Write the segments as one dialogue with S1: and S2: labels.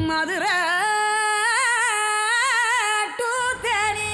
S1: Madurai to Theni.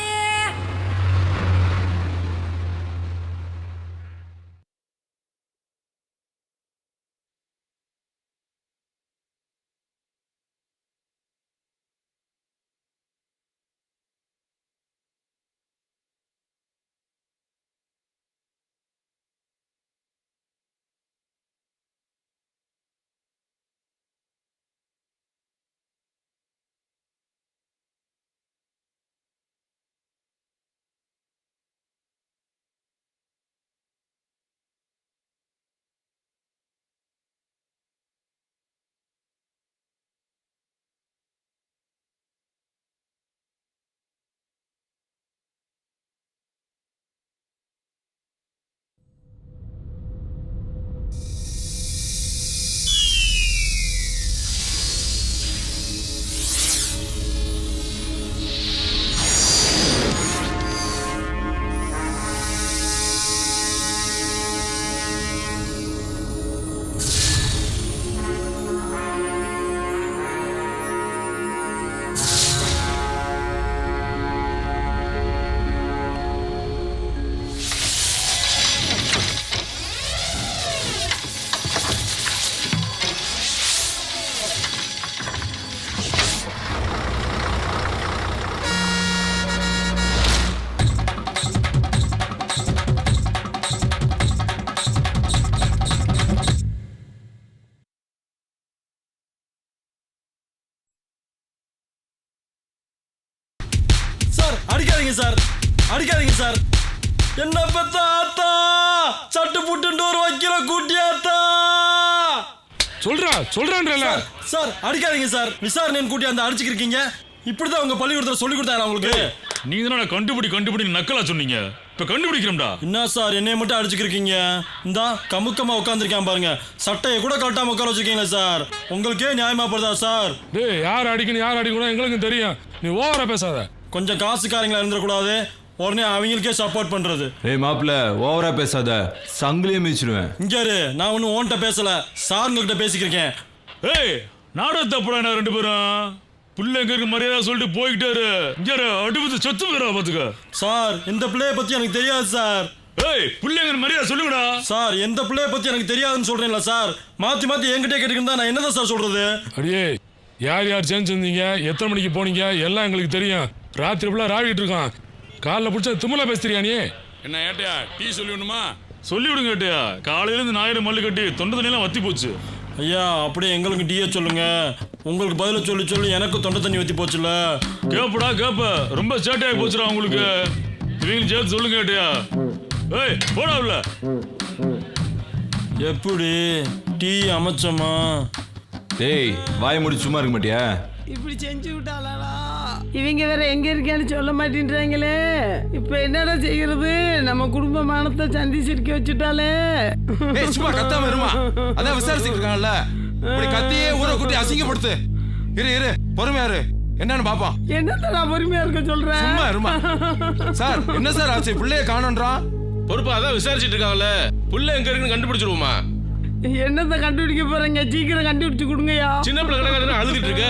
S2: அடிக்காதீங்க sir, அடிக்காதீங்க sir. என்ன பெத்த ஆத்தா, சட்டு புட்டு ஒரு வைக்கிற கூட்டியாத்தா.
S3: சொல்றான்றல
S2: சார் அடிக்காதீங்க சார். விசாரணை கூட்டி அந்த அடிச்சுக்கிருக்கீங்க. இப்படிதான் உங்க பள்ளிக்கூடத்துல சொல்லி கொடுத்தாங்க உங்களுக்கு.
S3: நீங்க தானே கண்டுபிடி நக்கலா சொன்னீங்க. இப்ப கண்டுபிடிக்கிறோம்டா.
S2: என்ன சார் என்னைய மட்டும் அடிச்சுக்கிருக்கீங்க? இந்தா கமுக்கமா உட்காந்துருக்கேன் பாருங்க. சட்டையை கூட கழட்டாம உட்கார வச்சிருக்கீங்களா சார்? உங்களுக்கே நியாயமா படுதா சார்?
S4: டேய், யார் அடிக்கணும் யார் அடிக்கணும் எங்களுக்கு தெரியும். நீ ஓவரா பேசாத.
S2: கொஞ்சம் காசுக்காரங்களா இருந்துடக்கூடாது, உடனே அவங்களுக்கே சப்போர்ட் பண்றது.
S5: ஏய் மாப்பிள்ள, ஓவரா பேசாத, சங்கிலியே மிதிச்சிடுவேன்.
S2: இங்க நான் ஒன்னும் ஓன்ட்ட பேசல, சாருங்ககிட்ட பேசிக்கிறேன்.
S3: ஏய், நாடகம் தப்புடா ரெண்டு பேரும். பிள்ளைங்க மரியாதை சொல்லிட்டு போய்கிட்டாரு. இங்க அடுப்பு சொத்து போயிடா பாத்துக்க.
S2: சார் இந்த பிள்ளைய பத்தி எனக்கு தெரியாது சார்.
S3: ஏய், பிள்ளைங்க மரியாதை சொல்லுங்கடா.
S2: சார் எந்த பிள்ளைய பத்தி எனக்கு தெரியாதுன்னு சொல்றேன்ல சார். மாத்தி மாத்தி என்கிட்ட கேட்டுக்கிட்டு நான் என்னதான் சார் சொல்றது?
S4: அடியே, யார் யார் சேர்ந்துருந்தீங்க, எத்தனை மணிக்கு போனீங்க எல்லாம் எங்களுக்கு தெரியும். ராத்திரி ஃபுல்லா ராவிட்டு இருக்கோம். காலைல பிடிச்ச தும்மலா பேசுறியா நீ?
S3: என்ன ஏட்டையா, டீ சொல்லி விடணுமா? சொல்லி விடுங்க ஏட்டையா. காலையில இருந்து ஞாயிறு மல்லு கட்டி தொண்டை தண்ணியெல்லாம் வத்தி போச்சு.
S2: ஐயா அப்படியே எங்களுக்கு டீயே சொல்லுங்க. உங்களுக்கு பதில சொல்லி சொல்லி எனக்கு தொண்டை தண்ணி வத்தி போச்சுல.
S3: கேப்படா கேப்ப, ரொம்ப சேட்டையாகி போச்சுடா உங்களுக்கு. இவங்களுக்கு சேர்த்து சொல்லுங்க ஏட்டையா. ஏய் போடா உள்ள.
S2: எப்படி டீ அமைச்சமா?
S5: டேய் வாய் மூடி சும்மா இருக்க மாட்டியா?
S1: இப்படி செஞ்சு விட்டாளா? இவங்க வேற எங்க இருக்கேன்னு சொல்ல மாட்டேன்றாங்களே. இப்ப என்னடா செய்யறது? நம்ம குடும்ப மானத்தை சந்தி சிரிக்க வச்சுட்டாலே.
S6: சும்மா கத்தாம இருமா. அதான் விசாரிச்சுட்டு இருக்காங்கல்ல. இப்படி கத்தியே ஊரை கூட்டி அசிங்கப்படுத்து. இரு பொறுமையா இரு, என்னன்னு பாப்போம்.
S1: என்னத்த நான் பொறுமையா இருக்க சொல்றேன்?
S6: சும்மா இருமா. சார் என்ன சார் ஆச்சு? பிள்ளைய காணோன்றான்.
S7: பொறுப்பா அதான் விசாரிச்சுட்டு இருக்காங்கல்ல. புள்ள எங்க இருக்குன்னு கண்டுபிடிச்சிருவோமா?
S1: என்னத்த கண்டுபிடிக்க போறீங்க? சீக்கிரம் கண்டுபிடிச்சு கொடுங்கயா.
S7: சின்ன பிள்ளை கிடக்காதுன்னு அழுதுட்டு இருக்க.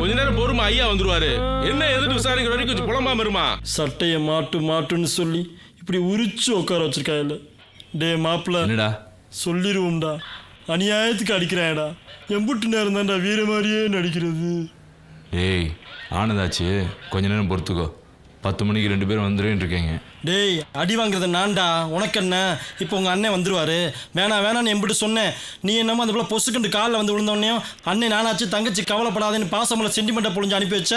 S7: கொஞ்ச நேரம் பொறுமா, ஐயா வந்துருவாரு. என்ன எதுக்கு விசாரிக்கிற வரைக்கும் கொஞ்சம் புலம்பாம இருமா.
S2: சட்டையை மாட்டுன்னு சொல்லி இப்படி உரிச்சு உட்கார வச்சிருக்காயில்ல. டே மாப்பிள்ள,
S5: என்னடா
S2: சொல்லிடுவோம்டா. அநியாயத்துக்கு அடிக்கிறாயடா. எம்புட்டு நேரம் தான்டா வீர மாதிரியே நடிக்கிறது.
S5: ஏய் ஆனதாச்சு, கொஞ்ச நேரம் பொறுத்துக்கோ. 10 மணிக்கு 2 பேரும் வந்துருன்னு இருக்கீங்க.
S2: டேய் அடி வாங்குறது நான்டா, உனக்கு என்ன? இப்போ உங்கள் அண்ணன் வந்துருவாரு. வேணான்னு எம்பிட்டு சொன்னேன். நீ என்னமோ அந்த போல பொசுக்கண்டு காலில் வந்து விழுந்தோடனையும் அண்ணன் நானாச்சு தங்கச்சி கவலைப்படாதுன்னு பாசமலை சென்டிமெண்ட்டை பொழிஞ்சு அனுப்பி வச்ச.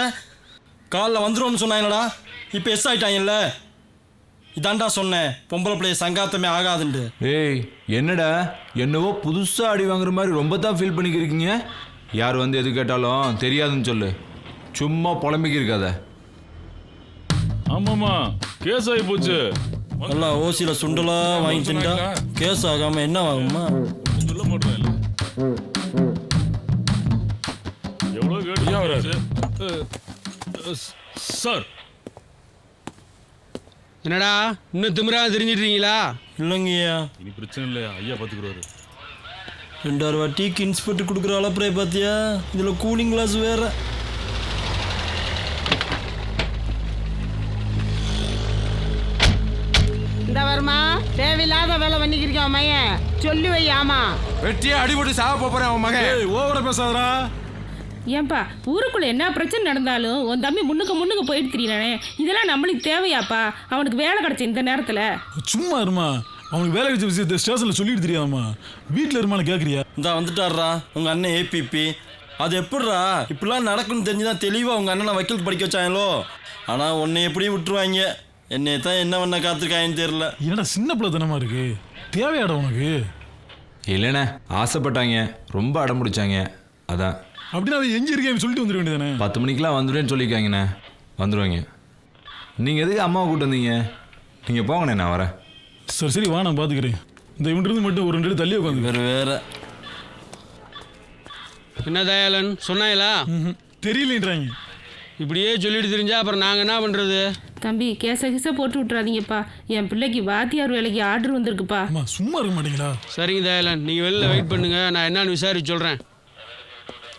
S2: காலில் வந்துருவோம்னு சொன்னாங்களடா. இப்போ எஸ் ஆகிட்டாங்கல்ல. இதாண்டா சொன்னேன், பொம்பளை பிள்ளைய சங்காத்தமே ஆகாதுண்டு.
S5: ஏய் என்னடா என்னவோ புதுசாக அடி வாங்குற மாதிரி ரொம்ப தான் ஃபீல் பண்ணிக்கிருக்கீங்க. யார் வந்து எது கேட்டாலும் தெரியாதுன்னு சொல்லு, சும்மா புலம்பிக்கி இருக்காத.
S3: ஆமாமா, கேஸ் ஆகி போச்சு.
S2: நல்லா ஓசியில் சுண்டலா வாங்கி தின்ட்டா கேஸ் ஆகாமல் என்ன ஆகுமா?
S3: சொல்ல மாட்டேன். எவ்வளோ கேட்டு சார்.
S6: என்னடா இன்னும் திமிரா தெரிஞ்சிட்டீங்களா?
S2: இல்லைங்கய்யா.
S3: இனி பிரச்சனை இல்லையா, ஐயா பார்த்துக்குறாரு.
S2: 2 டீக்கு இன்ஸ்பெக்டர் கொடுக்குற அளப்புறைய பார்த்தியா? இதில் கூலிங் கிளாஸ் வேற.
S1: இந்த வருமா தேவையில்லாத வேலை பண்ணிக்கிறீங்க அவன் மையன். சொல்லி வை. ஆமா,
S6: வெட்டியே அடிபட்டு சாக போறேன் அவன் மகன்.
S3: ஓவர பேசாதடா.
S8: ஏன்பா ஊருக்குள்ள என்ன பிரச்சனை நடந்தாலும் உன் தம்பி முன்னுக்கு போயிட்டு தெரியலானே, இதெல்லாம் நம்மளுக்கு தேவையாப்பா? அவனுக்கு வேலை கிடைச்ச இந்த நேரத்தில்
S3: சும்மா இருமா. அவனுக்கு வேலை வச்ச விஷயத்தை ஸ்டேஷனில் சொல்லிட்டு தெரியாதம்மா. வீட்டில் இருமான்னு கேட்குறியா?
S2: இந்தா வந்துட்டாரா உங்கள் அண்ணன் ஏபிபி. அது எப்படிரா இப்படிலாம் நடக்குன்னு தெரிஞ்சுதான் தெளிவாக உங்கள் அண்ணனை வக்கீல் படிக்க வச்சாங்களோ. ஆனால் உன்னை எப்படியும் விட்டுருவாங்க. என்னை தான் என்ன பண்ண காத்திருக்காங்கன்னு தெரியல.
S3: என்னடா சின்ன பிள்ளை தனமா இருக்கு. தேவையாடா உனக்கு?
S5: இல்லைண்ணே, ஆசைப்பட்டாங்க, ரொம்ப அடம் பிடிச்சாங்க, அதான்.
S3: அப்படின்னா அவன் எங்கே இருக்கேன்னு சொல்லிட்டு வந்துட வேண்டியதானே?
S5: 10 மணிக்கெலாம் வந்துடுவேன்னு சொல்லியிருக்காங்கண்ணே. வந்துடுவாங்க. நீங்கள் எதுக்கு அம்மாவை கூப்பிட்டு வந்தீங்க? நீங்கள் போங்கண்ணே, நான் வரேன்.
S3: சரி சரி வா, நான் பார்த்துக்கிறேன். இந்த இவன்ட்டு மட்டும் ஒரு 2 அடி தள்ளி உட்காந்து.
S2: வேற
S9: என்ன தயாளன் சொன்னாங்களா?
S3: தெரியலன்றாங்க.
S9: இப்படியே சொல்லிட்டு தெரிஞ்சா அப்புறம் நாங்கள் என்ன பண்ணுறது?
S8: தம்பி கேச போட்டு விட்றாதீங்கப்பா. என் பிள்ளைக்கு வாத்தியார் வேலைக்கு ஆர்டர் வந்திருக்குப்பா.
S3: அம்மா சும்மா இருக்க மாட்டீங்களா?
S9: சரிங்க தயாளன், நீங்கள் வெளில வெயிட் பண்ணுங்க, நான் என்னன்னு விசாரிச்சு சொல்கிறேன்.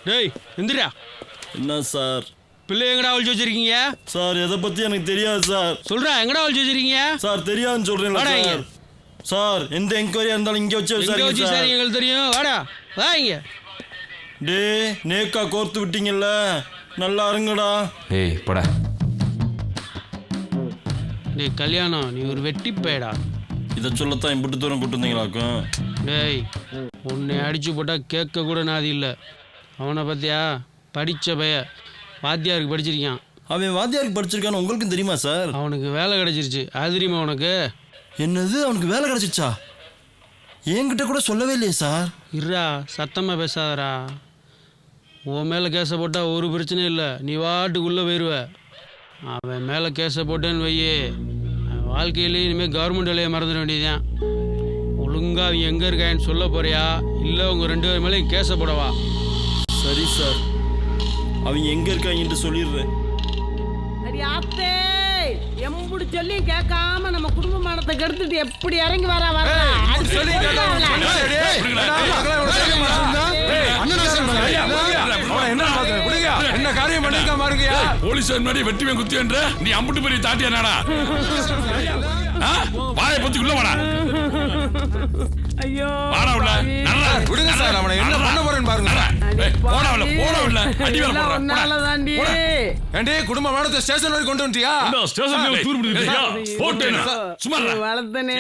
S9: டேய் எந்திரா.
S2: என்ன சார்?
S9: பிள்ளை எங்கடா ஒழிச்சு வச்சிருக்கீங்க?
S2: சார் எதை பற்றி எனக்கு தெரியாது சார்.
S9: சொல்கிறா, எங்கடா ஒழிச்சு வச்சிருக்கீங்க?
S2: சார் தெரியாதுன்னு சொல்கிறீங்களா சார்? சார் எந்த என்கொயரியாக இருந்தாலும் இங்கே வச்சு
S9: எங்கே வச்சு
S2: விசாரிங்க
S9: சார்?
S2: சார்.
S9: எங்களுக்கு தெரியும், வாடா வா இங்க.
S2: டே நேக்கா கோர்த்து விட்டீங்கல்ல, நல்லா இருங்கடா.
S5: ஏய் போடா.
S9: டேய் கல்யாணம், நீ ஒரு வெட்டி பேடா.
S2: இதை சொல்லத்தான் இப்படி தூரம் கூட்டு வந்தீங்களாக்கும்.
S9: டேய் உன்னை அடிச்சு போட்டால் கேட்க கூட நாதி இல்லை. அவனை பார்த்தியா? படித்த பைய, வாத்தியாருக்கு படிச்சிருக்கான்.
S2: அவன் வாத்தியாருக்கு படிச்சிருக்கான்னு உங்களுக்கும் தெரியுமா சார்?
S9: அவனுக்கு வேலை கிடைச்சிருச்சு, அது தெரியுமா உனக்கு?
S2: என்னது அவனுக்கு வேலை கிடைச்சிச்சா? என்கிட்ட கூட சொல்லவே இல்லையே சார்.
S9: இருடா, சத்தமாக பேசாதடா. உன் மேலே கேஸை போட்டால் ஒரு பிரச்சனையும் இல்லை, நீ வாட்டுக்குள்ளே போயிடுவ. அவன் மேலே கேஸை போட்டேன்னு வையே, வாழ்க்கையிலேயே இனிமேல் கவர்மெண்ட் வேலையை மறந்துட வேண்டியதுதான். ஒழுங்காக அவன் எங்கே இருக்கான்னு சொல்ல போறியா, இல்லை உங்கள் 2 பேர் மேலேயும் கேஸை போடவா?
S2: சரி சார், அவங்க எங்க இருக்காங்கன்னு சொல்லிடுறேன்.
S1: அடி ஆத்தே, எம்புடி சொல்லி கேட்காம நம்ம குடும்ப மானத்தை கெடுத்துட்டு எப்படி இறங்கி வர வர
S6: சொல்லி என்ன காரியம் பண்ணிருக்க மாருங்கயா?
S4: போலீஸ் முன்னாடி வெட்டிவே குத்தியன்ற நீ அம்புட்டு பெரிய தாட்டியா நாடா? வாயை பத்திக்குள்ள வாடா.
S1: ஐயோ
S4: வாடா உள்ள. நல்லா
S6: விடுங்க சார், அவனை என்ன பண்ண போறேன்னு பாருங்க.
S4: போடா உள்ள, போடா உள்ள. அடி வேற போடா.
S1: ஒன்னாலதாண்டி.
S6: ஏண்டே குடும்ப மானத்தை ஸ்டேஷன் வரைக்கும் கொண்டு வந்துட்டியா?
S4: ஸ்டேஷன்ல தூர் பிடிக்கிறியா? போட்டேனா? சும்மா இருடா.
S1: வளர்த்தனே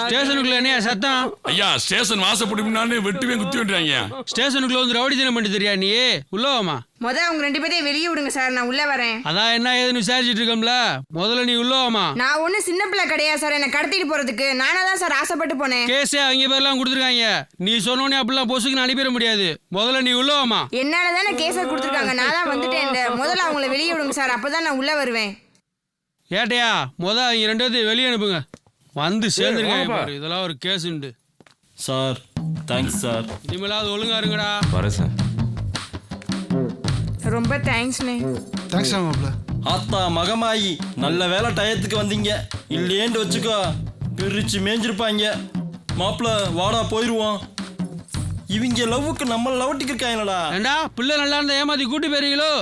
S9: ஸ்டேஷனுக்குள்ள என்ன சத்தம்?
S4: ஐயா ஸ்டேஷன் வாசப்படி முன்னாடி வெட்டிவே குத்தி வந்துறாங்க.
S9: ஸ்டேஷனுக்குள்ள வந்து ரவுடி தினம் பண்ணி தெரியா நீ? உள்ளவாமா.
S10: அவங்க 2 பேரையும் வெளியே விடுங்க சார், நான் உள்ள வரேன்.
S9: அதான் என்ன ஏதுன்னு விசாரிச்சுட்டு இருக்கோம்ல, முதல்ல நீ உள்ளவாமா.
S10: நான் ஒன்னும் சின்ன பிள்ளை கிடையாது சார், என்னை கடத்திட்டு போறதுக்கு. நானா தான் சார் ஆசைப்பட்டு போனேன்.
S9: கேஸே அவங்க பேர்லாம் கொடுத்துருக்காங்க. நீ சொன்னோன்னே அப்படிலாம் பொசுக்கு நான் அனுப்பிட முடியாது. முதல்ல நீ உள்ளவாமா.
S10: என்னால தானே கேஸை கொடுத்துருக்காங்க, நான் தான் வந்துட்டேன். முதல்ல அவங்கள வெளியே விடுங்க சார், அப்பதான் நான் உள்ள வருவேன்.
S9: ஏட்டையா முதல் அவங்க 2 பேர்த்தையும் வெளியே அனுப்புங்க. வந்து சேர்ந்துருக்காங்க பாரு, இதெல்லாம் ஒரு கேஸ் உண்டு.
S2: Sir thanks sir.
S9: இனிமேலாவது ஒழுங்கா இருங்கடா.
S5: வரேன் சார்.
S10: ரொம்ப தேங்க்ஸ்ண்ணே.
S6: தேங்க்ஸ் மாப்ள.
S2: ஆத்தா மகமாயி, நல்ல வேலை டயத்துக்கு வந்தீங்க. இல்லேன்னு வச்சுக்கோ பிரிச்சு மேய்ஞ்சிருப்பாங்க. மாப்பிள்ள வாடா போயிடுவோம். இவங்க லவ்வுக்கு நம்ம லவட்டிக்கு இருக்காங்களடா.
S9: ஏண்டா பிள்ளை நல்லா இருந்தா ஏமாத்தி கூட்டி போயிருங்களோ?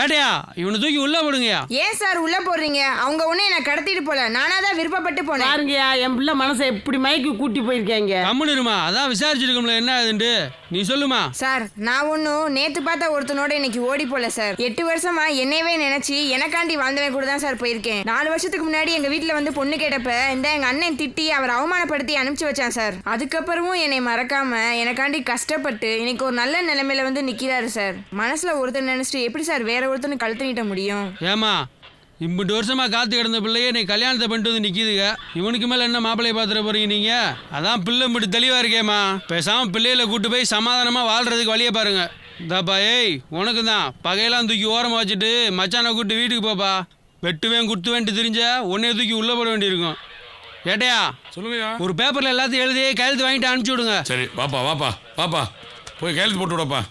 S9: ஏட்டையா இவனை தூக்கி உள்ள போடுங்கயா.
S10: ஏன் சார் உள்ள போடுறீங்க? அவங்க ஒன்னும் என்னை கடத்திட்டு போல, நானா தான் விருப்பப்பட்டு போனேன்.
S1: பாருங்கயா, என் பிள்ளை மனசை எப்படி மயக்கி கூட்டி போயிருக்காங்க.
S9: கம்முன்னு இருமா, அதான் விசாரிச்சிருக்கோம்ல என்ன ஆகுதுன்ட்டு. நீ சொல்லுமா.
S10: சார் நான் ஒன்னும் நேத்து பார்த்த ஒருத்தனோட இன்னைக்கு ஓடி போல சார். 8 வருஷமா என்னையவே நினைச்சு எனக்காண்டி வாழ்ந்தவன் கூட தான் சார் போயிருக்கேன். 4 வருஷத்துக்கு முன்னாடி எங்க வீட்டுல வந்து பொண்ணு கேட்டப்ப இந்த எங்க அண்ணன் திட்டி அவர் அவமானப்படுத்தி அனுப்பிச்சு வச்சான் சார். அதுக்கப்புறமும் என்னை மறக்காம எனக்காண்டி கஷ்டப்பட்டு இன்னைக்கு ஒரு நல்ல நிலைமையில வந்து நிக்கிறாரு சார். மனசுல ஒருத்தர் நினைச்சிட்டு எப்படி சார் வேற ஒருத்தனு கழுத்து நீட்ட முடியும்?
S9: ஏமா இம்பிட்டு வருஷமா காத்து கிடந்த பிள்ளையே நீ கல்யாணத்தை பண்ணிட்டு வந்து நிற்கிதுங்க. இவனுக்கு மேலே என்ன மாப்பிள்ளையை பார்த்துட போறீங்க நீங்க? அதான் பிள்ளை இப்படி தெளிவாக இருக்கேம்மா. பேசாமல் பிள்ளைகளை கூட்டு போய் சமாதானமாக வாழ்றதுக்கு வழியை பாருங்க. இந்தாப்பா ஏய் உனக்கு தான் பகையெல்லாம் தூக்கி ஓரமாக வச்சுட்டு மச்சானை கூட்டு வீட்டுக்கு போப்பா. வெட்டுவேன் குத்துவேன்ட்டு தெரிஞ்ச உன்னைய தூக்கி உள்ளே போட வேண்டியிருக்கும். ஏட்டையா
S4: சொல்லுங்கய்யா.
S9: ஒரு பேப்பரில் எல்லாத்தையும் எழுதி கையெழுத்து வாங்கிட்டு அனுப்பிச்சி விடுங்க.
S4: சரி வாப்பா வாப்பா வாப்பா போய் கையெழுத்து போட்டு விடப்பா.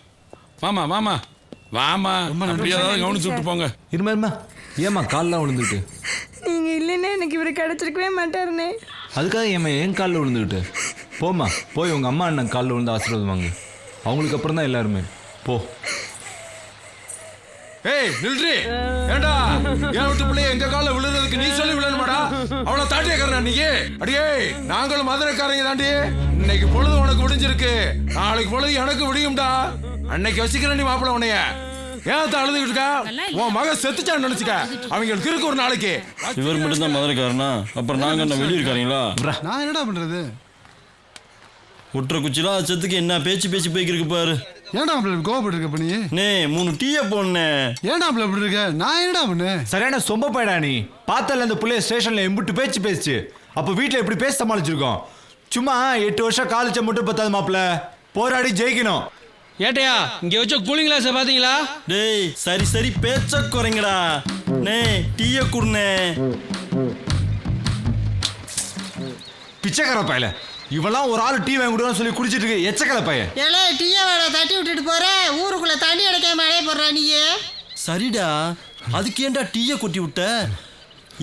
S4: வாமா வாமா வாமா. அப்படியே ஏதாவது கவனிச்சு விட்டு போங்க.
S5: இருமா ஏம்மா கால்லாம் விழுந்துக்கிட்டு?
S10: நீங்க இல்லைன்னா எனக்கு இவரு கிடைச்சிருக்கவே மாட்டாருண்ணே.
S5: அதுக்காக ஏன் காலில் விழுந்துக்கிட்டு? போம்மா போய் உங்கள் அம்மா அண்ணன் காலில் விழுந்து ஆசீர்வாதம் வாங்க. அவங்களுக்கு அப்புறம் தான் எல்லாருமே. போ.
S6: ஏய் நில்றி, ஏண்டா என் வீட்டு பிள்ளைய எங்க கால விழுறதுக்கு நீ சொல்லி விழணுமாடா? அவளை தாட்டியக்காரனா நீ? அடியே நாங்களும் மதுரைக்காரங்க தாண்டி. இன்னைக்கு பொழுது உனக்கு விடிஞ்சிருக்கு, நாளைக்கு பொழுது எனக்கு விடியும்டா. அன்னைக்கு வச்சுக்கிறேன் நீ மாப்பிள்ள உன்னைய. ஏன் அழுதுகிட்டு இருக்கா? உன் மகன் செத்துச்சான்னு நினைச்சுக்க. அவங்களுக்கு இருக்கு ஒரு நாளைக்கு.
S2: இவர் மட்டும் தான் மதுரைக்காரனா? அப்புறம் நாங்க என்ன வெளியிருக்காரீங்களா?
S11: நான் என்னடா பண்றது?
S2: ஒற்றை குச்சிலா செத்துக்கு என்ன பேச்சு போய்க்கிருக்கு பாரு.
S11: ஏன்டா கோவப்பட்டு இருக்க பண்ணி?
S2: நே 3 டீயை போடனே.
S11: ஏன்டா இப்படி இருக்க? நான் என்னடா பண்ணு?
S5: சரியான சொம்ப போயிடா நீ. பார்த்தல அந்த புள்ளைய ஸ்டேஷன்ல எம்பிட்டு பேச்சு. அப்போ வீட்டில் எப்படி பேச சமாளிச்சிருக்கோம்? சும்மா 8 வருஷம் காலேஜை மட்டும் பத்தாது மாப்பிள்ள, போராடி ஜெயிக்கணும்.
S9: ஏட்டையா இங்க வச்ச கூலிங் கிளாஸ் பாத்தீங்களா?
S2: டேய் சரி பேச்ச குறைங்கடா. நே டீயை குடுனே.
S5: பிச்சைக்கார பையல இவெல்லாம் ஒரு ஆள் டீ வாங்கி கொடுன்னு சொல்லி குடிச்சிட்டு இருக்கு. எச்சக்கலை பையன்.
S1: ஏலே டீயை வேற தட்டி விட்டுட்டு போற, ஊருக்குள்ள தண்ணி அடைக்காம அடைய போடுற நீயே.
S2: சரிடா, அதுக்கு ஏன்டா டீயை கொட்டி விட்ட?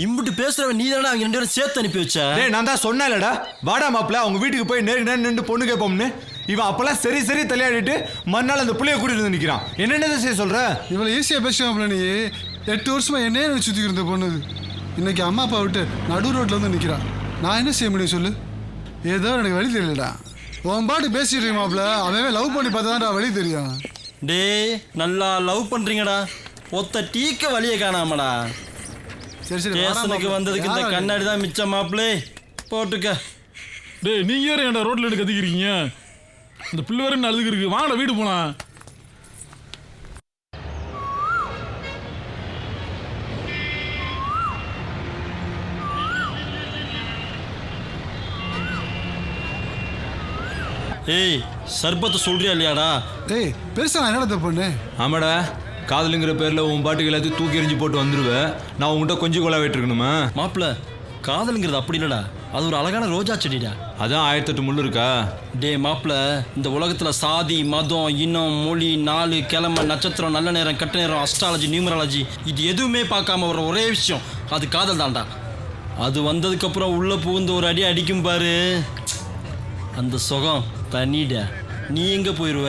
S2: இம்புட்டு பேசுறவன் நீ தானே அவங்க 2 பேரும் சேர்த்து அனுப்பி வச்ச.
S5: டேய் நான் தான் சொன்னேன்லடா, வாடா மாப்பிள்ள அவங்க வீட்டுக்கு போய் நேருக்கு நின்று பொண்ணு கேட்போம்னு. இவன் அப்பெல்லாம் சரி தலையாடிட்டு மறுநாள் அந்த பிள்ளைய கூட்டிட்டு வந்து நிற்கிறான். என்னென்ன செய்ய சொல்ற?
S11: இவ்வளோ ஈஸியாக பேசுவாப்ல நீ. 8 வருஷமா என்னையே சுற்றிக்கிட்டு இருந்த பொண்ணு இன்னைக்கு அம்மா அப்பா விட்டு நடு ரோட்டில் வந்து நிற்கிறான். நான் என்ன செய்ய முடியும் சொல்லு? ஏதோ எனக்கு வழி தெரியலடா. உன் பாட்டு பேசிட்டு இருக்க மாப்பிள்ள, அவன் லவ் பண்ணி பார்த்தா தான்டா வழி தெரியும்.
S2: டேய் நல்லா லவ் பண்றீங்கடா, ஒத்த டீக்க வழியை காணாமடா.
S11: சரி
S2: ஸ்டேஷனுக்கு வந்ததுக்கு இந்த கண்ணாடி தான் மிச்சம் மாப்பிள்ளே, போட்டுக்க.
S3: டேய் நீங்க யாரும் ஏன்டா ரோட்ல எடுத்து கத்திக்கிறீங்க? இந்த பிள்ளை வரை அழுதுக்கு இருக்கு, வாங்கடா வீடு போலாம்.
S2: ஏய் சர்பத்தை சொல்றியா இல்லையாடா?
S11: ஏய் பெருசா நான் என்னடா தப்பு பண்ணேன்?
S5: ஆமாடா, காதலுங்கிற பேர்ல உன் பாட்டுக்கு எல்லாத்தையும் தூக்கி எறிஞ்சு போட்டு வந்துருவேன். நான் உங்ககிட்ட கொஞ்சம் கொலா வெட்டிருக்கணுமா?
S2: மாப்பிள்ள காதலுங்கிறது அப்படி இல்லடா, அது ஒரு அழகான ரோஜா செடிடா.
S5: அதான் 1008 முள்ளு இருக்கா?
S2: டே மாப்பிள்ள, இந்த உலகத்துல சாதி மதம் இனம் மொழி நாலு கிழமை நட்சத்திரம் நல்ல நேரம் கெட்ட நேரம் அஸ்ட்ராலஜி நியூமராலஜி இது எதுவுமே பார்க்காம வர ஒரே விஷயம் அது காதல் தான்டா. அது வந்ததுக்கப்புறம் உள்ள புகுந்து ஒரு அடி அடிக்கும் பாரு, அந்த சுகம் தனிடா. நீ எங்க போயிடுவ?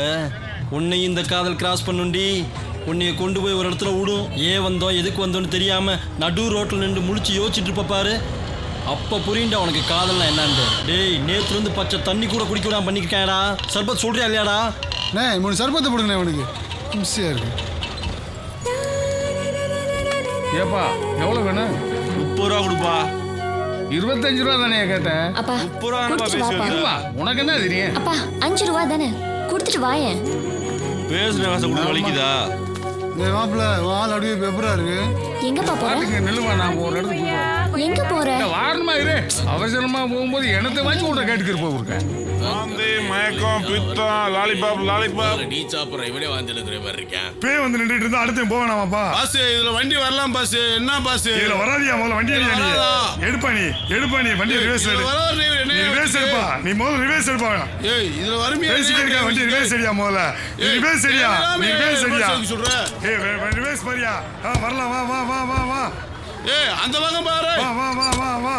S2: உன்னையும் இந்த காதல் கிராஸ் பண்ணுண்டி, உன்னைய கொண்டு போய் ஒரு இடத்துல விடும். ஏன் வந்தோம் எதுக்கு வந்தோன்னு தெரியாம நடு ரோட்டில் நின்று முழிச்சு யோசிச்சுட்டு இருப்ப பாரு, அப்ப புரியுண்டா உனக்கு காதல்லாம் என்னான்ட்டு. டேய் நேத்துல இருந்து பச்சை தண்ணி கூட குடிக்க விடாம பண்ணிருக்கேன்டா. சர்பத் சொல்றியா இல்லையாடா?
S11: 3 சர்பத்தை போடுங்க அவனுக்கு. மிஸ்ஸியா இருக்கு.
S6: ஏப்பா எவ்வளவு வேணும்?
S2: 30 ரூபா கொடுப்பா.
S6: 25 ரூபா தானே கேட்டேன்.
S12: அப்பா
S2: 30 ரூபா
S6: உனக்கு என்ன தெரியும்?
S12: அப்பா 5 ரூபா தானே, கொடுத்துட்டு வாயேன்.
S2: பேசுற காசை கூட வலிக்குதா?
S11: மாப்பிள்ள வால் அப்படியே பெப்பரா இருக்கு.
S12: எங்கப்பா போற?
S6: நில்லுமா, நான் ஒரு இடத்துக்கு போறேன்.
S12: எங்க போற?
S6: வாரமா இரு, அவசரமா போகும்போது எனத்தை வாங்கி உன்னை கேட்டுக்கிட்டு போயிருக்கேன்.
S3: மயக்கம் பித்தம் லாலிபாப்
S7: டீ சாப்பிட்ற இவனே வந்து இருக்கிற மாதிரி இருக்கேன்.
S3: பேய் வந்து நின்றுட்டு இருந்தா அடுத்து போவேணாமாப்பா?
S7: பாஸ் இதுல வண்டி வரலாம் பாஸ். என்ன பாஸ்
S3: இதுல வராதியா? முதல்ல வண்டி எடுப்பா நீ வண்டி ரிவர்ஸ் எடு. நீ ரிவர்ஸ் எடுப்பா, நீ முதல்ல ரிவர்ஸ் எடுப்பா.
S7: ஏய் இதுல வருமே
S3: பேசிக்கிட்டு வண்டி ரிவர்ஸ் சரியா? முதல்ல ரிவர்ஸ் சரியா? நீ ரிவர்ஸ் சரியா?
S7: சொல்ற
S3: ஏய் ரிவர்ஸ் பாரியா? வரலாம், வா.
S7: ஏய் அந்த பக்கம் பாரு.
S3: வா.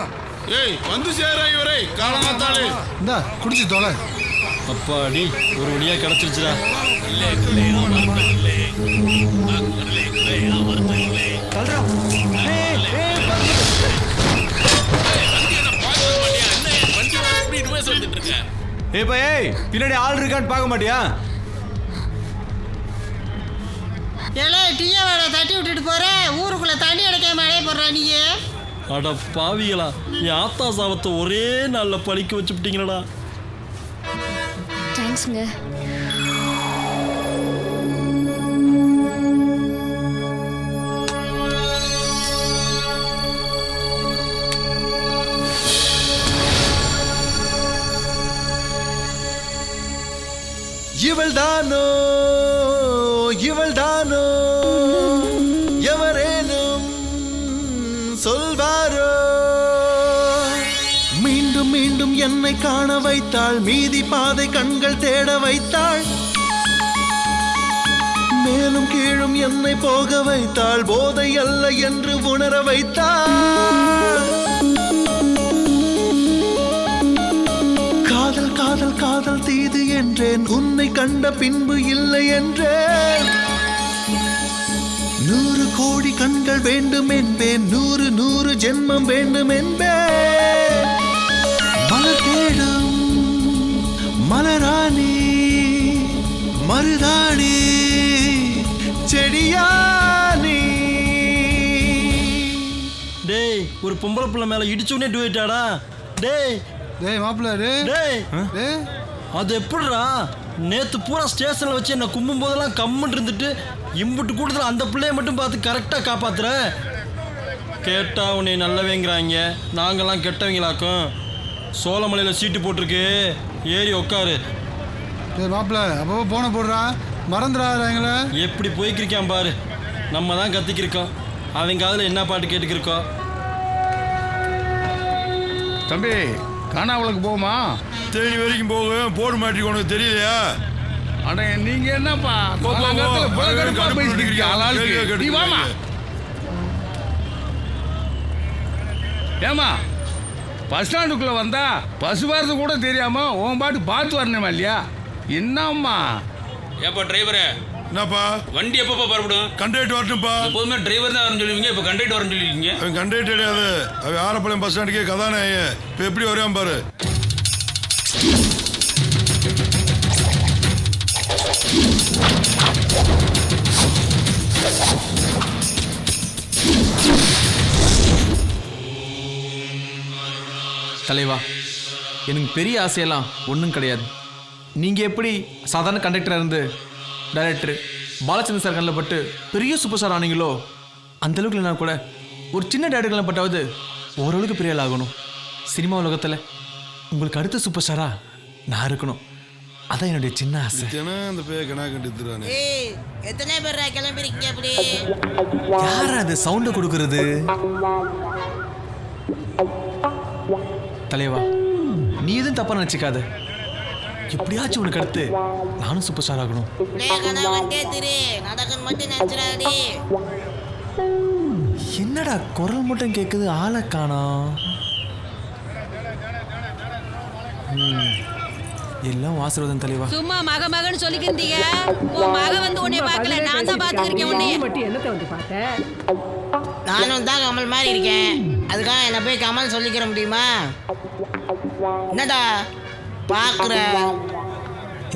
S7: ஏய் வந்து சேரா இவரே காலமாத்தாளே.
S11: இந்தா குடிச்சு தொலை.
S2: அப்பாடி ஒரு வழியா கிடைச்சிருச்சுடா.
S5: ஏய் பின்னாடி ஆள் இருக்கான்னு பார்க்க மாட்டியா?
S1: ஏலே டீயை வேற தட்டி விட்டுட்டு போற, ஊருக்குள்ள தண்ணி அடைக்காம அடைய போடுற நீயே.
S2: அட பாவிகளா, என் ஆத்தா சாவத்தை ஒரே நாள்ல பழிக்க வச்சுட்டீங்களா?
S12: தேங்க்ஸ்ங்க.
S13: இவள்தானோ எவரேனும் சொல்வாரோ? மீண்டும் மீண்டும் என்னை காண வைத்தாள், மீதி பாதை கண்கள் தேட வைத்தாள், மேலும் கீழும் என்னை போக வைத்தாள், போதை அல்ல என்று உணர வைத்தாள். காதல் என்றேன், உன்னை கண்ட பின்பு இல்லை என்றேன். 100 கோடி கண்கள் வேண்டும் என்பேன், 100 ஜென்மம் வேண்டும் என்பேன். மலர் தேடும் மலராணி மருதாணி செடியானி.
S2: டேய் ஒரு பொம்பளை பிள்ளை மேல இடிச்சுனே டூயிட்டாடா. டேய்
S11: டேய் மாப்பிள்ள
S2: டேய் அது எப்படிடா? நேத்து பூரா ஸ்டேஷன்ல வச்சு என்ன கும்பும் போதெல்லாம் கம்முன்னு இருந்துட்டு இம்புட்டு கூட்டத்தில் அந்த பிள்ளைய மட்டும் பார்த்து கரெக்டாக காப்பாத்துற. கேட்டா உன்னை நல்லவேங்கிறாங்க, நாங்கெல்லாம் கெட்டவங்களாக்கும். சோளமலையில் சீட்டு போட்டிருக்கு, ஏறி உக்காரு.
S11: டேய் மாப்பிள்ள அப்போ போன போடுறான், மறந்துடாங்களே.
S2: எப்படி போய்க்கிருக்கான் பாரு. நம்ம தான் கத்திக்கிருக்கோம், அவங்க அதில் என்ன பாட்டு கேட்டுக்கிருக்கோம்.
S3: தம்பி காணாவளுக்கு போகுமா?
S14: தேனி வரைக்கும் போகும். போடு மாட்டிக்கு உனக்கு தெரியலையா?
S3: அட நீங்க என்னப்பா ஏமா பஸ் ஸ்டாண்டுக்குள்ள வந்தா பஸ் வரது கூட தெரியாம உன் பாட்டு பார்த்து வரணுமா இல்லையா? என்னம்மா
S7: ஏப்பா டிரைவரே,
S14: என்னப்பா
S7: வண்டி எப்பப்பா புறப்படும்?
S14: கண்டக்டர் வரட்டும்ப்பா.
S7: எப்போதுமே டிரைவர் தான் வரணும் சொல்லுவீங்க, இப்போ கண்டக்டர் வரணும் சொல்லிருக்கீங்க.
S14: அவன் கண்டக்டர் கிடையாது, அவன் ஆரப்பாளையம் பஸ் ஸ்டாண்டுக்கே கதாநாயகன். இப்போ எப்படி வருவான் பாரு.
S15: தலைவா, எனக்கு பெரிய ஆசையெல்லாம் ஒன்றும் கிடையாது. நீங்கள் எப்படி சாதாரண கண்டக்டராக இருந்து டைரக்டர் பாலச்சந்திர சார் கண்ணில் பட்டு பெரிய சூப்பர் ஸ்டார் ஆனீங்களோ, அந்தளவுக்கு இல்லைனா கூட ஒரு சின்ன டைரக்டர்லாம் பட்டாவது ஓரளவுக்கு பெரிய ஆள் ஆகணும். சினிமா உலகத்தில் உங்களுக்கு அடுத்த சூப்பர் ஸ்டாராக நான் இருக்கணும். அதான் என்னுடைய சின்ன ஆசை.
S14: அந்த பேய கணா கண்டித்துறானே.
S10: எத்தனை பேர் கிளம்பிருக்கீங்க? அப்படி
S15: யார் அது சவுண்டு கொடுக்கறது? தலைவா, நீ எதுவும் தப்பா நினைச்சுக்காத. எப்படியாச்சும் உனக்கு அடுத்து நானும் சூப்பர் ஸ்டார் ஆகணும். என்னடா குரல் மட்டும் கேட்குது, ஆளை காணோம். எல்லாம் ஆசீர்வாதம் தலைவா.
S16: சும்மா மகன்னு சொல்லிக்கிட்டீங்க. உன் மக வந்து உன்னை பார்க்கல, நான் தான் பார்த்துக்கிறேன் உன்னை.
S1: மட்டும் என்னத்தை வந்து பார்த்த?
S10: நானும் தான் கமல் மாதிரி இருக்கேன், அதுக்காக என்ன போய் கமல் சொல்லிக்கிற முடியுமா? என்னடா பாக்குற?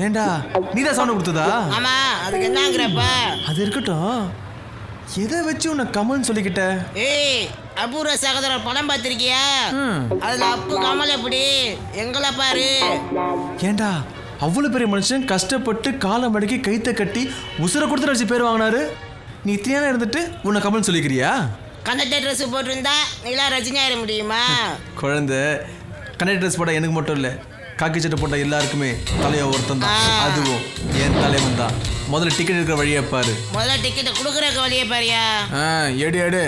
S15: ஏண்டா நீதான் சவுண்ட் கொடுத்ததா?
S10: ஆமா, அதுக்கு என்னங்கிறப்ப?
S15: அது இருக்கட்டும், எதை வச்சு உன்னை கமல்னு சொல்லிக்கிட்ட?
S10: ஏய், அபூர்வ சகோதரர் படம் பார்த்திருக்கியா? அதுல அப்பு கமல் எப்படி எங்களை பாரு.
S15: ஏண்டா அவ்வளவு பெரிய மனுஷன் கஷ்டப்பட்டு காலம் மடக்கி கைத்த கட்டி உசுரை கொடுத்து நடிச்சு பேர் வாங்கினாரு. நீ இத்தனையான இருந்துட்டு உன்னை கமல் சொல்லிக்கிறியா?
S10: கண்டக்டர் ட்ரெஸ் போட்டிருந்தா நீலா ரஜினி ஆயிட முடியுமா?
S15: குழந்தை கண்டக்டர் ட்ரெஸ் போட எனக்கு மட்டும் இல்லை, காக்கி சட்டை போட்ட எல்லாருக்குமே தலையை ஒருத்தன் தான். அதுவும் என் தலைவன் தான். முதல்ல டிக்கெட் இருக்கிற வழியை பாரு.
S10: முதல்ல டிக்கெட் கொடுக்குற வழியை பாரியா?
S15: எடு எடு.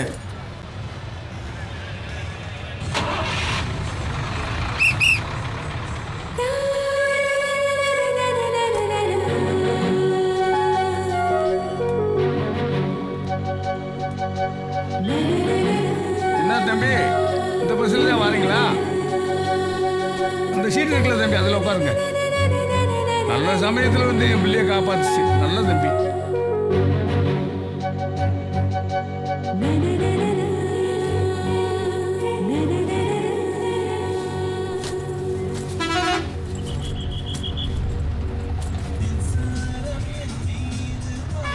S3: என்ன தம்பி, இந்த பஸ்ஸில் தான் வாரீங்களா? அந்த சீட் இருக்குல்ல தம்பி, அதில் உட்காருங்க. நல்ல சமயத்தில் வந்து என் பிள்ளையை காப்பாத்துச்சு. நல்ல தம்பி.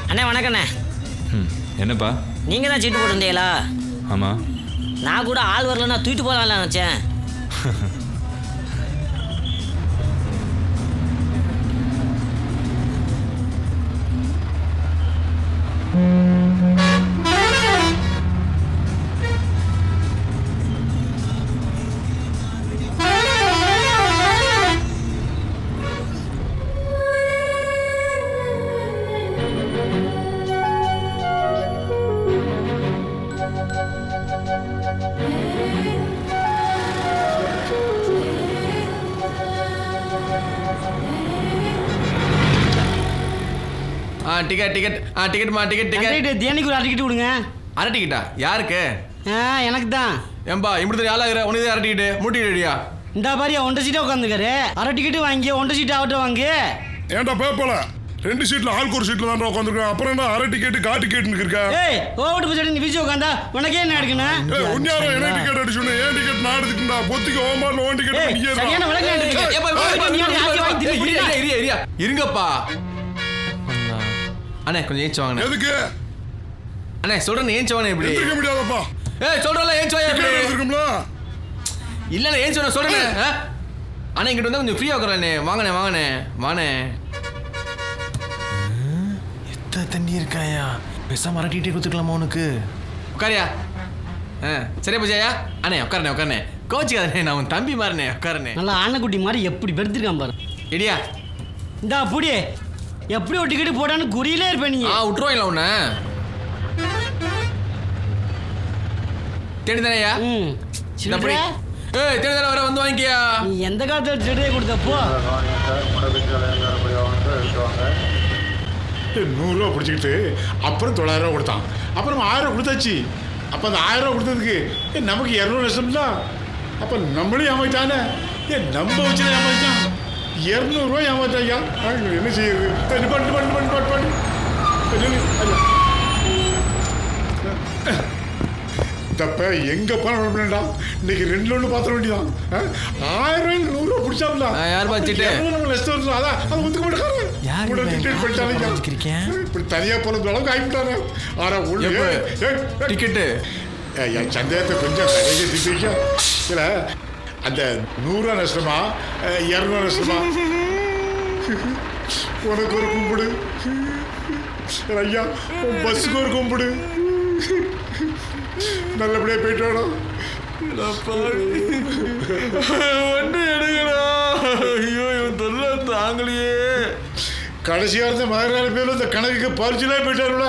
S10: அண்ணே வணக்கண்ணே.
S17: என்னப்பா?
S10: நீங்க தான் சீட்டு போட்டிருந்தீங்களா?
S17: ஆமாம்.
S10: நான் கூட ஆள் வரலன்னா தூக்கிட்டு போகலாம்ல நினச்சேன்.
S15: டிக்கெட் டிக்கெட் டிக்கெட்மா டிக்கெட்
S1: டிக்கெட் தேனிக்கு ஒரு டிக்கெட் கொடுங்க.
S15: அரை டிக்கெட்டா? யாருக்கு?
S1: எனக்கு தான்.
S15: ஏம்பா இப்படி ஆளாகிற உனக்கு அரை டிக்கெட்டு மூட்டிக்கிட்டு
S1: இந்த பாரியா ஒன்றை சீட்டா உட்காந்துக்காரு. அரை டிக்கெட்டு வாங்கி ஒன்றை சீட்டு ஆகட்டும் வாங்கி.
S14: ஏன்டா பேப்பல 2 சீட்ல ஆளுக்கு ஒரு சீட்ல தான் உட்காந்துருக்கேன். அப்புறம் என்ன அரை டிக்கெட் கா டிக்கெட்னு இருக்கா?
S1: ஏய் ஓட்டு போய் நீ வீச்சு உட்காந்தா உனக்கே என்ன எடுக்கணும்?
S14: உன்யாரோ என்ன டிக்கெட் அடிச்சுன்னு ஏன் டிக்கெட் நான் எடுத்துக்கிட்டா பொத்திக்கு ஓமால ஓன் டிக்கெட் நீங்க
S1: சரியான விளக்கம்
S15: இருங்கப்பா அண்ணே கொஞ்சம் ஏஞ்சி வாங்க.
S14: எதுக்கு
S15: அண்ணே சொல்றேன் ஏஞ்சி வாங்க. எப்படி
S14: எடுக்க முடியாதப்பா.
S15: ஏய் சொல்றல ஏஞ்சி வாங்க.
S14: இருக்கும்ல
S15: இல்ல ஏஞ்சி வாங்க சொல்றேன். அண்ணே இங்கிட்ட வந்து கொஞ்சம் ஃப்ரீயா உட்காரண்ணே. வாங்கண்ணே வாங்கண்ணே வாண்ணே. எத்த தண்ணி இருக்காயா? பேசாம அரட்டிட்டே கொடுத்துக்கலாமா உனக்கு? உட்காரியா? சரியா பூஜையா? அண்ணே உட்காரண்ணே உட்காரண்ணே. கோச்சிக்காதண்ணே, நான் உன் தம்பி மாறினே. உட்காரண்ணே.
S1: நல்லா ஆனைக்குட்டி மாதிரி எப்படி பெருத்திருக்கான் பாரு.
S15: இடியா
S1: இந்தா புடி. எப்படி ஒரு டிக்கெட் போடான்னு குறியிலே இருப்பேன் நீ.
S15: விட்டுருவாங்களா உன்ன? தேடிதானேயா?
S1: சில்லறை
S15: தேடிதானே வர வந்து வாங்கிக்கியா.
S1: நீ எந்த காலத்தில் சில்லறையை கொடுத்தப்போ
S18: 100 ரூபா பிடிச்சிக்கிட்டு அப்புறம் 900 ரூபா கொடுத்தான். அப்புறம் 1000 ரூபா கொடுத்தாச்சு. அப்போ அந்த 1000 ரூபா கொடுத்ததுக்கு நமக்கு 200 லட்சம் தான். அப்போ நம்மளும் ஏமாத்தானே. நம்ம வச்சு ஏமாத்தான். 200 ரூபா ஏமாத்தாயா. என்ன செய்யுது? பண்ணு தப்ப எங்க பண்ணா இன்னைக்கு 2 ஒன்று பாத்திர வேண்டியதான். 1000 ரூபாய் 100 ரூபா பிடிச்சாப்ல.
S15: யார் பாத்துட்டு
S18: அதான் அதை ஒத்துக்க மாட்டாங்க. இப்படி தனியா போறது அளவுக்கு ஆகிவிட்டாரு. ஆனா
S15: டிக்கெட்டு
S18: என் சந்தேகத்தை கொஞ்சம் திட்டிருக்கா. இல்ல அந்த 100 ரூபா நஷ்டமா 200 ரூபா நஷ்டமா? உனக்கு ஒரு கும்பிடு ஐயா, உன் பஸ்ஸுக்கு ஒரு கும்பிடு. நல்லபடியா போயிட்டு வேணும்.
S14: தாங்கலையே.
S18: கடைசியா இருந்த 1000 பேர் இந்த கணக்குக்கு பரிச்சுலே போயிட்டாருல.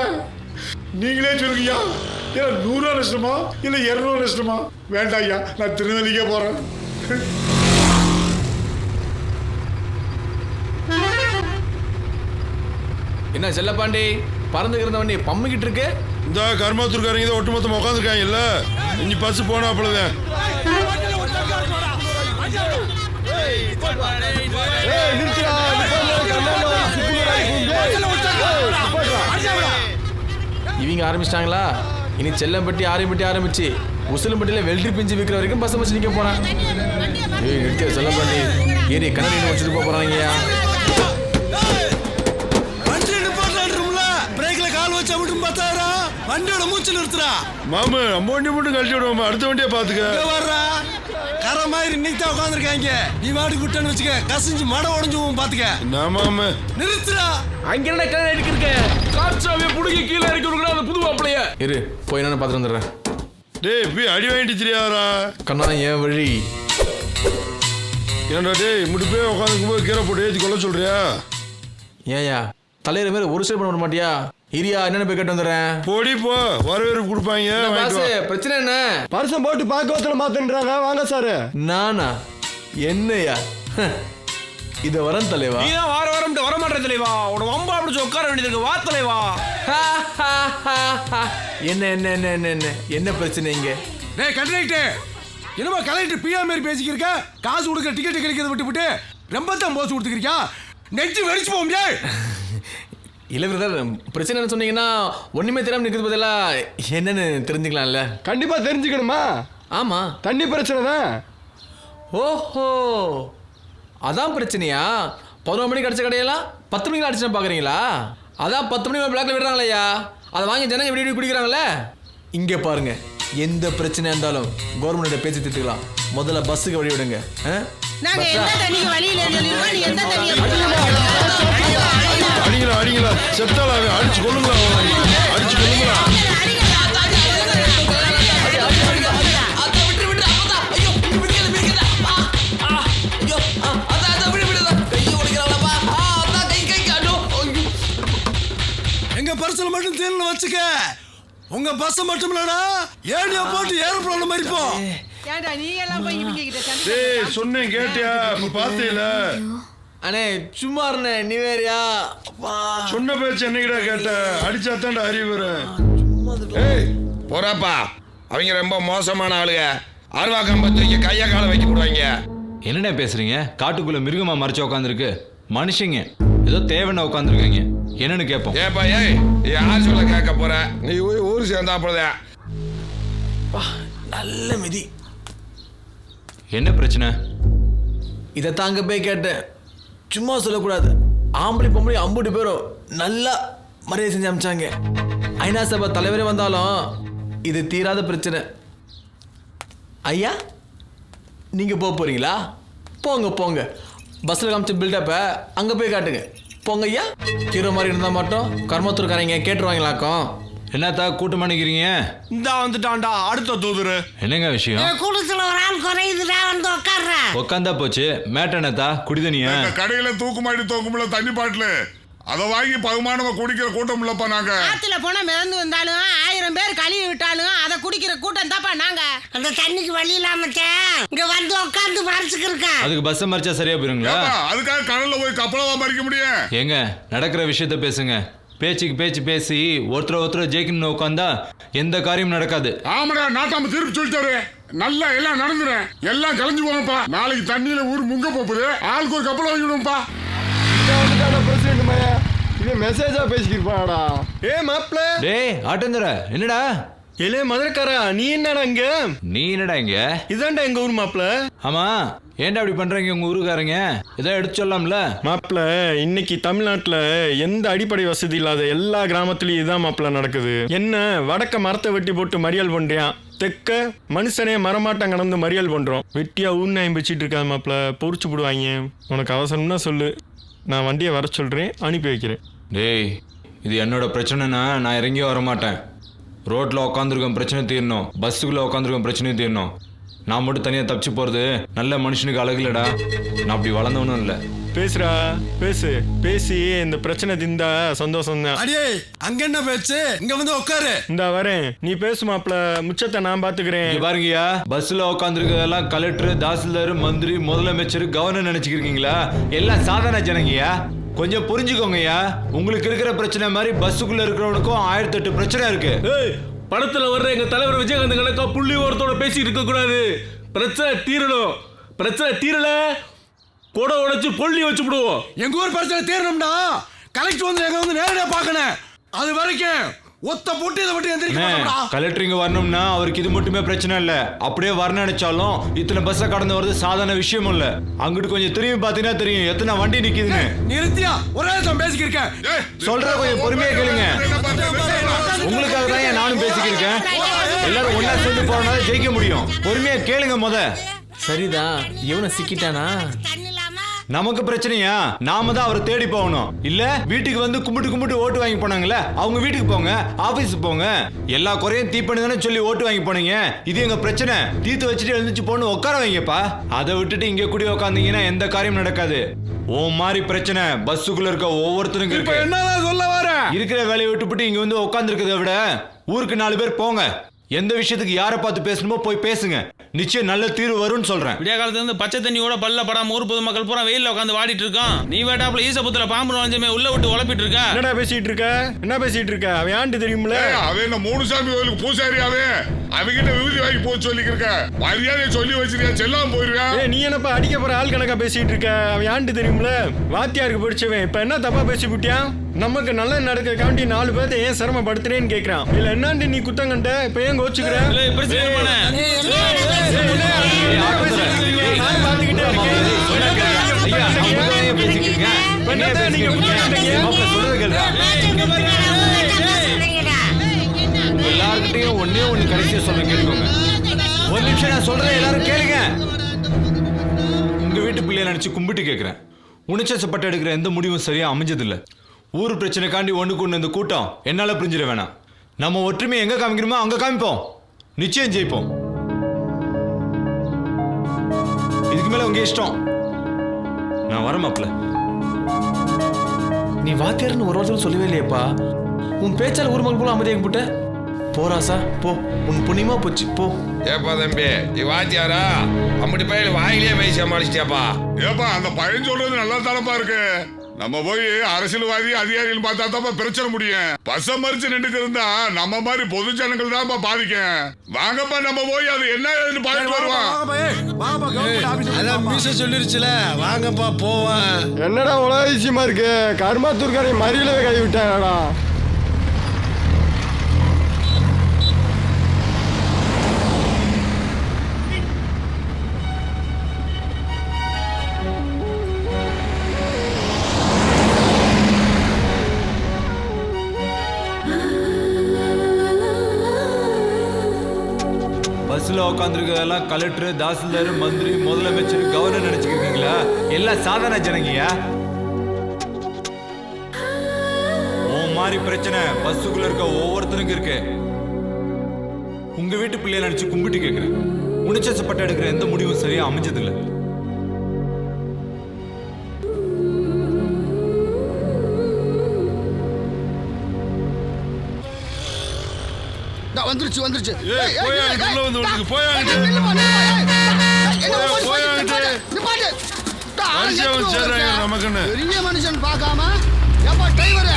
S18: நீங்களே சொல்லுங்கய்யா, 100 ரூபா நஷ்டமா இல்ல 200 ரூபா நஷ்டமா? வேண்டாம் ஐயா, நான் திருநெல்வேலிக்கே போறேன்.
S15: என்ன செல்லப்பாண்டி பறந்துக்கு இருந்தவண்டி பம்மிக்கிட்டு இருக்கு?
S14: இந்த கர்மத்தூர்காரங்க தான் ஒட்டுமொத்தமாக உட்காந்துருக்காங்க இல்ல. இனி பஸ் போனா அப்பளதான்.
S15: இவங்க ஆரம்பிச்சிட்டாங்களா? இனி செல்லம்பட்டி ஆரியம்பட்டி ஆரம்பிச்சு உசிலம்பட்டியில வெள்ளரி பிஞ்சு விற்கிற வரைக்கும் பஸ் வச்சு நிக்க போறான். நிறுத்திய செல்லம்பட்டி ஏறி கண்ணாடி வச்சுட்டு போறாங்கய்யா.
S19: வண்டியோட மூச்சு நிறுத்துறா
S14: மாமு. நம்ம வண்டி மட்டும் கழிச்சு விடுவோம். அடுத்த வண்டியை பாத்துக்க.
S19: வர்றா கரை மாதிரி இன்னைக்கு தான் உட்காந்துருக்காங்க. நீ வாட்டுக்கு விட்டான்னு வச்சுக்க, கசிஞ்சு மட உடஞ்சு பாத்துக்க.
S14: நான் மாமு
S19: நிறுத்துறா.
S15: அங்க என்ன கண்ணாடி இருக்கு? காற்றாவே புடுங்கி கீழே இறக்கி விடுறா அந்த புது மாப்பிளைய. இரு போய் நான் பாத்து வந்துடுறேன்.
S14: டேய் போய் அடி வாங்கிட்டு தெரியாதா?
S15: கண்ணா ஏன் வழி?
S14: ஏன்டா டேய் முடி போய் உட்காந்துக்கும் போது கீரை போட்டு ஏற்றி கொள்ள சொல்றியா?
S15: ஏயா தலையில மேல ஒரு சைடு பண்ண மாட்டியா? இரியா என்னன்னு போய் கேட்டு வந்துடுறேன்.
S14: போடி போ, வரவேற்பு கொடுப்பாங்க.
S15: பிரச்சனை என்ன?
S20: பரிசம் போட்டு பாக்கத்துல மாத்துன்றாங்க. வாங்க சார்.
S15: நானா என்னையா இத வரேன் தலைவா.
S9: நீ தான் வார வாரம் வர மாட்டே தலைவா. உன வம்பா பிடிச்சு உட்கார வேண்டியதுக்கு வா தலைவா.
S15: என்ன என்ன என்ன என்ன என்ன என்ன பிரச்சனை இங்க?
S19: டேய் கண்டக்டர், என்னமா கலெக்டர் பிஆ மாதிரி பேசிக்கிருக்க? காசு கொடுக்க டிக்கெட் கிடைக்கிறத விட்டு ரொம்ப தான் போஸ் கொடுத்துக்கிறியா? நெஞ்சு வெடிச்சு போகும்டே.
S15: இல்ல பிரதர், பிரச்சனை என்ன சொன்னீங்கன்னா ஒண்ணுமே தெரியாம நிக்கிறது பதிலா என்னன்னு தெரிஞ்சுக்கலாம்ல.
S20: கண்டிப்பா தெரிஞ்சுக்கணுமா?
S15: ஆமா,
S20: தண்ணி பிரச்சனை தான்.
S15: ஓஹோ அதான் பிரச்சனையா? 11 மணிக்கு அடிச்ச கடையெல்லாம் 10 மணிக்கு அடிச்சுன்னு பாக்குறீங்களா? அதான் 10 மணிக்கு பிளாக்ல விடுறாங்களையா, அதை வாங்கி ஜனங்க எப்படி குடிக்கிறாங்களே. இங்க பாருங்க, எந்த பிரச்சனையா இருந்தாலும் கவர்மெண்ட் பேச்சு திட்டுக்கலாம். முதல்ல பஸ்ஸுக்கு வழி விடுங்க.
S16: நாங்க எந்த தண்ணிக்கு வழியில சொல்லிருக்கோம், நீ எந்த தண்ணியை
S14: அடிங்களா அடிங்களா செத்தால அடிச்சு கொள்ளுங்களா, அடிச்சு கொள்ளுங்களா.
S19: எங்க பர்சல மட்டும் தேர்ல வச்சுக்க. உங்க பஸ் மட்டும் இல்லடா, ஏடியா போட்டு ஏரோப்ளேன் மறிப்போம்.
S10: ஏண்டா நீ எல்லாம் போய் இவங்க கிட்ட சண்டை?
S14: டேய் சொன்னேன் கேட்டியா? பாத்தீல
S15: அண்ணே சும்மா இருந்தே. நீ வேறியா?
S14: சொன்ன பேச்சு என்னைக்கிட்ட கேட்ட? அடிச்சா தான்டா அறிவு வரும்.
S6: ஏய் போறாப்பா, அவங்க ரொம்ப மோசமான ஆளுங்க. அருவா கம்பத்துக்கு கையை காலை வைக்க போடுவாங்க.
S17: என்னண்ணே பேசுறீங்க? காட்டுக்குள்ள மிருகமா மறைச்சு உட்காந்துருக்கு, மனுஷங்க ஏதோ தேவைன்னு உட்காந்துருக்காங்க. என்னன்னு கேட்போம்.
S3: ஏப்பா ஏய் யார் சொல்ல கேட்க போற? நீ போய் ஊர் சேர்ந்தா போதே.
S15: நல்ல மிதி.
S17: என்ன பிரச்சனை?
S15: இதை தாங்க போய் கேட்டேன். சும்மா சொல்லக்கூடாது. ஆம்பளை பொம்பளை 50 பேரும் நல்லா மரியாதை செஞ்சு அமிச்சாங்க. ஐநா சபை தலைவரே வந்தாலும் இது தீராத பிரச்சனை. ஐயா நீங்கள் போக போகிறீங்களா? போங்க போங்க. பஸ்ஸில் காமிச்ச பில்டப்பை அங்கே போய் காட்டுங்க. போங்க ஐயா. ஹீரோ மாதிரி இருந்தால் மட்டும் கர்மத்தூர்காரங்க கேட்டுருவாங்களாக்கும்.
S17: என்னத்தா கூட்டம் பண்ணிக்கிறீங்க?
S19: இந்தா வந்துட்டான்டா அடுத்த தூதுரு.
S17: என்னங்க விஷயம்?
S16: கூட்டத்துல ஒரு ஆள் குறையுதுடா, வந்து உட்கார்ற.
S17: உட்காந்தா போச்சு. மேட்டனத்தா குடிதனியா?
S14: கடையில தூக்குமாடி தூக்குமுள்ள தண்ணி பாட்டில் அதை வாங்கி பகுமானமா குடிக்கிற கூட்டம் இல்லப்பா நாங்க.
S16: ஆத்துல போனா மிதந்து வந்தாலும் 1000 பேர் கழுவி விட்டாலும் அதை குடிக்கிற கூட்டம் தாப்பா நாங்க. அந்த தண்ணிக்கு வழி இல்லாம இங்க வந்து உட்கார்ந்து மறைச்சுக்கு இருக்கேன்.
S17: அதுக்கு பஸ் மறிச்சா சரியா போயிருங்களா?
S14: அதுக்காக கடல்ல போய் கப்பலவா மறிக்க முடியும்?
S17: ஏங்க நடக்கிற விஷயத்த பேசுங்க. பேச்சுக்கு பேச்சு பேசி ஒருத்தர் ஜெயிக்கணும்னு உட்காந்தா எந்த காரியம் நடக்காது.
S14: ஆமாடா நாட்டாம தீர்ப்பு சொல்லிட்டாரு. நல்லா எல்லாம் நடந்துறேன். எல்லாம் கலைஞ்சு போங்கப்பா. நாளைக்கு தண்ணியில ஊர் முங்க போகுது. ஆளுக்கு ஒரு கப்பல் வாங்கிடுவோம்ப்பா.
S20: பிரசிடென்ட் மையா இது மெசேஜா பேசிக்கிருப்பாடா. ஏ மாப்ள.
S17: டேய் ஆட்டந்தர என்னடா?
S20: ஏலே மதுரக்காரா நீ என்னடா இங்க?
S17: நீ என்னடா இங்க?
S20: இதான்டா எங்க ஊர் மாப்ள.
S17: ஆமா ஏன்டா அப்படி பண்றீங்க உங்க ஊருக்காரங்க? ஏதோ எடுத்து சொல்லலாம்ல
S20: மாப்ள. இன்னைக்கு தமிழ்நாட்டுல எந்த அடிப்படை வசதி இல்லாத எல்லா கிராமத்துலயும் இதான் மாப்ள நடக்குது. என்ன வடக்க மரத்தை வெட்டி போட்டு மறியல் பண்றியான், தெக்க மனுஷனே மரமாட்டம் கடந்து மறியல் பண்றோம். வெட்டியா ஊன்னாயம் வச்சிட்டு இருக்காது மாப்ள. பொறிச்சு போடுவாங்க. உனக்கு அவசரம்னா சொல்லு, நான் வண்டியை வர சொல்றேன், அனுப்பி வைக்கிறேன்.
S17: டேய் இது என்னோட பிரச்சனைனா நான் இறங்கியே வரமாட்டேன். ரோட்டில் உட்காந்துருக்கோம் பிரச்சனை தீரணும், பஸ்ஸுக்குள்ளே உட்காந்துருக்கோம் பிரச்சனையும் தீரணும். நான் மட்டும் தனியாக தப்பிச்சு போகிறது நல்ல மனுஷனுக்கு அழகு இல்லடா. நான் அப்படி வளர்ந்தவனும் இல்லை.
S20: பேசுறா பேசு. பேசி இந்த பிரச்சனை திந்தா சந்தோஷம் தான்.
S19: அடியே அங்க என்ன பேச்சு? இங்க வந்து உட்காரு.
S20: இந்த வரேன். நீ பேசு மாப்ள. முச்சத்தை நான் பாத்துக்கிறேன்.
S17: பாருங்கய்யா பஸ்ஸில் உட்காந்துருக்கிறதெல்லாம் கலெக்டர், தாசில்தார், மந்திரி, முதலமைச்சர், கவர்னர் நினைச்சுக்கிறீங்களா? எல்லாம் சாதாரண ஜனங்கய்யா. கொஞ்சம் புரிஞ்சுக்கோங்கய்யா. உங்களுக்கு இருக்கிற பிரச்சனை மாதிரி பஸ்ஸுக்குள்ள இருக்கிறவனுக்கும் 1008 பிரச்சனை இருக்கு.
S7: படத்துல வர்ற எங்க தலைவர் விஜயகாந்த் கணக்கா புள்ளி ஓரத்தோட பேசிட்டு இருக்க கூடாது. பிரச்சனை தீரணும். பிரச்சனை தீரல கொடை உடைச்சு பொள்ளி வச்சு விடுவோம்.
S19: எங்க ஊர் பிரச்சனை தீரணும்னா கலெக்டர் வந்து எங்க வந்து நேரடியா பார்க்கணும். அது வரைக்கும் ஒத்த போட்டு இதை மட்டும் எந்திரிக்க.
S17: கலெக்டர் இங்க வரணும்னா அவருக்கு இது மட்டுமே பிரச்சனை இல்ல. அப்படியே வர நினைச்சாலும் இத்தனை பஸ்ஸை கடந்து வருது சாதாரண விஷயம் இல்ல. அங்கிட்டு கொஞ்சம் திரும்பி பாத்தீங்கன்னா தெரியும் எத்தனை வண்டி நிக்குதுன்னு.
S19: நிறுத்தியா ஒரே தான் பேசிக்கிருக்கேன்.
S17: சொல்ற கொஞ்சம் பொறுமையா கேளுங்க. உங்களுக்காக தான் நானும் பேசிக்கிருக்கேன். எல்லாரும் ஒன்னா சேர்ந்து போறனால ஜெயிக்க முடியும். பொறுமையா கேளுங்க முத.
S15: சரிதான். இவனை சிக்கிட்டானா?
S17: நமக்கு பிரச்சனையா? நாம தான் அவரை தேடி போகணும். இல்ல வீட்டுக்கு வந்து கும்பிட்டு ஓட்டு வாங்கி போனாங்கல்ல, அவங்க வீட்டுக்கு போங்க, ஆபீஸுக்கு போங்க. எல்லா குறையும் தீப்பண்ணி தானே சொல்லி ஓட்டு வாங்கி போனீங்க. இது எங்க பிரச்சனை. தீர்த்து வச்சுட்டு எழுந்துச்சு போன்னு உட்கார வைங்கப்பா. அதை விட்டுட்டு இங்க கூடி உட்காந்தீங்கன்னா எந்த காரியம் நடக்காது. ஓ மாதிரி பிரச்சனை பஸ்ஸுக்குள்ள இருக்க ஒவ்வொருத்தருக்கும் இருக்கு.
S19: என்னதான் சொல்ல வர?
S17: இருக்கிற வேலையை விட்டுவிட்டு இங்க வந்து உட்கார்ந்து இருக்கிறத விட ஊருக்கு 4 பேர் போங்க. எந்த விஷயத்துக்கு யாரை பார்த்து பேசணுமோ போய் பேசுங்க. நிச்சயம் நல்ல தீர்வு வரும்னு சொல்றேன்.
S9: விடிய காலத்துல இருந்து பச்சை தண்ணியோட பல்ல படாம ஊர் பொதுமக்கள் பூரா வெயில்ல உட்காந்து வாடிட்டு இருக்கான். நீ வேட்டாப்புல ஈசபுத்துல பாம்பு நுழைஞ்சமே உள்ள விட்டு உழப்பிட்டு இருக்க.
S20: என்னடா பேசிட்டு இருக்க? என்ன பேசிட்டு இருக்க? அவன் ஆண்டு தெரியும்ல.
S14: அவன் என்ன 3 சாமி கோயிலுக்கு பூசாரி. அவங்கிட்ட விபூதி வாங்கி போச்சு சொல்லிருக்க. மரியாதையை சொல்லி வச்சிருக்கேன். செல்லாம போயிருவேன்.
S20: நீ என்னப்பா அடிக்க போற ஆள் கணக்கா பேசிட்டு இருக்க? அவன் ஆண்டு தெரியும்ல. வாத்தியாருக்கு படிச்சவன் இப்ப என்ன தப்பா பேசி விட்டியான்? நமக்கு நல்ல நடக்க காண்டி 4 பேர்த்த ஏன் சிரமப்படுத்துறேன்னு கேக்குறான். இல்ல என்னாண்டு நீ குத்தம் கண்ட இப்ப ஏன் கோச்சுக்கிற?
S17: எல்லார்கிட்டையும் ஒன்னே ஒண்ணு கடைசியா சொல்றேன் கேட்டுக்கோங்க. ஒரு நிமிஷம் நான் சொல்றேன், எல்லாரும் கேளுங்க. உங்க வீட்டு பிள்ளைய நினைச்சு கும்பிட்டு கேட்கிறேன். உணர்ச்சிப்பட்டு எடுக்கிற எந்த முடிவும் சரியா அமைஞ்சது இல்ல. ஊர் பிரச்சனைக்காண்டி ஒண்ணுக்கு ஒண்ணு இந்த கூட்டம் என்னால புரிஞ்சிட வேணாம். நம்ம ஒற்றுமை எங்க காமிக்கணுமோ அங்க காமிப்போம். நிச்சயம் ஜெயிப்போம். இதுக்கு மேல உங்க இஷ்டம். நான் வர மாப்ள.
S15: நீ வாத்தியார்னு ஒரு வார்த்தை சொல்லவே இல்லையப்பா. உன் பேச்சால் ஊர் மக்கள் போல அமைதியாக போட்ட. போராசா போ, உன் புண்ணியமா போச்சு போ.
S3: ஏப்பா தம்பி நீ வாத்தியாரா? அப்படி பையன் வாயிலே பேசி சமாளிச்சிட்டியாப்பா?
S14: ஏப்பா அந்த பையன் சொல்றது நல்லா தானப்பா இருக்கு. நம்ம போய் அரசியல்வாதி அதிகாரிகள் பார்த்தா தான் பிரச்சனை முடியும். பச மறிச்சு நின்றுட்டு இருந்தா நம்ம மாதிரி பொது ஜனங்கள் தான் பாதிக்க. வாங்கப்பா நம்ம போய் அது என்ன ஏதுன்னு பார்த்துட்டு வருவோம்.
S19: அதான் மீச சொல்லிருச்சுல, வாங்கப்பா போவேன்.
S20: என்னடா உலக விஷயமா இருக்கு? கருமாத்தூர்காரை மறியல கை விட்டாடா.
S5: பஸ்ல உட்காந்துருக்கதெல்லாம் கலெக்டர், தாசில்தார், மந்திரி, முதலமைச்சர், கவர்னர் நினைச்சுக்கிறீங்களா? எல்லாம் சாதாரண ஜனங்கயா. உன் மாதிரி பிரச்சனை பஸ்ஸுக்குள்ள இருக்க ஒவ்வொருத்தருக்கும் இருக்கு. உங்க வீட்டு பிள்ளைய நினைச்சு கும்பிட்டு கேட்கிறேன். உணர்ச்சப்பட்டு எடுக்கிற எந்த முடிவும் சரியா அமைஞ்சதில்லை.
S19: வந்துருச்சு வந்துருச்சு. பெரிய மனுஷன் பார்க்காம எப்ப டிரைவர்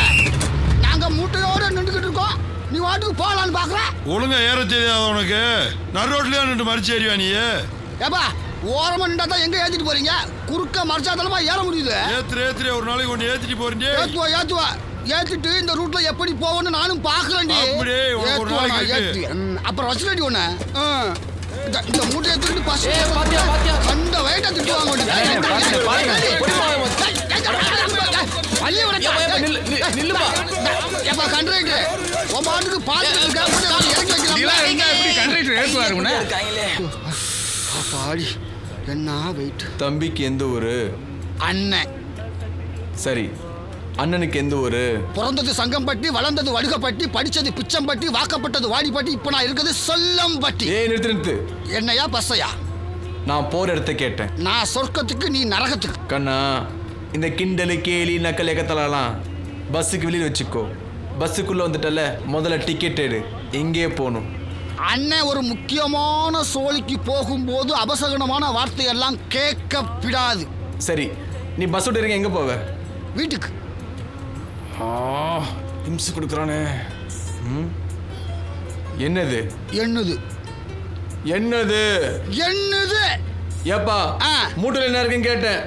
S19: நாங்க மூட்டையோட நின்றுகிட்டு இருக்கோம், நீ வாட்டுக்கு போகலான்னு பாக்குற.
S14: ஒழுங்கா ஏற தெரியாத உனக்கு? நடு ரோட்லயா நின்று மறிச்சு ஏறிவா நீ?
S19: ஏப்பா ஓரமா நின்றா தான் எங்க ஏத்திட்டு போறீங்க? குறுக்க மறைச்சாதலமா ஏற முடியுது.
S14: ஏத்துற ஒரு நாளைக்கு ஒன்று ஏத்திட்டு போறீங்க.
S19: ஏத்துவா ஏத்திட்டு இந்த ரூட்ல எப்படி போவோன்னு நானும் பாக்குறேன்டி. அப்புறம் வச்சுடி ஒண்ணு இந்த மூட்டையை திருட்டு பஸ் அந்த வயிற்ற திட்டுவாங்க. கண்ட்ராக்டர் உன் பாட்டுக்கு பாடி என்ன வெயிட்.
S15: தம்பிக்கு எந்த ஊரு?
S19: அண்ணன்.
S15: சரி, அண்ணனுக்கு எந்த ஊரு?
S19: பிறந்தது சங்கம்பட்டி, வளர்ந்தது வடுகப்பட்டி, படிச்சது பிச்சம்பட்டி, வாக்கப்பட்டது வாடிப்பட்டி, இப்ப நான் இருக்கிறது சொல்லம்பட்டி.
S15: நிறுத்து.
S19: என்னையா பஸ்ஸையா?
S15: நான் போற இடத்த கேட்டேன்.
S19: நான் சொர்க்கத்துக்கு, நீ நரகத்துக்கு.
S15: கண்ணா, இந்த கிண்டலு கேலி நக்கல் எக்கத்தலாம் பஸ்ஸுக்கு வெளியில் வச்சுக்கோ. பஸ்ஸுக்குள்ள வந்துட்டல, முதல்ல டிக்கெட் எடு. எங்கே போகணும்?
S19: அண்ணன் ஒரு முக்கியமான சோழிக்கு போகும்போது அபசகனமான வார்த்தையெல்லாம் கேட்கப்படாது.
S15: சரி, நீ பஸ் விட்டு இருக்க எங்க போவ?
S19: வீட்டுக்கு.
S15: இம்சு கொடுக்குறானே. என்னது
S19: என்னது
S15: என்னது
S19: என்னது?
S15: ஏப்பா மூட்டையில் என்ன இருக்குன்னு கேட்டேன்.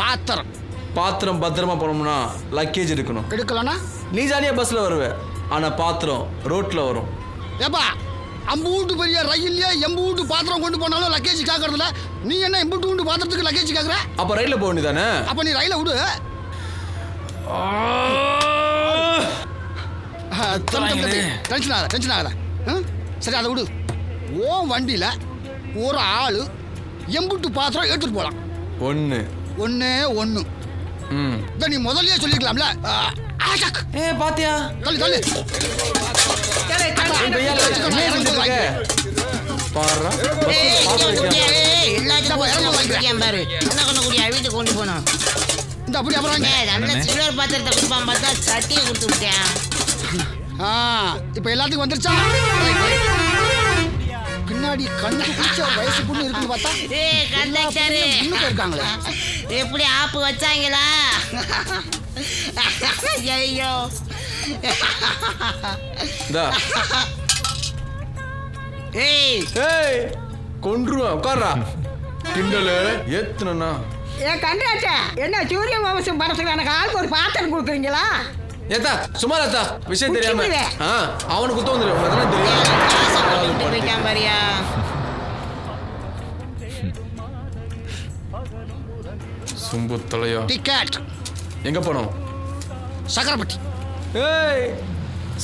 S19: பாத்திரம்.
S15: பாத்திரம் பத்திரமா போனோம்னா லக்கேஜ் எடுக்கணும்.
S19: எடுக்கலனா
S15: நீ ஜாலியா பஸ்ல வருவ, ஆனா பாத்திரம் ரோட்ல வரும்.
S19: ஏப்பா அம்பூட்டு பெரிய ரயில்லையே எம்பூட்டு பாத்திரம் கொண்டு போனாலும் லக்கேஜ் கேட்கறதுல, நீ என்ன எம்பூட்டு உண்டு பாத்திரத்துக்கு லக்கேஜ் கேட்கற?
S15: அப்ப ரயில்ல போக வேண்டியதானே?
S19: அப்ப நீ ரயில விடு. டென்ஷன் ஆகாத. சரி அதை விடு. ஓ வண்டியில ஒரு ஆளு எம்புட்டு பாத்திரம் எடுத்துட்டு போலாம். ஒண்ணு. நீ முதல்லயே சொல்லிக்கலாம்ல.
S15: பாத்தியா?
S19: தள்ளு தள்ளு.
S16: வீட்டுக்கு கொண்டு போனோம்.
S19: அப்படி அப்புறம்
S16: சில்வர் பாத்திரத்தை கொடுப்பான் பார்த்தா சட்டியை கொடுத்து விட்டேன்.
S19: இப்ப எல்லாத்துக்கும் வந்துருச்சா? பின்னாடி கண்ணுக்கு பிடிச்ச வயசு பொண்ணு இருக்குன்னு பார்த்தா
S16: கண்டக்டரு
S19: இருக்காங்களே,
S16: எப்படி ஆப்பு வச்சாங்களா? ஐயோ
S15: கொன்றுவா. உட்கார்றா. கிண்டலு ஏத்துனா
S16: ஏன் கண்டக்டர் என்ன சூரிய வம்சம் படத்துக்கு எனக்கு ஆளுக்கு ஒரு பாத்திரம் கொடுக்குறீங்களா?
S15: ஏத்தா சும்மா ஏத்தா, விஷயம் தெரியாம அவனுக்கு குத்த வந்துரு. உனக்கு தெரியும்.
S16: போயிட்டான் பாரியா.
S15: சும்பு தலையா.
S19: டிக்கெட்
S15: எங்க போனோம்?
S19: சக்கரப்பட்டி.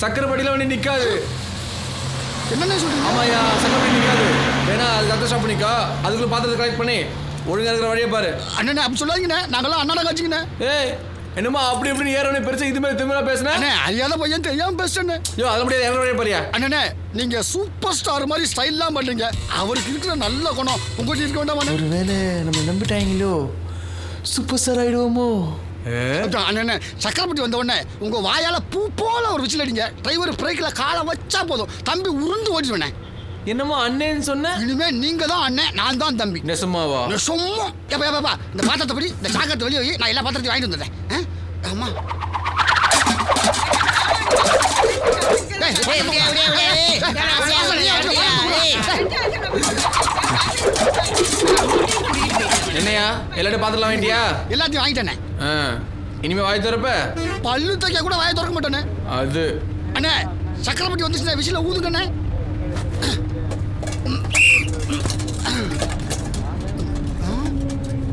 S15: சக்கரப்பட்டியில வண்டி நிக்காது.
S19: என்ன சொல்றீங்க?
S15: ஆமாயா, சக்கரப்பட்டி நிக்காது. வேணா அது அடுத்த ஸ்டாப் பண்ணிக்கோ. அதுக்குள்ள பாத்திரத்தை கலெக்ட் பண்ணி ஒழுங்கா இருக்கிற வழியை பாரு.
S19: அண்ணனே அப்படி சொல்லாதீங்கண்ணே, நாங்களாம் அண்ணனை காட்சிங்கண்ணே.
S15: என்னமா அப்படி இப்படி ஏறவனே பெருசா இது மாதிரி திமிரா பேசுனேன்.
S19: அறியாத பையன் தெரியாம பேசுறேன்.
S15: அது முடியாது, எங்க வழியை பாரியா.
S19: அண்ணனே நீங்க சூப்பர் ஸ்டார் மாதிரி ஸ்டைல்லாம் பண்றீங்க. அவருக்கு இருக்கிற நல்ல குணம் உங்ககிட்ட இருக்க வேண்டாம்.
S15: ஒருவேளை நம்ம நம்பிட்டாங்களோ, சூப்பர் ஸ்டார் ஆயிடுவோமோ?
S19: அண்ணனே சக்கரப்பட்டி வந்த உடனே உங்க வாயால பூ போல ஒரு விசில் அடிங்க. டிரைவர் பிரேக்ல காலை வச்சா போதும், தம்பி உருண்டு ஓடிடுவேனே.
S15: என்னமோ அண்ணேன்னு சொன்ன?
S19: இனிமே நீங்க தான் அண்ணன், நான் தான் தம்பி.
S15: நெசமாவா?
S19: நெசமா. இந்த பாத்திரத்தை படி, இந்த சாக்கத்தை வெளியே நான் எல்லா பாத்திரத்தையும் வாங்கிட்டு வந்துடுறேன். ஆமா
S15: என்னையா எல்லாத்தையும் பாத்திரலாம் வாங்கிட்டியா?
S19: எல்லாத்தையும் வாங்கிட்டேனே.
S15: இனிமே வாய் திறப்ப?
S19: பல்லு தைக்க கூட வாயை திறக்க மாட்டேனே.
S15: அது
S19: அண்ணே சக்கரப்பட்டி வந்துச்சுண்ணே, விசில ஊதுங்கண்ணே.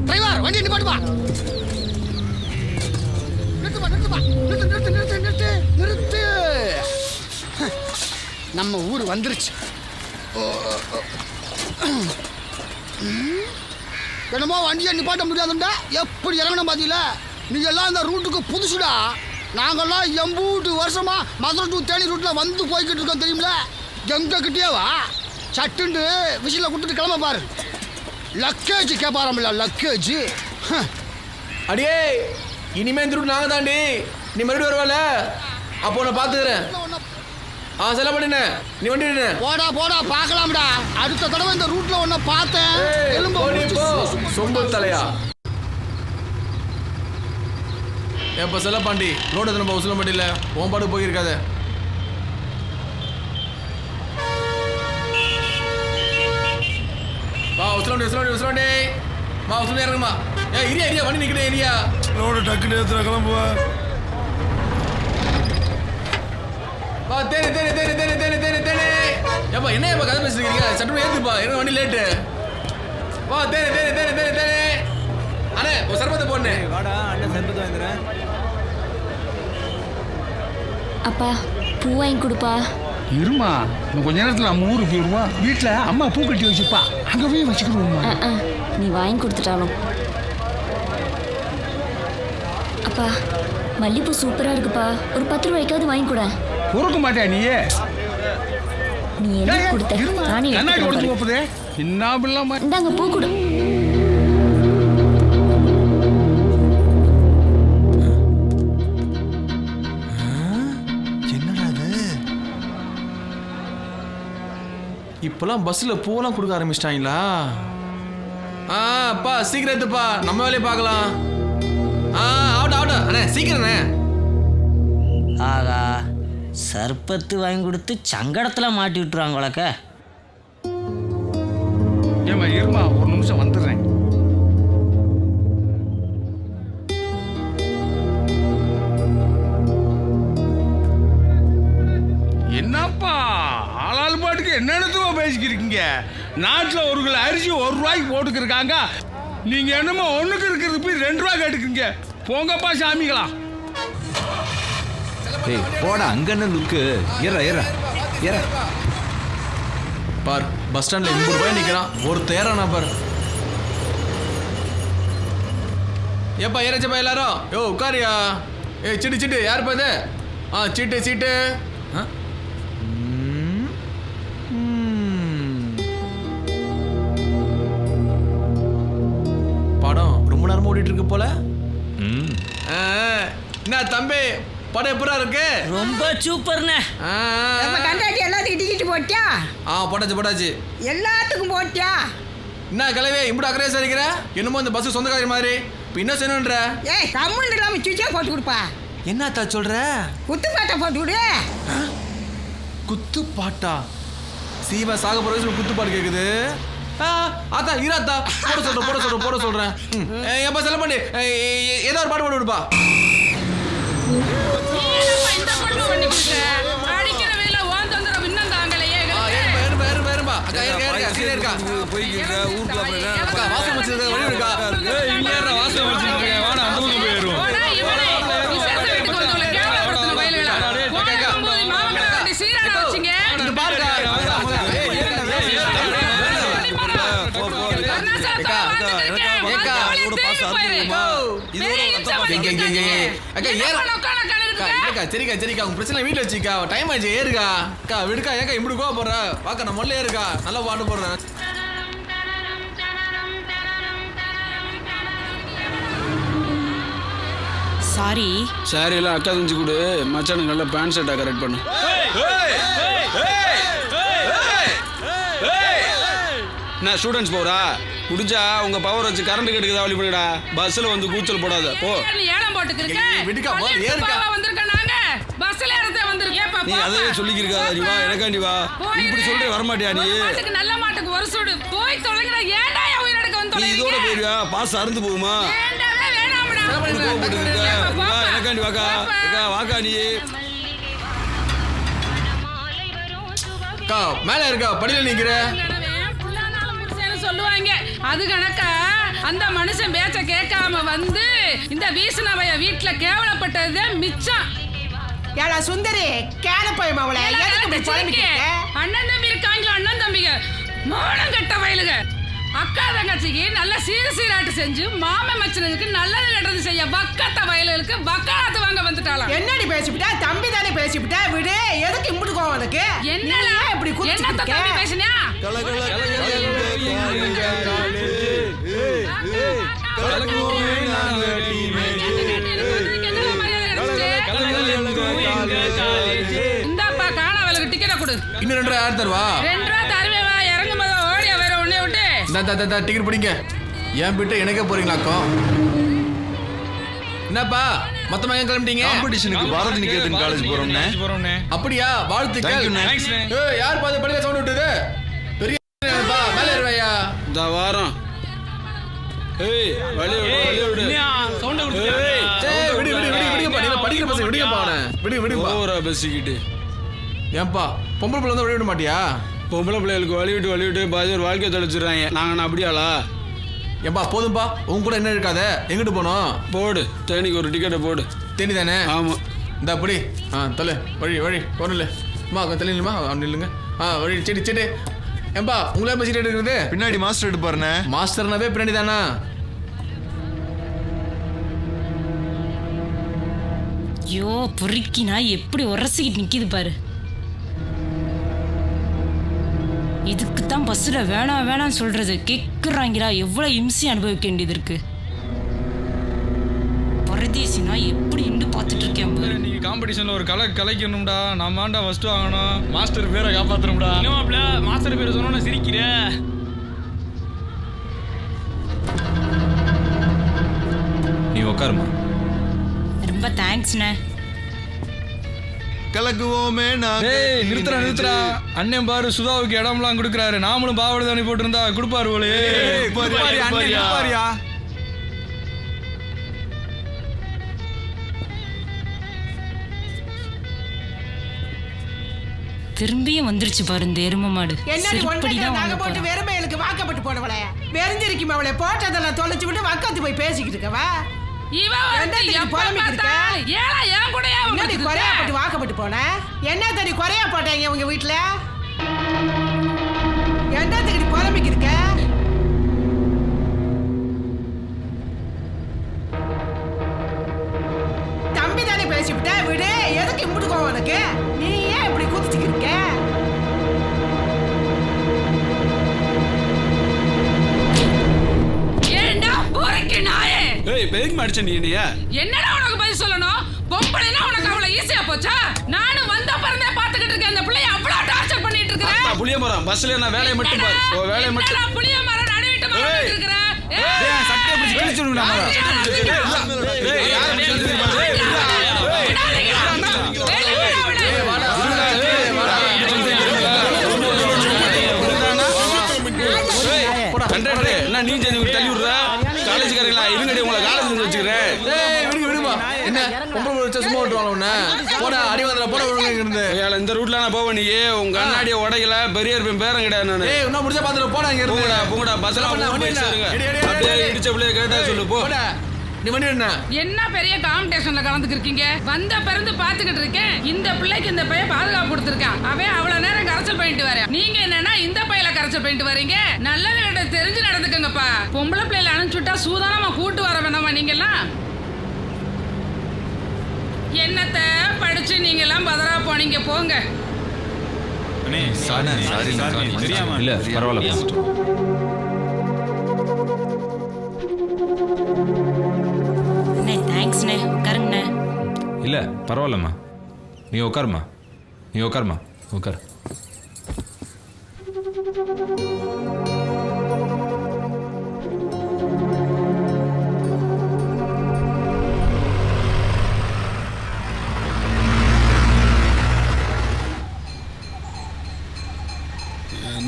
S19: டிரைவர் வண்டி நிப்பாட்டுப்பா. நிறுத்துப்பா நிறுத்துப்பா, நிறுத்து நிறுத்து நிறுத்து நிறுத்து நிறுத்து. நம்ம ஊர் வந்துருச்சு. என்னமோ வண்டியை நிப்பாட்ட முடியாதுண்டா, எப்படி இறங்கணும் பாத்தீங்களா? நீங்க எல்லாம் இந்த ரூட்டுக்கு புதுசுடா. நாங்கெல்லாம் 80 வருஷமா மதுரை டு தேனி ரூட்ல வந்து போய்கிட்டு இருக்கோம் தெரியுமில. எங்க கிட்டேவா சட்டுண்டு விசில கொடுத்துட்டு கிளம்ப பாரு. லக்கேஜ் கேட்பாரமில்ல, லக்கேஜ்.
S15: அடியே இனிமே இந்த ரூட் நாங்க தாண்டி, நீ மறுபடியும் வருவால, அப்போ உன்னை பாத்துக்கிறேன். செல்ல பண்ணினே, நீ வண்டி
S19: போடா போடா பார்க்கலாம்டா. அடுத்த தடவை இந்த ரூட்ல ஒன்ன பார்த்தேன்.
S15: சொம்பு தலையா எப்ப செல்ல பாண்டி ரோடு நம்ம உசுல மாட்டில உன் பாடு போயிருக்காத. வா உசுலண்டி உசுலண்டி உசுலண்டி வா உசுலண்டி இறங்குமா. இரியா இரியா வண்டி நிக்கிறேன் இரியா.
S6: ரோடு டக்குன்னு ஏத்துற கிளம்புவா.
S15: வா தேனி தேனி தேனி தேனி தேனி தேனி தேனி. ஏப்பா என்ன ஏப்பா கதை பேசுறீங்க? சட்டுன்னு ஏத்துப்பா, எனக்கு வண்டி லேட்டு. வா தேனி தேனி தேனி தேனி தேனி. அண்ணே ஒரு சர்பத்தை போடுனே.
S17: வாடா அண்ணன் சர்பத்தை வாங்குறேன்.
S12: அப்பா பூ வாங்கி கொடுப்பா.
S3: இருமா, இன்னும் கொஞ்ச நேரத்தில் நம்ம ஊருக்கு போயிடுவோம். வீட்டில் அம்மா பூ கட்டி வச்சுப்பா, அங்கே போய் வச்சுக்கிடுவோம்மா.
S12: நீ வாங்கி கொடுத்துட்டாலும். அப்பா மல்லிப்பூ சூப்பரா இருக்குப்பா, ஒரு 10 ரூபாய்க்காவது வாங்கி கூட.
S3: பொறுக்க மாட்டியா நீயே?
S12: நீ என்ன கொடுத்த? நானே
S3: கண்ணாடி கொடுத்து போப்பதே என்ன பிள்ளாம.
S12: இந்தாங்க பூ கொடு.
S15: இப்பெல்லாம் பஸ்ல பூவெல்லாம் கொடுக்க ஆரம்பிச்சிட்டாங்களா? அப்பா சீக்கிரம் எடுத்துப்பா, நம்ம வேலையை பார்க்கலாம். ஆகட்டும் ஆகட்டும் அண்ணே சீக்கிரண்ணே.
S21: ஆகா சர்பத்து வாங்கி கொடுத்து சங்கடத்தில் மாட்டி விட்டுருவாங்க வழக்க.
S3: ஏமா இருமா, ஒரு நிமிஷம் வந்துடுறேன். என்னப்பா ஆளாள் பாட்டுக்கு என்ன இடத்துல பேசிக்கிறீங்க? நாட்டில் ஒரு கிலோ அரிசி 1 ரூபாய்க்கு போட்டுக்கிருக்காங்க. நீங்க என்னமோ ஒண்ணுக்கு இருக்கிறது போய் 2 ரூபாய் கேட்டுக்குங்க. போங்கப்பா சாமிகளா.
S17: போடா அங்க என்ன லுக்கு. ஏற ஏற ஏற
S15: பார் பஸ் ஸ்டாண்ட்ல 80 ரூபாய் நிக்கிறான், ஒரு தேரானா பார். ஏப்பா ஏறாச்சப்பா எல்லாரும். யோ உட்காரியா. சிட்டு சிட்டு யார் பாது? சீட்டு சீட்டு. படம் ரொம்ப நேரம் ஓடிட்டு இருக்கு போல. என்ன தம்பி படம் எப்படா இருக்கு?
S21: ரொம்ப சூப்பர்ண்ணே.
S16: கண்டாட்டி எல்லாத்துக்கும் டிக்கெட் போட்டியா?
S15: போட்டாச்சு போட்டாச்சு.
S16: எல்லாத்துக்கும் போட்டியா?
S15: என்ன கலவே இப்படி அக்கறையா சரிக்கிற? என்னமோ இந்த பஸ் சொந்தக்காரி மாதிரி. இப்போ என்ன செய்யணுன்ற?
S16: ஏய் கம்முன்னு இல்லாமல் சுவிட்சா போட்டு கொடுப்பா.
S15: என்னத்தா சொல்ற?
S16: குத்துப்பாட்டை போட்டு விடு.
S15: குத்துப்பாட்டா? சீவா சாக போற வயசுல குத்துப்பாட்டு கேக்குது. ஆத்தா இராத்தா போட சொல்றேன். எப்பா செல்ல பண்ணி ஏதோ ஒரு பாட்டு போட்டு விடுப்பா. சரிக்கா சரிக்கா உங்க பிரச்சனை வீட்டுல வச்சுக்கா. டைம் ஆச்சு ஏறுக்கா. அக்கா விடுக்கா. ஏக்கா இப்படி கோவ போடுற? வாக்கா நான் முதல்ல ஏறுக்கா. நல்லா பாட்டு போடுறேன்.
S8: சாரி
S3: சாரி எல்லாம் அக்கா செஞ்சு கொடு. மச்சானுக்கு நல்லா பேண்ட் ஷர்ட்டா கரெக்ட் பண்ணு.
S7: நான் ஸ்டூடெண்ட்ஸ் போறா முடிஞ்சா உங்க பவர் வச்சு கரண்ட் கட்டுக்குதா வழி பண்ணுடா. பஸ்ல வந்து கூச்சல் போடாத போ.
S15: நீ ஏலம் போட்டுக்கிருக்க வந்திருக்க நாங்க பஸ்ல ஏறதே வந்திருக்கேன்.
S7: நீ அதே சொல்லிக்கிருக்கா நீ வா எனக்காண்டி வா. இப்படி சொல்றே வர மாட்டியா நீ?
S15: மாட்டுக்கு நல்ல மாட்டுக்கு ஒரு சூடு போய் தொலைங்கடா. ஏன்டா உயிரெடுக்க வந்து
S7: நீ
S15: தொலைங்க?
S7: இதோட போயிடுவா பாஸ் அறுந்து போகுமா?
S15: வேண்டாமே வேணாம்டா.
S7: வா எனக்காண்டி வாக்கா வாக்கா நீ.
S15: மேல இருக்கா படியில நிக்கிற சொல்லுவாங்க. அது கணக்கா அந்த மனுஷன் பேச்ச கேட்காம வந்து இந்த வீசுனவைய வீட்டுல கேவலப்பட்டதே மிச்சம்.
S16: ஏடா சுந்தரி கேனப்போய் மவளே
S15: அண்ணன் தம்பி இருக்காங்களா? அண்ணன் தம்பிங்க மோனம் கட்ட வயலுங்க. அக்கா தங்கச்சிக்கு நல்ல சீராட்டு செஞ்சு மாமன் மச்சனுக்கு நல்லது கெட்டது செய்ய வக்கத்த வயலுக்கு வக்காலத்து வாங்க வந்துட்டாளாம்.
S16: என்னடி பேசிவிட்டா? தம்பி தானே பேசிவிட்டா. விடு எதுக்கு இம்புட்டு கோவம் உனக்கு?
S15: என்னடா இப்படி என்னத்த தம்பி பேசினியா? இந்தாப்பா காணவலுக்கு டிக்கெட்டை கொடு. இன்னும் 2 ரூபா தருவா?
S16: 2 ரூபா தருவே வா. இறங்கும் போது ஓடியா வேற ஒண்ணே விட்டு
S15: டிக்கெட் பிடிங்க. ஏன் பிட்டு எனக்கே போறீங்களாக்கோ? என்னப்பா மொத்தமா எங்க கிளம்பிட்டீங்க?
S5: காம்படிஷனுக்கு பாரதி நிகேதன் காலேஜ் போறோம்னே.
S15: அப்படியா? வாழ்த்துக்கள். ஏய் யார் பாத்து படிக்க சவுண்ட் விட்டுது? பெரிய மேல ஏறுவையா?
S7: இந்த வாரம் ஏய் வலி விடு சவுண்ட் விடு.
S15: ஏய் விடு விடுப்பா. நீங்க படிக்கிற பசங்க விடுங்கப்பா. அவனை விடுப்பா.
S7: ஓவரா பேசிக்கிட்டு.
S15: ஏன்பா பொம்பளை பிள்ளை வந்து விட மாட்டியா?
S7: பொம்பளை பிள்ளைகளுக்கு வழி விட்டு பாதி ஒரு வாழ்க்கையை தொலைச்சிடுறாங்க. நாங்கள் அப்படியாளா?
S15: ஏப்பா போதும்பா. உங்க கூட என்ன இருக்காத. எங்கிட்டு போனோம்?
S7: போடு தேனிக்கு ஒரு டிக்கெட்டை போடு.
S15: தேனி தானே?
S7: ஆமாம்.
S15: இந்த அப்படி தொலை வழி போடல அம்மா தெரியலமா நில்லுங்க. வழி செடி ஏன்பா உங்களே பேசிட்டு எடுக்கிறது?
S5: பின்னாடி மாஸ்டர் எடுப்பாருண்ணே.
S15: மாஸ்டர்னாவே பின்னாடி தானா?
S8: ஐயோ பொறுக்கினா எப்படி உரசிக்கிட்டு நிக்கிது பாரு. இதுக்கு தான் பஸ்ஸில் வேணாம் சொல்றது கேட்குறாங்களா? எவ்வளோ இம்சி அனுபவிக்க வேண்டியது இருக்கு. பரதேசினா எப்படி இண்டு பார்த்துட்டு இருக்கேன் பாரு.
S7: நீங்க காம்படிஷன்ல ஒரு கலைக்கணும்டா. நம்ம ஆண்டா ஃபர்ஸ்ட் வாங்கணும். மாஸ்டர் பேரை காப்பாற்றணும்டா. மாஸ்டர் பேரை சொன்னா சிரிக்கிற.
S5: நீ உட்காருமா.
S8: ரொம்ப தேங்க்ஸ்ண்ணே.
S5: கலக்குவோமே
S7: நிறுத்துறா. அண்ணன் பாரு சுதாவுக்கு இடம்லாம் கொடுக்குறாரு. நாமளும் பாவடை தானே போட்டிருந்தா கொடுப்பாரு போலே.
S8: திரும்பியும் வந்துருச்சு பாரு இந்த எரும மாடு.
S16: நாங்க போட்டு வெறுமைகளுக்கு வாக்கப்பட்டு போனவளே வெறிஞ்சிருக்குமா? அவளை போட்டதெல்லாம் தொலைச்சு விட்டு வக்கத்து போய் பேசிக்கிட்டு இருக்கவா? குறையாப்பட்டு வாக்கப்பட்டு போன என்ன தடி குறையா போட்டாங்க உங்க வீட்டுல? என்னத்துக்கு புலம்பிக்கு இருக்க? தம்பி தானே பேசிவிட்ட. விடு எதுக்கு இம்புட்டு கோவம் உனக்கு? நீ ஏன் இப்படி குதிச்சுக்கு இருக்க?
S15: என்னடா உனக்கு பதில் சொல்லணும்? பொம்பளைனா உனக்கு அவ்வளவு ஈஸியா போச்சா? நானும் வந்த பிறந்தே பாத்துக்கிட்டு இருக்கேன். அந்த பிள்ளைய அவ்வளவு டார்ச்சர் பண்ணிட்டு இருக்கேன்.
S7: புளிய மரம் பஸ்ல நான் வேலையை மட்டும் பாரு. ஓ வேலையை மட்டும்.
S15: புளிய மரம் நடுவிட்டு மாட்டிட்டு இருக்கற.
S7: ஏய் சட்டை பிடிச்சு கிழிச்சுடுடா. என்ன நீ தள்ளி விடுற? காலேஜ்காரங்களா இருங்கடி உங்களை காலேஜ் வச்சுக்கிறேன்.
S15: என்ன பொம்பளை வச்சா சும்மா விட்டுவாங்க உன்ன? போடா அடி வந்தல போட விடுங்க.
S7: இந்த ரூட்ல நான் போவ. நீ உங்க கண்ணாடியை உடைக்கல. பெரிய பேரம் கிடையாது. நான்
S15: இன்னும் முடிஞ்சா பாத்துட்டு போடா. இங்க
S7: இருந்து போங்கடா பஸ்ல அப்படியே இடிச்ச பிள்ளைய கேட்டா சொல்லு போ.
S15: நீ வண்டி என்ன பெரிய காம்படிஷன்ல கலந்துக்கிருக்கீங்க? வந்த பிறந்து பாத்துக்கிட்டு இருக்கேன். இந்த பிள்ளைக்கு இந்த பையன் பாதுகாப்பு கொடுத்துருக்கான். அவன் அவ்வளவு நேரம் கரைச்சல் பண்ணிட்டு வர. நீங்க என்னன்னா இந்த பையில கரைச்சல் பண்ணிட்டு வரீங்க. நல்லது கிட்ட தெரிஞ்சு நடந்துக்கங்கப்பா. பொம்பளை பிள்ளைல அனுப்பிச்சுட்டா சூதானமா கூட்டு வர வேணாமா? நீங்க எல்லாம் என்னத்தை படிச்சு நீங்க எல்லாம் பதறா போனீங்க போங்க.
S5: இல்ல பரவாயில்ல.
S8: தேங்க்ஸ்ண்ணே. உட்காருங்கண்ணே.
S5: இல்ல பரவாயில்லம்மா. நீ உட்காருமா. உட்கார்.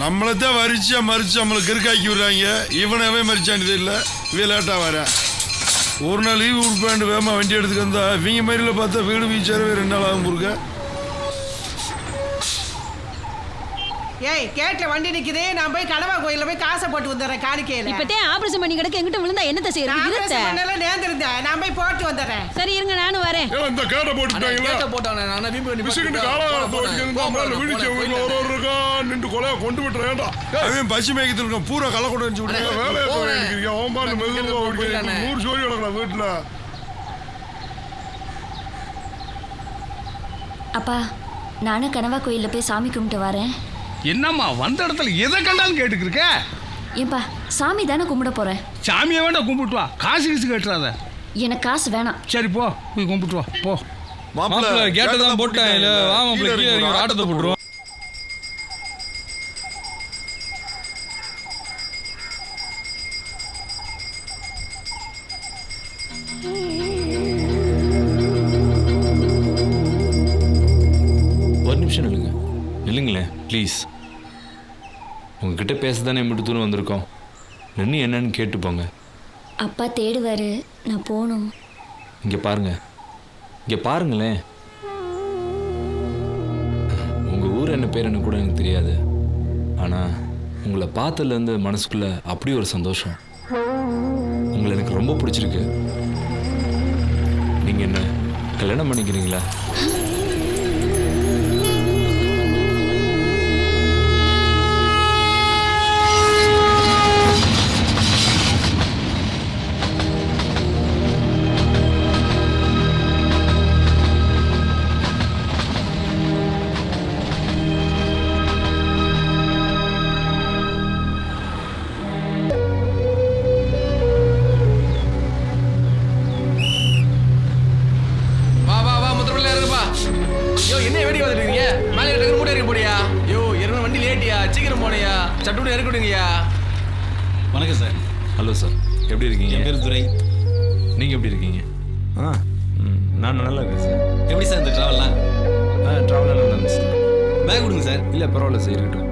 S4: நம்மளைத்தான் வரிச்சா மறிச்சு நம்மளுக்கு கிறுக்காக்கி விடுறாங்க. இவனவே மறிச்சானது இல்லை, இவன் லேட்டாக வரேன். ஒரு நாள் லீவு கொடுப்பாண்டு வேகமாக வண்டி எடுத்துக்கு வந்தா இவங்க மாதிரில பார்த்தா வீடு வீச்சாரவே 2 நாள் ஆகும் முருக.
S16: ஏய் கேட்ல வண்டி நிக்குது, நான் போய் கடவா கோயில்ல போய் காசை போட்டு வந்துடுறேன் காணிக்கையில.
S22: இப்பதே ஆபரேஷன் பண்ணி கிடக்க எங்கிட்ட விழுந்தா என்னத்த செய்யறது?
S16: இருத்த பண்ணல நேர்ந்திருந்தேன், நான் போய் போட்டு வந்துடுறேன்.
S22: சரி இருங்க நானும் வரேன்.
S14: இந்த கேட்ட போட்டுட்டாங்களா?
S15: கேட்ட போட்டானே நான் வீம்பு பண்ணி
S14: பிஸ்கட் காலா போட்டுங்க மேல விடிச்ச ஊர்ல ஒரு இருக்கா நின்று கொலையா கொண்டு விட்டுறேன்டா.
S4: அவன் பசி மேய்க்கத்துல இருக்கான், பூரா களை கொண்டு வந்து விடுங்க.
S14: வேலையை போயிருக்கீங்க ஓம்பால் மெதுவா ஓடிக்கிறீங்க. 100 ஜோடி கிடக்கலாம் வீட்டுல.
S12: அப்பா நானும் கனவா கோயில்ல போய் சாமி கும்பிட்டு வரேன்.
S3: என்னம்மா வந்த இடத்துல எதை கண்டாலும் கேட்டுக்கு இருக்க?
S12: ஏன்பா சாமி தானே கும்பிட போறேன்.
S3: சாமியை வேண்டாம் கும்பிட்டு வா, காசு கீசு கேட்டுறாத.
S12: எனக்கு காசு வேணாம்.
S3: சரி போ போய் கும்பிட்டு வா போ.
S15: மாப்பிள்ள கேட்டதான் போட்டேன் இல்ல, வா மாப்பிள்ள கீழே இறங்கி ஆட்டத்தை போட்டுருவோம்.
S5: ஒரு நிமிஷம் நில்லுங்க, நில்லுங்களேன் ப்ளீஸ். உங்ககிட்ட பேச தானே இப்படி தூரம் வந்திருக்கோம், நின்று என்னன்னு கேட்டு போங்க.
S12: அப்பா தேடுவாரு, நான் போகணும்.
S5: இங்கே பாருங்க, இங்கே பாருங்களேன். உங்கள் ஊர் என்ன பேர் என்ன கூட எனக்கு தெரியாது, ஆனால் உங்களை பார்த்ததுலேருந்து மனசுக்குள்ளே அப்படி ஒரு சந்தோஷம். உங்களை எனக்கு ரொம்ப பிடிச்சிருக்கு. நீங்கள் என்ன கல்யாணம் பண்ணிக்கிறீங்களா?
S15: வணக்கம் சார்.
S5: ஹலோ சார், எப்படி இருக்கீங்க?
S15: என் பேர் துரை.
S5: நீங்கள் எப்படி இருக்கீங்க? நான் நல்லா இருக்கேன் சார்.
S15: எப்படி சார் இந்த ட்ராவல்லாம்?
S5: ட்ராவலாம் நல்லா இருந்துச்சு சார்.
S15: பேக் கொடுங்க சார்.
S5: இல்லை பரவாயில்ல சார், இருக்கட்டும்.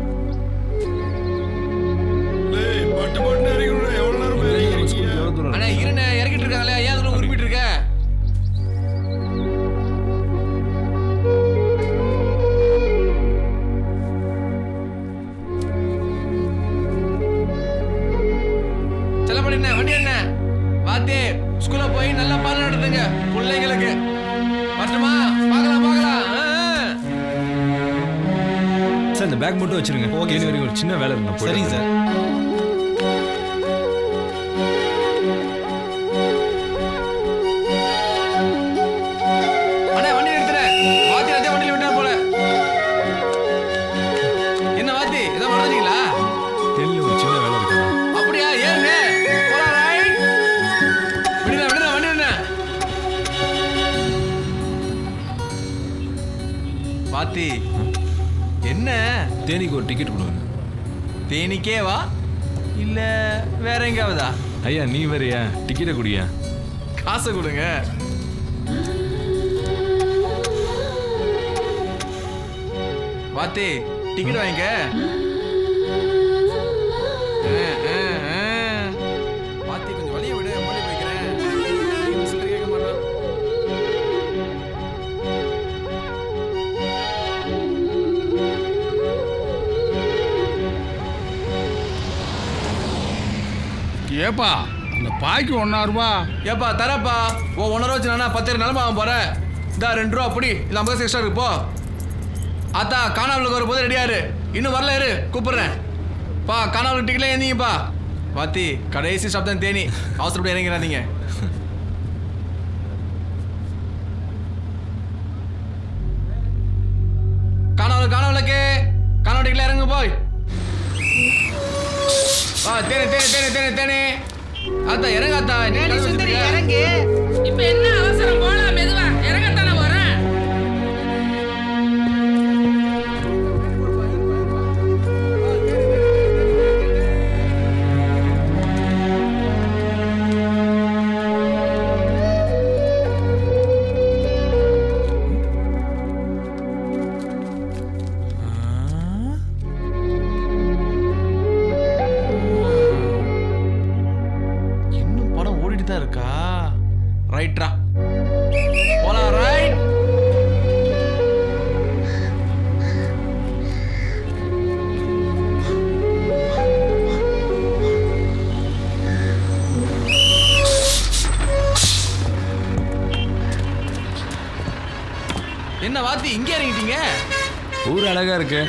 S15: அண்ணா இருண்ணே, இறக்கிட்டு இருக்காங்களே, ஏன் அதெல்லாம் உருப்பிட்டு இருக்க? வண்டி என்ன வாத்தி ஸ்கூல்ல போய் நல்லா பாடம் நடத்துங்க பிள்ளைங்களுக்கு. வரட்டுமா? பார்க்கலாம்.
S5: சார் இந்த பேக் மட்டும் வச்சிருங்க. ஓகே, ஒரு சின்ன வேலை இருக்கு.
S15: சரிங்க சார். அண்ணா வண்டி எடுத்துறேன். வாத்தி அதே வண்டியில விட்டா போல. என்ன வாத்தி ஏதோ மறந்துட்டீங்களா?
S5: தெரியல, ஒரு சின்ன வேலை இருக்கு.
S15: அப்படியா? ஏறுங்க போலாம். ரைட் விடுங்க வண்டி என்ன வாத்தி என்ன?
S5: தேனிக்கு ஒரு டிக்கெட் கொடுங்க.
S15: தேனிக்கே வா இல்ல வேற எங்காவதா?
S5: ஐயா நீ வேறையா? டிக்கெட்டை குடியா.
S15: காசை கொடுங்க. வாத்தி டிக்கெட் வாங்கிக்க. வாத்தி கொஞ்சம் வழியை விடு, மொழி வைக்கிறேன். கேட்க மாட்டான்.
S3: ஏப்பா அந்த பாய்க்கு 1 ரூபா.
S15: ஏப்பா தரப்பா. ஓ 1 ரூபா வச்சு நான் 10 நிலமா ஆகும் போறேன். இந்த 2 ரூபா அப்படி இது 50 காசு எக்ஸ்ட்ரா இருக்கு. போ அத்தா காணாவளுக்கு வரும்போது ரெடியாரு. இன்னும் வரல, இரு கூப்பிடுறேன். பா காணாவளுக்கு டிக்கெட்ல ஏந்திங்கப்பா. பாத்தி கடைசி ஸ்டாப் தான் தேனி, அவசரப்படி இறங்கிறாதீங்க. காணாவளுக்கு டிக்கெட்ல இறங்கு போய். தேனி அத்தா இறங்க அத்தா.
S8: இறங்கு. இப்ப என்ன அவசரம்? போலாம் மெதுவா. இறங்கத்தானே போறேன்.
S15: ரைட்ரா போலாம் ரைட். என்ன வாத்தி இங்கே இறங்கிட்டீங்க?
S5: ஊர் அழகா இருக்கு,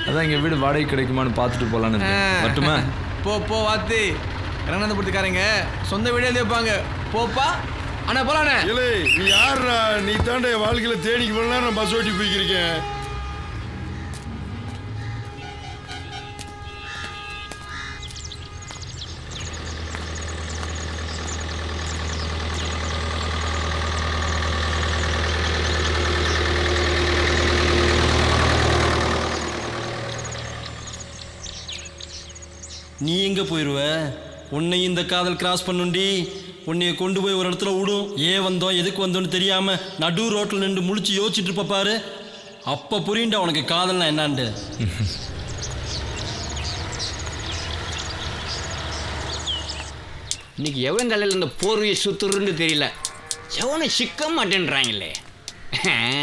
S5: அதான் இங்க வீடு வாடகை கிடைக்குமான்னு பார்த்துட்டு போலான்னு இருக்கேன். மட்டுமா?
S15: போ வாத்தி. ரங்கநாதபுரத்துக்காரங்க சொந்த வீடு எழுதி வைப்பாங்க. போப்பா. அண்ணா போலாண்ணே.
S4: இல்லை நீ யாருடா? நீ தாண்ட வாழ்க்கையில தேடிக்கு போனா நான் பஸ் ஓட்டி போய்க்கிருக்கேன்.
S2: நீ எங்கே போயிடுவ? உன்னையும் இந்த காதல் கிராஸ் பண்ணுண்டி. உன்னைய கொண்டு போய் ஒரு இடத்துல விடும். ஏன் வந்தோம் எதுக்கு வந்தோன்னு தெரியாம நடு ரோட்டில் நின்று முழிச்சு யோசிச்சுட்டு இருப்ப பாரு. அப்போ புரியுண்டா உனக்கு காதல்னா என்னான்ட்டு.
S11: இன்னைக்கு எவன் தலையில் இந்த போர்வையை சுத்துருன்னு தெரியல. எவனை சிக்க மாட்டேன்றாங்களே.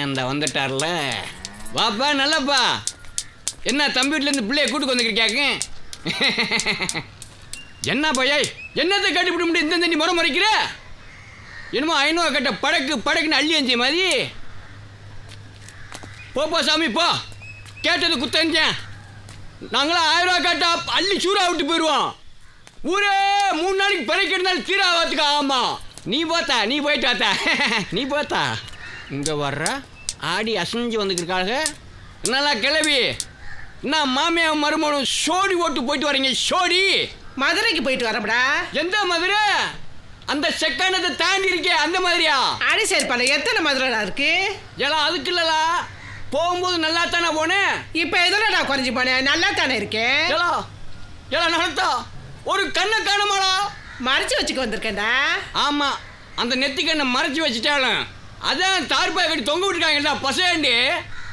S11: அந்த வந்துட்டார்ல. வாப்பா நல்லப்பா. என்ன தம்பி வீட்டிலேருந்து பிள்ளைய கூட்டுக்கு வந்துருக்கியாக்க? என்ன பையா என்னத்தை கட்டிவிட முடியும்? இந்த தண்ணி முறை முறைக்கிற என்னமோ 500 கட்ட படக்குன்னு அள்ளி அஞ்சு மாதிரி. போப்பா சாமி போ. கேட்டது குத்தஞ்சேன். நாங்களாம் 1000 ரூபா கட்டா அள்ளி சூறா விட்டு போயிடுவோம். ஊரே 3 நாளைக்கு பிறகு இருந்தாலும் தீராவதுக்கு. ஆமா நீ போயிட்டு வாத்தா. நீ போத்தா. இங்க வர்ற ஆடி அசைஞ்சு வந்துருக்காங்க. என்னெல்லாம் கிளவி என்ன மாமியா மருமனும் சோடி ஓட்டு போயிட்டு வரீங்க? சோடி
S16: மதுரைக்கு போயிட்டு வரப்படா.
S11: எந்த மதுரை? அந்த செக்கானத்தை தாண்டி இருக்கே அந்த மாதிரியா?
S16: அடி சரிப்பான எத்தனை மதுரைடா இருக்கு?
S11: ஏலா அதுக்கு இல்லலா போகும்போது நல்லா தானே போனேன்.
S16: இப்போ எதுலடா குறைஞ்சி போனேன்? நல்லா தானே இருக்கேன்.
S11: ஏலா நடத்தா ஒரு கண்ணை காணமாடா.
S16: மறைச்சு வச்சுக்க வந்திருக்கேன்டா.
S11: ஆமா அந்த நெத்தி கண்ணை மறைச்சு வச்சுட்டாலும் அதான் தார்பாய் கட்டி தொங்க விட்டுருக்காங்கடா பசேண்டி.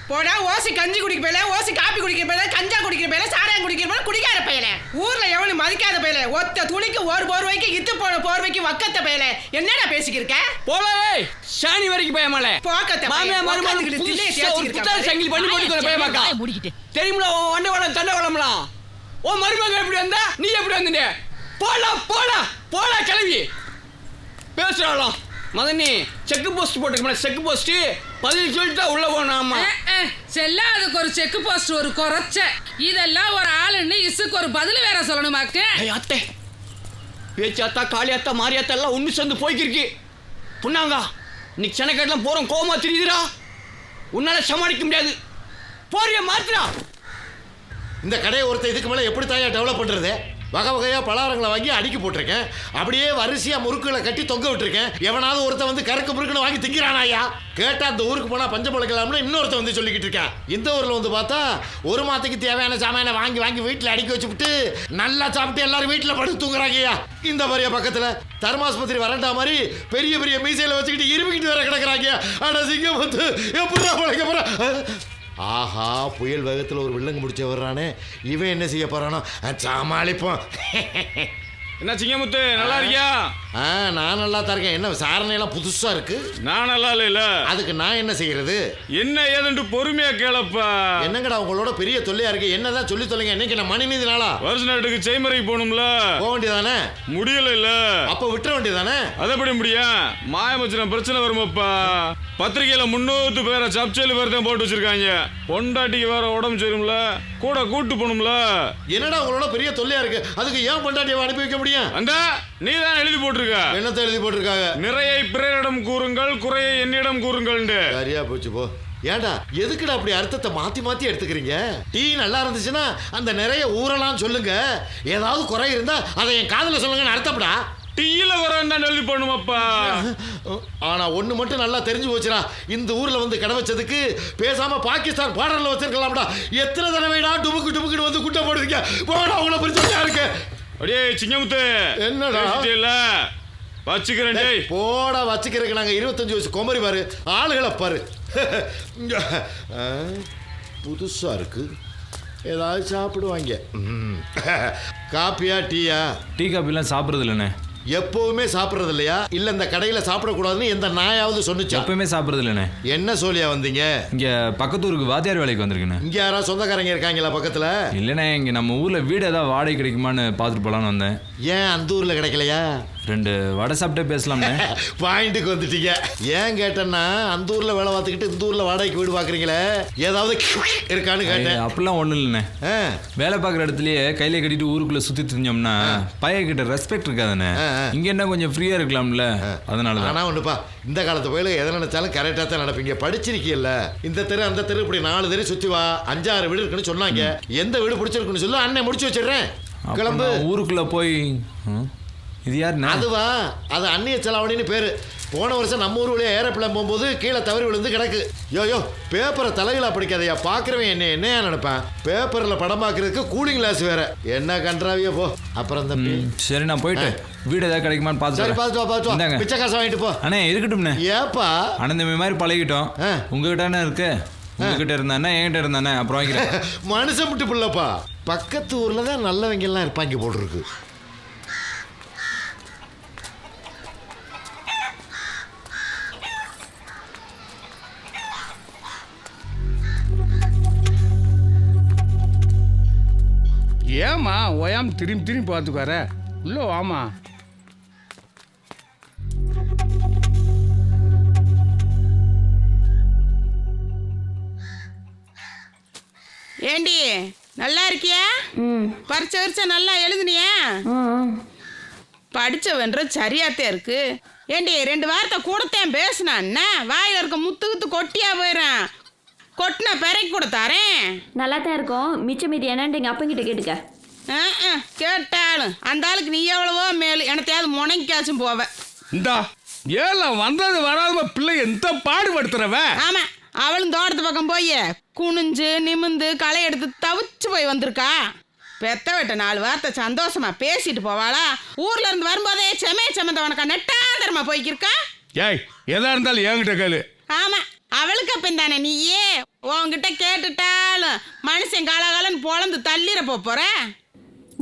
S16: போடா ஓசி கஞ்சி குடிக்க போயில, ஓசி காப்பி குடிக்கிற போயில, கஞ்சா குடிக்கிற போயில, சாராயம் குடிக்கிற போயில, குடிக்காத போயில. ஊர்ல எவனும் மதிக்காத போயில. ஒத்த துணிக்கு ஒரு போர்வைக்கு இத்து போன போர்வைக்கு வக்கத்த போயில. என்னடா பேசிக்கிருக்க?
S11: போலே சாணி வரைக்கும் பயமால
S16: போக்கத்த
S11: மாமியா மருமகனுக்கு சங்கிலி பண்ணி போட்டு பயமாக்கா தெரியுமில? வண்டவளம் தண்டவளம்லாம் ஓ மருமகன் எப்படி வந்தா நீ எப்படி வந்துட்ட? போடா கிளவி பேசுறாளாம். மதனி செக் போஸ்ட் போட்டுக்க. செக் போஸ்ட் பதில் சொல்லிட்டா உள்ள போனாமா.
S8: செல்லாதுக்கு ஒரு செக் போஸ்ட் ஒரு குறைச்ச. இதெல்லாம் ஒரு ஆளுன்னு இசுக்கு ஒரு பதில் வேற சொல்லணுமாக்கு.
S11: அத்தை பேச்சாத்தா காளியாத்தா மாரியாத்தா எல்லாம் ஒன்று சேர்ந்து போய்க்கிருக்கு. புண்ணாங்க இன்னைக்கு சென்னைக்காட்டெல்லாம் போகிறோம். கோமா தெரியுதுடா. உன்னால சமாளிக்க முடியாது. போறிய மாத்திரா.
S13: இந்த கடையை ஒருத்தர் இதுக்கு மேலே எப்படி தாயா டெவலப் பண்ணுறது? வகை வகையாக பலகாரங்களை வாங்கி அடுக்கி போட்டிருக்கேன். அப்படியே வரிசையாக முறுக்குகளை கட்டி தொங்க விட்டுருக்கேன். எவனாவது ஒருத்தன் வந்து கறக்கு முறுக்குன்னு வாங்கி திங்கிறானாயா? கேட்டால் அந்த ஊருக்கு போனால் பஞ்சம் பழக்கலாம்னு இன்னொருத்தன் வந்து சொல்லிக்கிட்டு இருக்கேன். இந்த ஊரில் வந்து பார்த்தா ஒரு மாதத்துக்கு தேவையான சாமானை வாங்கி வீட்டில் அடுக்கி வச்சுவிட்டு நல்லா சாப்பிட்டு எல்லாரும் வீட்டில் படுத்து தூங்குறாங்கய்யா. இந்த மாதிரியா பக்கத்தில் தர்மாஸ்பத்திரி வரண்டா மாதிரி பெரிய பெரிய மீசையில் வச்சுக்கிட்டு இருமிக்கிட்டு வேற கிடக்குறாங்க. ஆனால் சிங்கம் வந்து எப்படா பழைக்க போகிறேன். ஆஹா புயல் வேகத்தில் ஒரு வில்லங்க முடிச்ச வர்றானே. இவன் என்ன செய்ய போறானோ சமாளிப்போம்.
S3: என்ன சிங்கமுத்து நல்லா இருக்கியா?
S13: நான் நல்லா தான் இருக்கேன். என்ன விசாரணையெல்லாம் புதுசா இருக்கு?
S3: நான் நல்லா இல்ல.
S13: அதுக்கு நான் என்ன செய்யறது?
S3: என்ன ஏதுன்னு பொறுமையா கேளப்பா.
S13: என்னங்கடா உங்களோட பெரிய தொல்லையா இருக்கு. என்னதான் சொல்லி தொலைங்க. என்னைக்கு நான் மணி நீதி நாளா
S3: வருஷ நாட்டுக்கு செய்முறைக்கு போகணும்ல.
S13: போக வேண்டியதானே?
S3: முடியல இல்ல.
S13: அப்ப விட்டுற வேண்டியதானே?
S3: அதப்படி முடியும். மாயமச்சன பிரச்சனை வருமாப்பா. பத்திரிகையில 300 பேரை சப்சேலு பேர் தான் போட்டு வச்சிருக்காங்க. பொண்டாட்டிக்கு வேற உடம்பு சரியும்ல, கூட கூட்டு போகணும்ல.
S13: என்னடா உங்களோட பெரிய தொல்லையா இருக்கு. அதுக்கு ஏன் பொண்டாட்டியை அனுப்பி வைக்க முடியும்?
S3: அந்த நீ தான் எழுதி போட்டிருக்க.
S13: என்னத்தை எழுதி போட்டிருக்காங்க?
S3: நிறையை பிறரிடம் கூறுங்கள், குறையை என்னிடம் கூறுங்கள்.
S13: சரியா போச்சு போ. ஏண்டா எதுக்குடா அப்படி அர்த்தத்தை மாத்தி எடுத்துக்கிறீங்க? டீ நல்லா இருந்துச்சுன்னா அந்த நிறைய ஊறலாம் சொல்லுங்க. ஏதாவது குறை இருந்தா அதை என் காதுல சொல்லுங்கன்னு அர்த்தப்படா.
S3: டீயில வரேன் எழுதி பண்ணுமாப்பா.
S13: ஆனா ஒண்ணு மட்டும் நல்லா தெரிஞ்சு போச்சுடா. இந்த ஊர்ல வந்து கடை வச்சதுக்கு பேசாம பாகிஸ்தான் பார்டர்ல வச்சிருக்கலாம்டா. எத்தனை தடவைடா டுபுக்கு வந்து குட்டை போடுறீங்க. போடா உங்களை பிரச்சனையா இருக்கு.
S3: அடே சிங்கமுத்து
S13: என்னடா
S3: வச்சுக்கிறேன்.
S13: போடா வச்சுக்கிறதுக்கு நாங்க 25 வயசு குமரி பாரு. ஆளுகளை பாரு. புதுசா இருக்கு. ஏதாவது சாப்பிடுவாங்க. காப்பியா டீயா?
S5: டீ காப்பிலாம் சாப்பிட்றது இல்லைண்ணே.
S13: எப்பவுமே சாப்பிடுறது இல்லையா இல்ல இந்த கடையில சாப்பிடக்கூடாதுன்னு எந்த நாயாவது சொன்னுச்சா?
S5: எப்பவுமே சாப்பிட்றது இல்லைண்ணே.
S13: என்ன சொல்லியா வந்தீங்க?
S5: இங்க பக்கத்தூருக்கு வாத்தியார் வேலைக்கு வந்திருக்குண்ணே.
S13: இங்க யாராவது சொந்தக்காரங்க இருக்காங்களா பக்கத்துல?
S5: இல்லைண்ணே, இங்க நம்ம ஊர்ல வீடு ஏதாவது வாடகை கிடைக்குமான்னு பார்த்துட்டு போலான்னு வந்தேன்.
S13: ஏன் அந்த ஊர்ல கிடைக்கலையா?
S5: 2 வடை சாப்பிட்டே பேசலாம்ண்ணே.
S13: பாயிண்ட்டுக்கு வந்துட்டீங்க. ஏன் கேட்டேன்னா அந்த ஊர்ல வேலை பார்த்துக்கிட்டு இந்த ஊர்ல வாடகைக்கு வீடு பாக்குறீங்களே, ஏதாவது இருக்கான்னு கேட்டேன்.
S5: அப்படிலாம் ஒண்ணும் இல்லைண்ணே. வேலை பார்க்குற இடத்துலயே கையில கட்டிட்டு ஊருக்குள்ள சுத்தி தெரிஞ்சோம்னா பையன்கிட்ட ரெஸ்பெக்ட் இருக்காதுண்ணே. இங்க என்ன கொஞ்சம் ஃப்ரீயா இருக்கலாம்ல, அதனால.
S13: ஆனா ஒண்ணுப்பா, இந்த காலத்து போயில எதை நினைச்சாலும் கரெக்டா தான் நடப்பீங்க. படிச்சிருக்கீல்ல, இந்த தெரு அந்த தெரு இப்படி 4 தெரு சுத்தி வா, 5-6 வீடு இருக்குன்னு சொன்னாங்க. எந்த வீடு பிடிச்சிருக்குன்னு சொல்லு, அண்ணன் முடிச்சு வச்சிடுறேன். கிளம்பு.
S5: ஊருக்குள்ள போய் இது யாருண்ணா?
S13: அதுவா, அது அந்நிய செலாவணின்னு பேரு. போன வருஷம் நம்ம ஊர் வழியா ஏரோப்ளேன் போகும்போது கீழே தவறி விழுந்து கிடக்கு. யோ பேப்பரை தலைகளா படிக்காதையா, பாக்குறவன் என்னையா நினைப்பேன். பேப்பர்ல படம் பாக்குறதுக்கு கூலிங் கிளாஸ் வேற. என்ன கன்றாவியோ போ. அப்புறம் தம்பி
S5: சரி, நான் போயிட்டு வீடு ஏதாவது கிடைக்குமான்னு பார்த்து
S13: பிச்சை காசு வாங்கிட்டு போ.
S5: அண்ணே இருக்கட்டும்ண்ணே.
S13: ஏப்பா
S5: அண்ணன் மாதிரி பழகிட்டோம். உங்ககிட்ட என்ன இருக்கு? உங்ககிட்ட இருந்தானே, என்கிட்ட இருந்தானே, அப்புறம் வாங்கிக்கிறேன்.
S13: மனுஷன் விட்டு பிள்ளப்பா. பக்கத்து ஊர்ல தான் நல்லவங்க எல்லாம் இருப்பாங்க போட்டுருக்கு.
S3: ஏமா ஓயாம திரும்பி பார்த்துக்கார, உள்ள வாமா.
S16: ஏண்டி நல்லா இருக்கியா? பரிச்சை நல்லா எழுதுனியா? படிச்சவன்ற சரியாத்தே இருக்கு. ஏண்டி 2 வார்த்தை கூடத்தேன் பேசுனான்னா வாயில இருக்க முத்துக்குத்து கொட்டியா போயிடறேன். கொட்டின பிறகு கூட தரேன்.
S12: நல்லா தான் இருக்கும். மிச்ச மீதி என்னன்னு எங்கள் அப்பங்கிட்ட கேட்டுக்க.
S16: கேட்டாலும் அந்த ஆளுக்கு நீ எவ்வளவோ மேலு, எனத்தையாவது முனைக்காச்சும் போவ.
S3: இந்தா ஏல வந்தது வராத பிள்ளை எந்த பாடுபடுத்துறவ.
S16: ஆமா, அவளும் தோட்டத்து பக்கம் போய் குனிஞ்சு நிமிந்து களை எடுத்து தவிச்சு போய் வந்திருக்கா. பெத்த விட்ட 4 வார்த்தை சந்தோஷமா பேசிட்டு போவாளா? ஊர்ல இருந்து வரும்போதே செமந்தவனக்கா நெட்டாந்தரமா போய்க்கிருக்கா.
S3: ஏய், எதா இருந்தாலும் என்கிட்ட கேளு.
S16: ஆமா, அவளுக்கு அப்பன் தானே நீயே. உன்கிட்ட கேட்டுட்டாலும் மனுஷன் காலகாலன்னு பொழந்து தள்ளிட போற.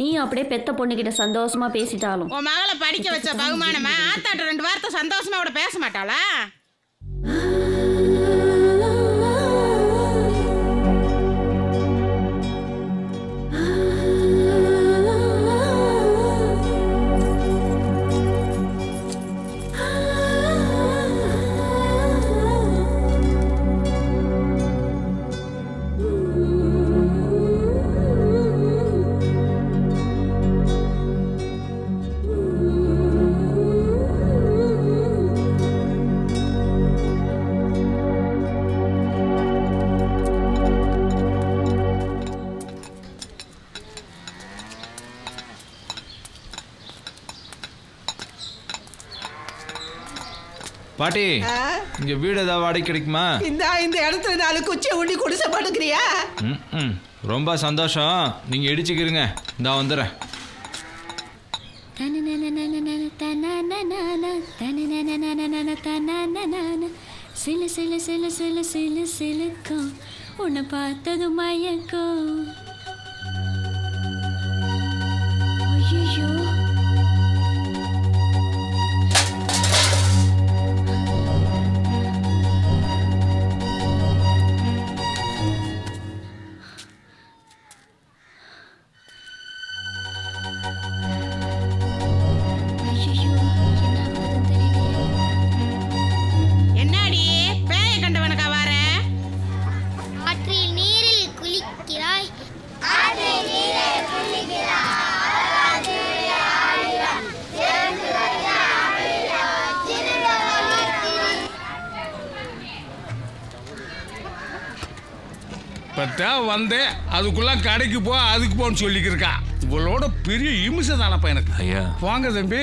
S12: நீ அப்படியே பெத்த பொண்ணுகிட்ட சந்தோஷமா பேசிட்டாலும்
S16: உன் மகளை படிக்க வச்ச பகுமானமா ஆத்தாட்ட 2 வார்த்தை சந்தோஷமா கூட பேச மாட்டாளா?
S5: பாட்டி, இங்க வீடு ஏதாவது வாடகை கிடைக்குமா?
S16: இந்த இடத்துல 4 குச்சியை உண்டி குடிசை பாட்டுக்கிறியா?
S5: ரொம்ப சந்தோஷம். நீங்க இடிச்சுக்கிறீங்க, இந்தா வந்துடுறேன்.
S12: சிலு சிலு சிலு சிலு சிலு சிலுக்கும் உன்னை பார்த்தது மயக்கும். ஐயோ,
S16: என்னடி பேய கண்டவனக்கா வார?
S1: ஆற்றில் நீரில் குளிக்கிறாய்.
S3: இப்பத்தா வந்தேன், அதுக்குள்ள கடைக்கு போ அதுக்கு போன்னு சொல்லிக்கிருக்கா. இவளோட பெரிய இமிசை தானப்பா எனக்கு.
S5: ஐயா
S3: வாங்க தம்பி.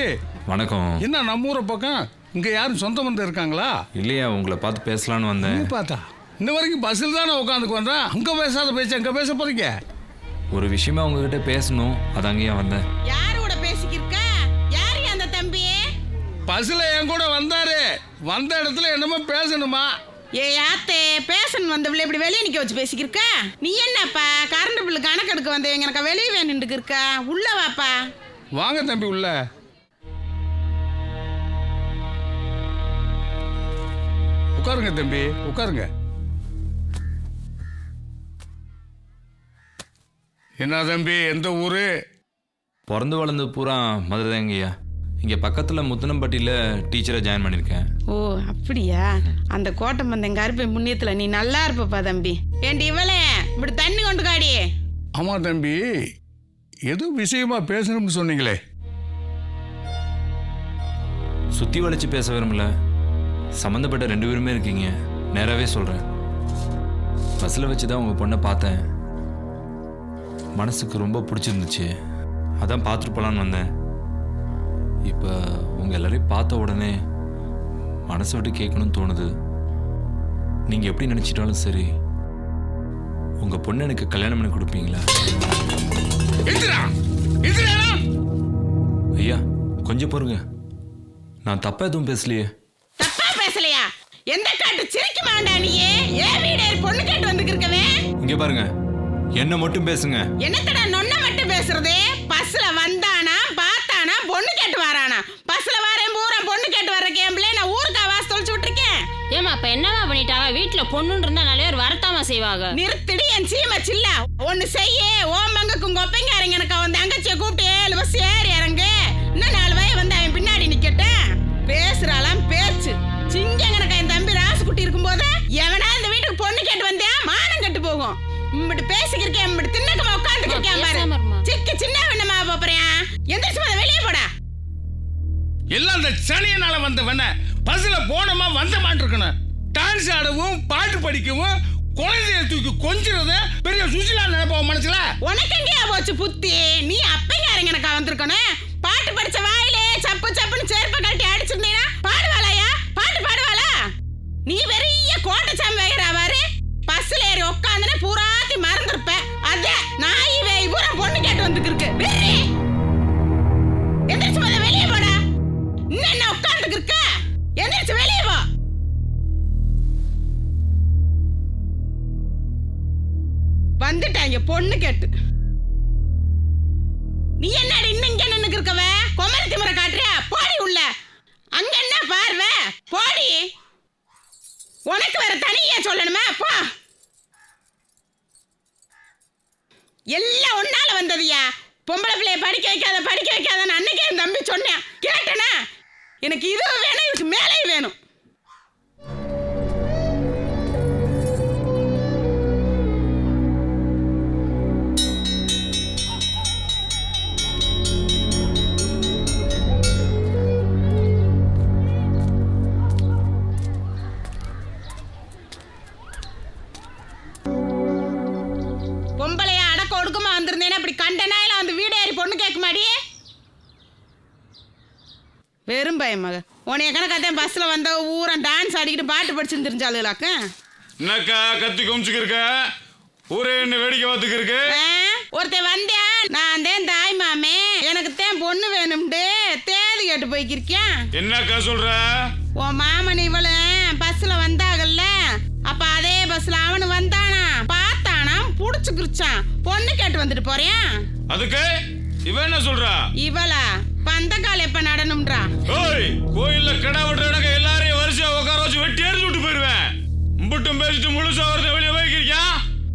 S5: வணக்கம்.
S3: என்ன நம்ம ஊரை பக்கம் இங்க யாரும் சொந்த வந்து இருக்காங்களா?
S5: இல்லையா, உங்களை பார்த்து பேசலான்னு வந்தேன்.
S3: பார்த்தா இன்ன வரைக்கும் பஸ்ஸில் தானே உட்காந்துக்கு வந்தேன். அங்க பேசாத பேச்சு அங்க பேச போறீங்க.
S5: ஒரு விஷயமா உங்ககிட்ட பேசணும், அதாங்கயா வந்தேன்.
S16: யாரோட பேசிக்கிருக்க? யாரு அந்த தம்பி?
S3: பஸ்ல என் கூட வந்தாரு. வந்த இடத்துல என்னமோ பேசணுமா?
S16: ஏ யாத்தே, பேசணும் வந்தவளை இப்படி வெளியே நிக்க வச்சு பேசிக்கிருக்க? நீ என்னப்பா கரண்ட் பில்லு கணக்கு எடுக்க வந்தவங்க எனக்கு வெளியே வேணுட்டு இருக்க? உள்ள வாப்பா.
S3: வாங்க தம்பி உள்ள. உட்காருங்க தம்பி, உட்காருங்க. என்ன தம்பி, எந்த ஊரு?
S5: பிறந்து வளர்ந்து பூரா மதுரை தாங்கய்யா. இங்கே பக்கத்தில் முத்தனம்பட்டியில் டீச்சரை ஜாயின் பண்ணியிருக்கேன்.
S16: ஓ அப்படியா? அந்த கோட்டை மந்தன் கருப்பை புண்ணியத்தில் நீ நல்லா இருப்பப்பா தம்பி. ஏண்டி இவளே இப்படி தண்ணி கொண்டு காடி.
S3: ஆமா தம்பி, ஏதோ விஷயமா பேசணும்னு சொன்னீங்களே.
S5: சுற்றி வளைச்சு பேச விரும்பல, சம்மந்தப்பட்ட 2 பேருமே இருக்கீங்க. நேராகவே சொல்கிறேன். பஸ்ஸில் வச்சு தான் உங்கள் பொண்ணை பார்த்தேன். மனசுக்கு ரொம்ப பிடிச்சிருந்துச்சு, அதான் பார்த்துட்டு போகலான்னு வந்தேன். இப்போ உங்கள் எல்லாரையும் பார்த்த உடனே மனசை விட்டு கேட்கணும்னு தோணுது. நீங்கள் எப்படி நினச்சிட்டாலும் சரி, உங்கள் பொண்ணை எனக்கு கல்யாணம் பண்ணி கொடுப்பீங்களா? ஐயா கொஞ்சம் பொறுங்க, நான் தப்பா எதுவும் பேசலையே.
S16: தப்பா பேசலையா? எந்த காட்டு சிரிக்க மாட்டா நீயே? ஏன் வீடு பொண்ணு கேட்டு வந்துருக்கவே?
S5: இங்கே பாருங்க, என்ன மட்டும் பேசுங்க.
S16: என்னத்தடா நொன்ன மட்டும் பேசுறது? பஸ்ல வந்தானா பார்த்தானா பொண்ணு கேட்டு வரானா? பஸ்ல வரேன் பூரா பொண்ணு கேட்டு வர கேம்ல நான் ஊருக்கு ஆவாஸ் தொலைச்சு விட்டுருக்கேன்.
S21: ஏமா இப்ப என்னவா பண்ணிட்டாங்க? வீட்டுல பொண்ணுன்னு இருந்தா நிறைய பேர் வரத்தாம செய்வாங்க.
S16: நிறுத்திடி என் சீமை சில்ல. ஒன்னு செய்ய ஓம் பங்குக்கு உங்க ஒப்பங்காரங்க எனக்கு அவன் தங்கச்சியை கூப்பிட்டு 7 பஸ் ஏறி இறங்கு. இன்னும் 4 வய வந்து அவன் பின்னாடி நிக்கட்டேன். பேசுறாளாம் பேச்சு. சிங்க எனக்கு என் தம்பி ராசுக்குட்டி இருக்கும் போது எவனா இந்த வீட்டுக்கு பொண்ணு கேட்டு வந்தியா மானம் கட்டு போகும். இம்பிட்டு பேசிக்கிருக்கேன், இம்பிட்டு தின்னக்கமா உட்காந்துக்கிருக்கேன் பாரு. சிக்கு சின்ன வேணமா போறியா? எந்திரிச்சு போத வெளியே போடா.
S3: எல்லாம் அந்த சனியனால வந்தவன பஸ்ல போனமா வந்தமான் இருக்கணும். டான்ஸ் ஆடவும் பாட்டு படிக்கவும் குழந்தைய தூக்கி கொஞ்சிறத பெரிய சுசிலா நினைப்போம் மனசுல.
S16: உனக்கு எங்கேயா போச்சு புத்தி? நீ அப்பங்காரங்க எனக்கு வந்திருக்கணும். பாட்டு படிச்ச வாயிலே சப்பு சப்புன்னு செருப்ப கழட்டி அடிச்சிருந்தீனா பாடுவாளையா? பாட்டு பாடுவாளா? நீ பெரிய கோட்டை சாமி வைக்கிறாவாரு. பஸ்ல ஏறி உட்காந்துனே பூராத்தி மறந்துருப்ப. அதே நாய் வேய் பூரா பொண்ணு கேட்டு வந்துருக்கு. எந்திரிச்சு போத வெளியே போடா. இன்னும் என்ன உட்காந்துக்கு இருக்க? எந்திரிச்சு வெளியே போ. வந்துட்டாங்க பொண்ணு கேட்டு. நீ என்னடி இன்னும் இங்க நின்னுக்கு இருக்கவ? கொமரி திமிர காட்டுறியா? போடி உள்ள. அங்க என்ன பார்வை? போடி. உனக்கு வேற தனியா சொல்லணுமா? போ. எல்லாம் ஒன்னால வந்ததுயா. பொம்பளை பிள்ளைய படிக்க வைக்காத அன்னைக்கே என் தம்பி சொன்னேன், கேட்டனா? எனக்கு இது வேணும், இதுக்கு மேலே வேணும். பொம்பளையா அடக்க ஒடுக்கமா வந்திருந்தேன்னா அப்படி கண்டனாயில வந்து வீடு ஏறி பொண்ணு கேட்க மாடி. வெறும் பயம் மக. உனைய கணக்காத்தான் பஸ்ல வந்த ஊரா டான்ஸ் ஆடிக்கிட்டு பாட்டு படிச்சுன்னு தெரிஞ்சாளுலாக்க.
S14: என்னக்கா கத்தி குமிச்சுக்கு இருக்க? ஊரே என்ன வேடிக்கை பார்த்துக்கு இருக்கு?
S16: ஒருத்தன் வந்தேன், நான் தான் தாய் மாமே, எனக்கு தான் பொண்ணு வேணும்ட்டு தேதி கேட்டு போய்க்கிருக்கேன்.
S14: என்னக்கா சொல்ற?
S16: உன் மாமன் இவளு பஸ்ல வந்தாகல்ல, அப்ப அதே பஸ்ல அவனு வந்தானா, பார்த்தானா, புடிச்சுக்கிருச்சான். பொண்ணு கேட்டு வந்துட்டு போறேன்.
S14: அதுக்கு இவ என்ன சொல்றா?
S16: இவளா பந்தக்கால் எப்ப நடனும்ன்றா?
S14: ஓய், கோயில்ல கடை வெட்டுற எனக்கு எல்லாரையும் வரிசையா உட்கார வச்சு வெட்டி எரிஞ்சு விட்டு போயிருவேன். முட்டும் பேசிட்டு முழுசா ஒருத்த வெளியே போய்க்கிறியா?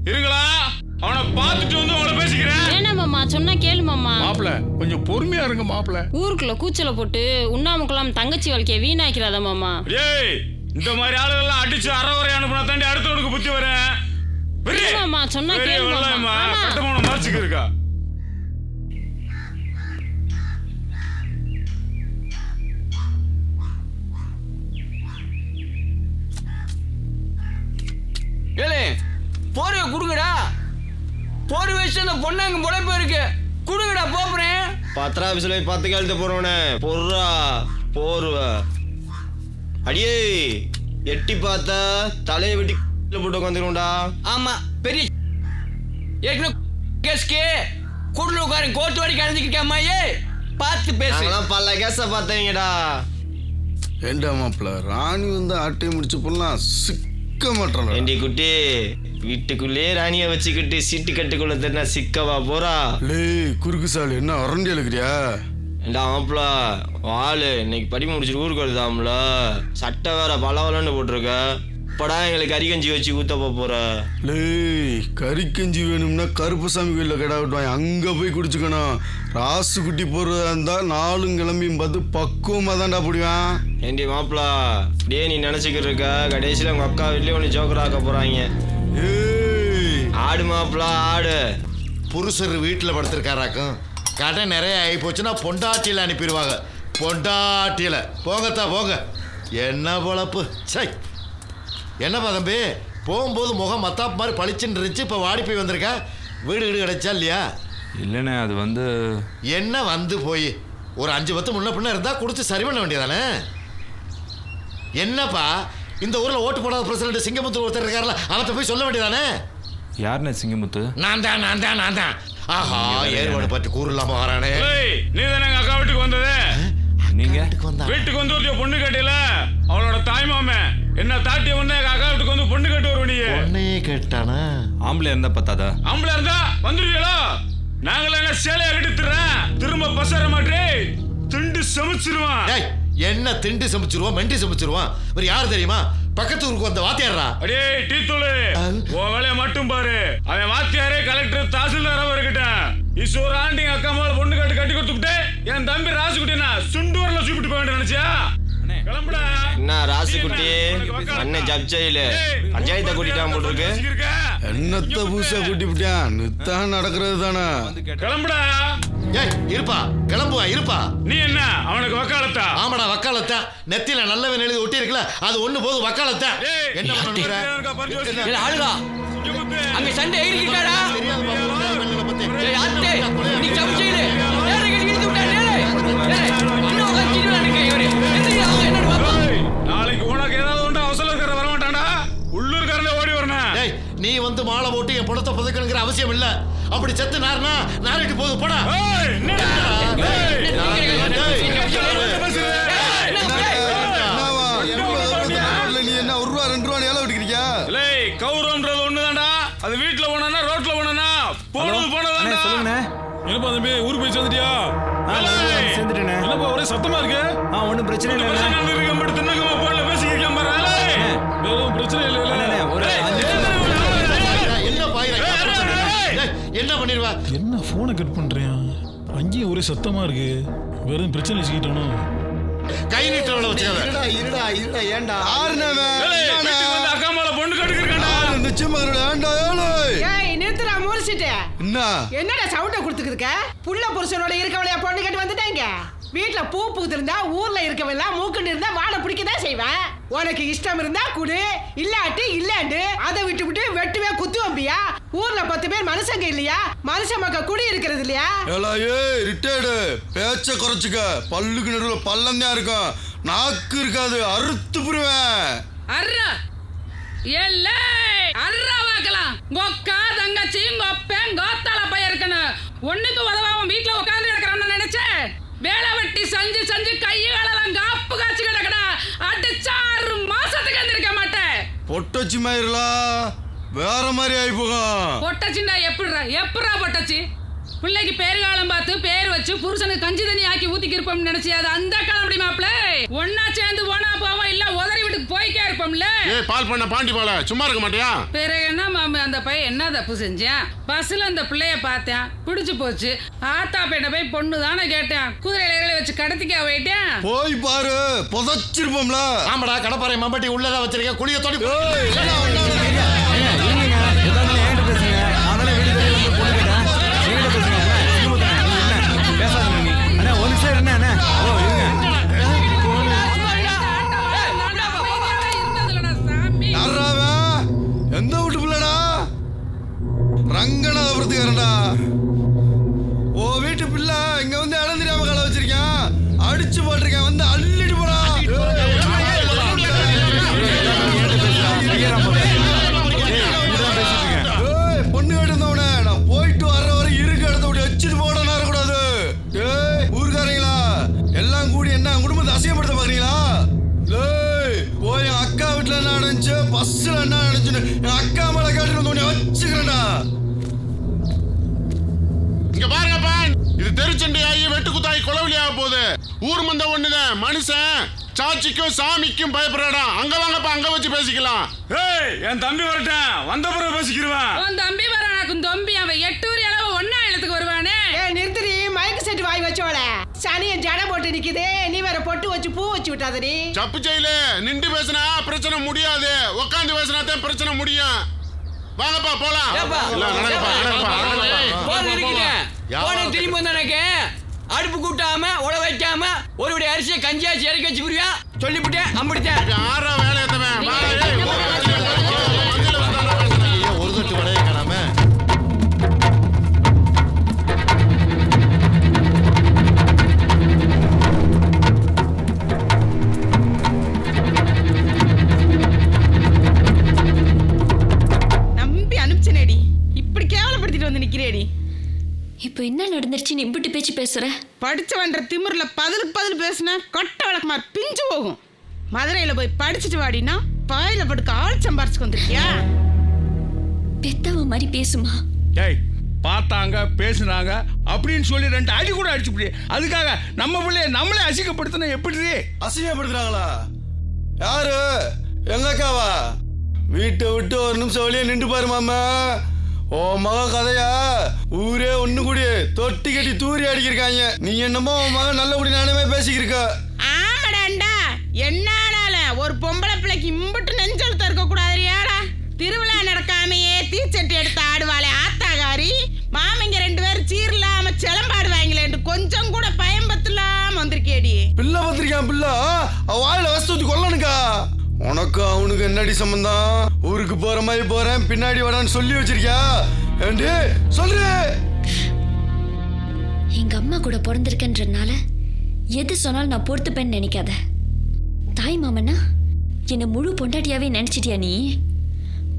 S14: இருங்களா, அவனை பார்த்துட்டு வந்து அவளை பேசிக்கிறேன்.
S21: என்ன மாமா சொன்னா கேளு மாமா.
S3: மாப்பிள கொஞ்சம் பொறுமையா இருங்க மாப்பிள.
S21: ஊருக்குள்ள கூச்சல போட்டு உண்ணாமுக்கலாம் தங்கச்சி வாழ்க்கைய வீணாக்கிறாத மாமா.
S14: ஏய், இந்த மாதிரி ஆளுகள்லாம் அடிச்சு அறவரை அனுப்புனா தாண்டி அடுத்தவனுக்கு புத்தி வரேன்.
S21: மாமா சொன்னா கேளு மாமா.
S14: கட்டமான மார்ச்சுக்கு இருக்கா?
S11: ஏலே போர்வை குடுங்கடா. போர் வச்சு அந்த பொண்ணாங்க முளைப்பு இருக்கு, குடுங்கடா போறேன்.
S20: 10 ஆபீஸ்ல போய் 10 கழுத்து போறவனே பொர்ரா போர்வ. அடியே எட்டி பார்த்தா தலையை வெட்டி போட்டு உட்காந்துருவோம்டா.
S11: ஆமா பெரிய ஏற்கனவே கேஸ்கே குடலுக்காரன் கோர்த்து வரைக்கும் அழைஞ்சிக்கிட்டாமாயே, பார்த்து பேசு.
S20: பல கேஸ பார்த்தீங்கடா.
S4: ஏண்டா மாப்பிள்ள, ராணி வந்து ஆட்டையை முடிச்சு போடலாம் சிக்க மாட்டான்.
S20: ஏண்டி குட்டி, வீட்டுக்குள்ளே ராணியை வச்சுக்கிட்டு சீட்டு கட்டுக்குள்ள தெரிஞ்சா சிக்கவா போறா?
S4: லே குறுக்கு சால் என்ன அரண்டி எழுக்கிறியா?
S10: ஏண்டா மாப்பிள்ள வாள் இன்னைக்கு படி முடிச்சுட்டு ஊருக்கு வருதாம்ல, சட்டை வேற பலவலன்னு போட்டிருக்க. இப்படா எங்களுக்கு கறிக்கஞ்சி வச்சு ஊத்த போற?
S4: லேய், கறிக்கஞ்சி வேணும்னா கருப்புசாமி கோயிலில் கடை விட்டுவாங்க, அங்கே போய் குடிச்சுக்கணும். ராசு குட்டி போடுறதா இருந்தால் நாளும் கிளம்பியும் பார்த்து பக்குவமாக தான்டா பிடிவான்.
S10: ஏண்டி மாப்பிள்ள அப்படியே நீ நினச்சிக்கிட்டு இருக்க, கடைசியில் உங்கள் அக்கா வீட்லேயே ஒன்று ஜோக்கராக்க போகிறாங்க. ஆடு மாப்பிள்ள ஆடு.
S13: புருஷர் வீட்டில் படுத்திருக்காராக்கும், கடை நிறைய ஆகி போச்சுன்னா பொண்டாட்டியில் அனுப்பிடுவாங்க. பொண்டாட்டியில் போங்கத்தா போங்க. என்ன பொழப்பு சை. என்னப்பா தம்பி, போகும்போது முகம் மத்தாப்பு மாதிரி பளிச்சுன்னு இருந்துச்சு, இப்போ வாடி போய் வந்திருக்கா. வீடு வீடு கிடைச்சா இல்லையா?
S5: இல்லைண்ணே, அது வந்து
S13: என்ன வந்து போய் ஒரு 5-10 முன்ன பின்ன இருந்தால் கொடுத்து சரி பண்ண வேண்டியதானே. என்னப்பா இந்த ஊரில் ஓட்டு போடாத பிரசிடண்ட் சிங்கமுத்து ஒருத்தர் இருக்காருல்ல, அவர்கிட்ட போய் சொல்ல வேண்டியதானே.
S5: யாருண்ணே சிங்கமுத்து?
S13: நான் தான். ஆஹா, ஏற்பாடு பற்றி கூறலாமா வரானே.
S3: நீ தானே எங்க அக்கா வீட்டுக்கு வந்தது?
S5: நீங்க
S3: வீட்டுக்கு வந்து ஒரு பொண்ணு கேட்டீல, அவளோட தாய்மாமே என்ன தாட்டி வந்து எங்க அக்கா வீட்டுக்கு வந்து பொண்ணு கேட்டு வருவ. நீ
S13: பொண்ணையே கேட்டானா?
S5: ஆம்பளை இருந்தா பத்தாதா?
S3: ஆம்பளை இருந்தா வந்துருவீங்களா? நாங்கள என்ன சேலையை கட்டித்துறேன், திரும்ப பசற மாட்டே திண்டு சமைச்சிருவான்.
S13: என்ன திண்டு சமைச்சிருவான், மெண்டி சமைச்சிருவான். வேற யாரு தெரியுமா? பக்கத்து ஊருக்கு வந்த வாத்தியாரா.
S3: அடே டீத்தூளு, உன் வேலையை மட்டும் பாரு. அவன் வாத்தியாரே கலெக்டர் தாசில்தாராவும் இருக்கட்டும். ஈஸ்வர ஆண்டி அக்கா மேல பொண்ணு கட்டி கொடுத்துட்டு என் தம்பி ராசுகுட்டினா சுண்டூர்ல சூப்பிட்டு போய் நினைச்சியா? கிளம்புடா.
S10: என்ன ராசுகுட்டி அண்ணன் ஜப்ஜையில பஞ்சாயத்தை கூட்டிட்டான் போட்டிருக்கு.
S4: என்னத்த பூசா கூட்டி விட்டான், நித்தான் நடக்கிறது தானே.
S3: கிளம்புடா.
S13: ஏய் இருப்பா, கிளம்புவா இருப்பா.
S3: நீ என்ன அவனுக்கு வக்காலத்தா?
S13: ஆமாடா வக்காலத்தா. நெத்தில நல்லவன் எழுதி ஒட்டி இருக்கல, அது ஒண்ணு போதும் வக்காலத்தா. என்ன பண்ணுற?
S11: ஆளுடா அங்க சண்டை ஏறிக்கிட்டாடா. ஏய் ஆத்தே, நீ சமைச்சீல நேரே கிழித்து விட்டா நேரே. ஏய் இன்னும் கட்டிடுவான் நிக்க இவரே. என்ன பாப்பா?
S3: நாளைக்கு உனக்கு ஏதாவது ஒண்ணு அவசரக்கார வர மாட்டான்டா, உள்ளூர்காரனே ஓடி வரணும்.
S13: டேய் நீ வந்து மாலை போட்டு என் பணத்தை புதைக்கணுங்கிற அவசியம் இல்ல. அப்படி செத்து நார்னா நாரிட்டு போகுது போடா.
S4: நீ என்ன 1 ரூபா 2 ரூபா ஏல விட்டுக்கிறியா?
S3: கௌரவம்ன்றது ஒண்ணுதான்டா, அது வீட்டுல போனா ரோட்ல போனா போனதான்டா.
S15: சொல்லுங்கண்ணே.
S3: என்னப்பா தம்பி ஊருக்கு போய் சேர்ந்துட்டியா?
S15: சேர்ந்துட்டேனே.
S3: என்னப்பா ஒரே சத்தமா இருக்கு?
S15: ஒன்றும் பிரச்சனை இல்லை.
S13: என்ன பண்ணிடுவா?
S2: என்ன போனை கட் பண்றேன், அங்கேயும் ஒரே சத்தமா இருக்கு. வெறும் பிரச்சனை வச்சுக்கிட்டோம்.
S13: கை நீட்டவள வச்சுக்காத.
S19: இருடா ஏண்டா
S3: அக்கா மேல பொண்ணு கட்டுக்கிறா.
S4: நிச்சயமா ஏண்டா.
S16: ஏய் நிறுத்துடா மூர்ச்சிட்டு.
S19: என்னடா
S16: சவுண்ட கொடுத்துக்கிருக்க? புள்ள புருஷனோட இருக்கவளையா பொண்ணு கட்டி வந்துட்டாங்க. வீட்டுல பூ பூத்திருந்தா ஊர்ல இருக்கவெல்லாம் மூக்குண்டு இருந்தா வாழை பிடிக்கதான் செய்வேன். உனக்கு இஷ்டம் இருந்தா குடு, இல்லாட்டி இல்லாண்டு அதை விட்டு வெட்டுவே குத்து வம்பியா? ஊர்ல 10 பேர் மனுஷங்க இல்லையா? மனுஷ மக்கள் குடி இருக்கிறது இல்லையா?
S4: ரிட்டையர்டு பேச்ச குறைச்சுக்க. பல்லுக்கு நடுவில் பள்ளம் தான் இருக்கும், நாக்கு இருக்காது, அறுத்து புருவேன்.
S8: அர்ரா ஏல்லே அர்ரா வாக்கலாம். கொக்கா தங்கச்சி கொப்பேன் கோத்தால பைய இருக்கணும். ஒண்ணுக்கு உதவாம வீட்டுல உட்கார்ந்து கிடக்குறான்னு நினைச்சேன். வேலை வெட்டி செஞ்சு கையெல்லாம் காப்பு காய்ச்சி கிடக்கடா. அடிச்சா 6 மாசத்துக்கு எந்திருக்க மாட்டேன்.
S4: பொட்டச்சி மயிரலாம் வேற மாதிரி ஆகி போகும்.
S8: பொட்டச்சிண்டா எப்படா பொட்டச்சி? பிள்ளைக்கு பேரு காலம் பார்த்து பேர் வச்சு புருஷனுக்கு கஞ்சி தண்ணி ஆக்கி ஊத்திக்கு இருப்போம்னு நினைச்சு அது அந்த காலம் அப்படி மாப்பிள்ள. ஒன்னா சேர்ந்து போனா போவோம், இல்ல உதறி வீட்டுக்கு போய்க்கே இருப்போம்ல.
S14: பால் பண்ண பாண்டி போல சும்மா இருக்க மாட்டியா?
S8: பிறகு என்ன மாமி, அந்த பையன் என்ன தப்பு செஞ்சேன்? பஸ்ல அந்த பிள்ளைய பார்த்தேன், பிடிச்சு போச்சு. ஆத்தா பேட்ட போய் பொண்ணு தானே கேட்டேன், குதிரையில வச்சு கடத்திக்க போயிட்டேன்.
S4: போய் பாரு, புதைச்சிருப்போம்ல.
S13: ஆமாடா, கடப்பாறை மம்பட்டி உள்ளதா வச்சிருக்கேன், குளிய தொடி.
S4: எந்த வீட்டு பிள்ளடா? ரங்கநாதபுரத்துக்காரன்டா. ஓ வீட்டு பிள்ளை இங்க வந்து இடம் தெரியாம கால வச்சிருக்கேன், அடிச்சு போட்டிருக்கேன், வந்து அள்ளிட்டு போடா. பொண்ணு கேட்டு நான் போயிட்டு வர்ற வரை இருக்க இடத்த விட்டு வச்சுட்டு போட கூடாது. ஊருக்காரங்களா எல்லாம் கூடி என்ன குடும்பத்தை அசியப்படுத்த பாக்குறீங்களா? போய் அக்கா வீட்டுல என்ன நடந்துச்சு, பஸ்ல என்ன நடந்துச்சுன்னு என் அக்கா மேல கேட்டு வச்சுக்கிறேன்டா.
S14: இங்க பாருங்கப்பா,
S9: இது தெருச்சண்டையாகி வெட்டுக்குத்தாயி கொலவலியாக போகுது. ஊர் மந்த ஒண்ணுதான். மனுஷன் சாட்சிக்கும் சாமிக்கும் பயப்படுறாடா. அங்க வாங்கப்பா, அங்க வச்சு பேசிக்கலாம்.
S6: ஏய், என் தம்பி வரட்டேன், வந்த பிறகு பேசிக்கிருவேன்.
S8: உன் தம்பி வரானாக்கும் தம்பி அவன் 8 ஊர் அளவு ஒன்னா இடத்துக்கு வருவானே.
S16: நிறுத்தி மயக்க செட்டு வாய் வச்சோல சனிய ஜட போட்டு நிக்குது. நீ வேற பொட்டு வச்சு பூ வச்சு விட்டாதடி.
S9: சப்பு செயல நின்று பேசினா பிரச்சனை முடியாது, உட்காந்து பேசினா தான் பிரச்சனை முடியும். வாங்கப்பா போலாம்.
S11: திரும்பி வந்தானே அடுப்பு கூட்டாம உட வைக்காம ஒரு அரிசியை கஞ்சியாச்சு இறக்கி வச்சு புரியா சொல்லிவிட்டேன். அம்பிடித்தேன்
S9: ஆறா வேலை
S13: ஒரு தட்டு வடையை காணாம.
S16: நம்பி அனுப்பிச்சனேடி, இப்படி கேவலப்படுத்திட்டு வந்து நிக்கிறேடி.
S12: இப்போ என்ன நடந்துருச்சு? நீ இப்படி பேச்சு பேசுற?
S16: படிச்சவன்ற திமிர்ல பதில் பேசுனா கொட்ட வழக்கமா பிஞ்சு போகும். மதுரையில போய் படிச்சுட்டு வாடினா பாயில படுக்க ஆள் சம்பாரிச்சு வந்திருக்கியா?
S12: பெத்தவ மாதிரி பேசுமா?
S3: டேய், பார்த்தாங்க பேசுனாங்க அப்படின்னு சொல்லி 2 அடி கூட அடிச்சு போய் அதுக்காக நம்ம பிள்ளைய நம்மளே அசிங்கப்படுத்தின எப்படி?
S4: அசிங்கப்படுத்துறாங்களா? யாரு? எங்க அக்காவா? வீட்டை விட்டு ஒரு நிமிஷம் வெளியே நின்று பாரு மாமா. ஓ மக கதையா ஊரே ஒண்ணு கூடி தொட்டி கட்டி தூரி அடிக்கிருக்காங்க. நீ என்னமோ உன் மகன் நல்ல குடி நானே பேசிக்கிருக்க.
S16: ஆமாடாண்டா, என்னால ஒரு பொம்பளை பிள்ளைக்கு இம்புட்டு நெஞ்செழுத்த இருக்க கூடாதுரியாடா. திருவிழா நடக்காமையே தீச்சட்டி எடுத்து ஆடுவாளே ஆத்தாகாரி. மாமிங்க 2 பேரும் சீர்லாம சிலம்பாடுவாங்களேன்னு கொஞ்சம் கூட பயம்பத்துலாம வந்திருக்கேடி.
S4: பிள்ளை பத்திரிக்கான் பிள்ளை வாயில வசதி ஊத்தி கொல்லணுக்கா. உனக்கு அவனுக்கு என்னடி சம்பந்தம்? ஊருக்கு போற மாதிரி போறேன் பின்னாடி வரான்னு சொல்லி வச்சிருக்கியா? ஏண்டி சொல்லு.
S12: எங்க அம்மா கூட பிறந்திருக்கேன்றனால எது சொன்னாலும் நான் பொறுத்துப்பேன்னு நினைக்காத. தாய் மாமனா என்னை முழு பொண்டாட்டியாவே நினைச்சிட்டியா நீ?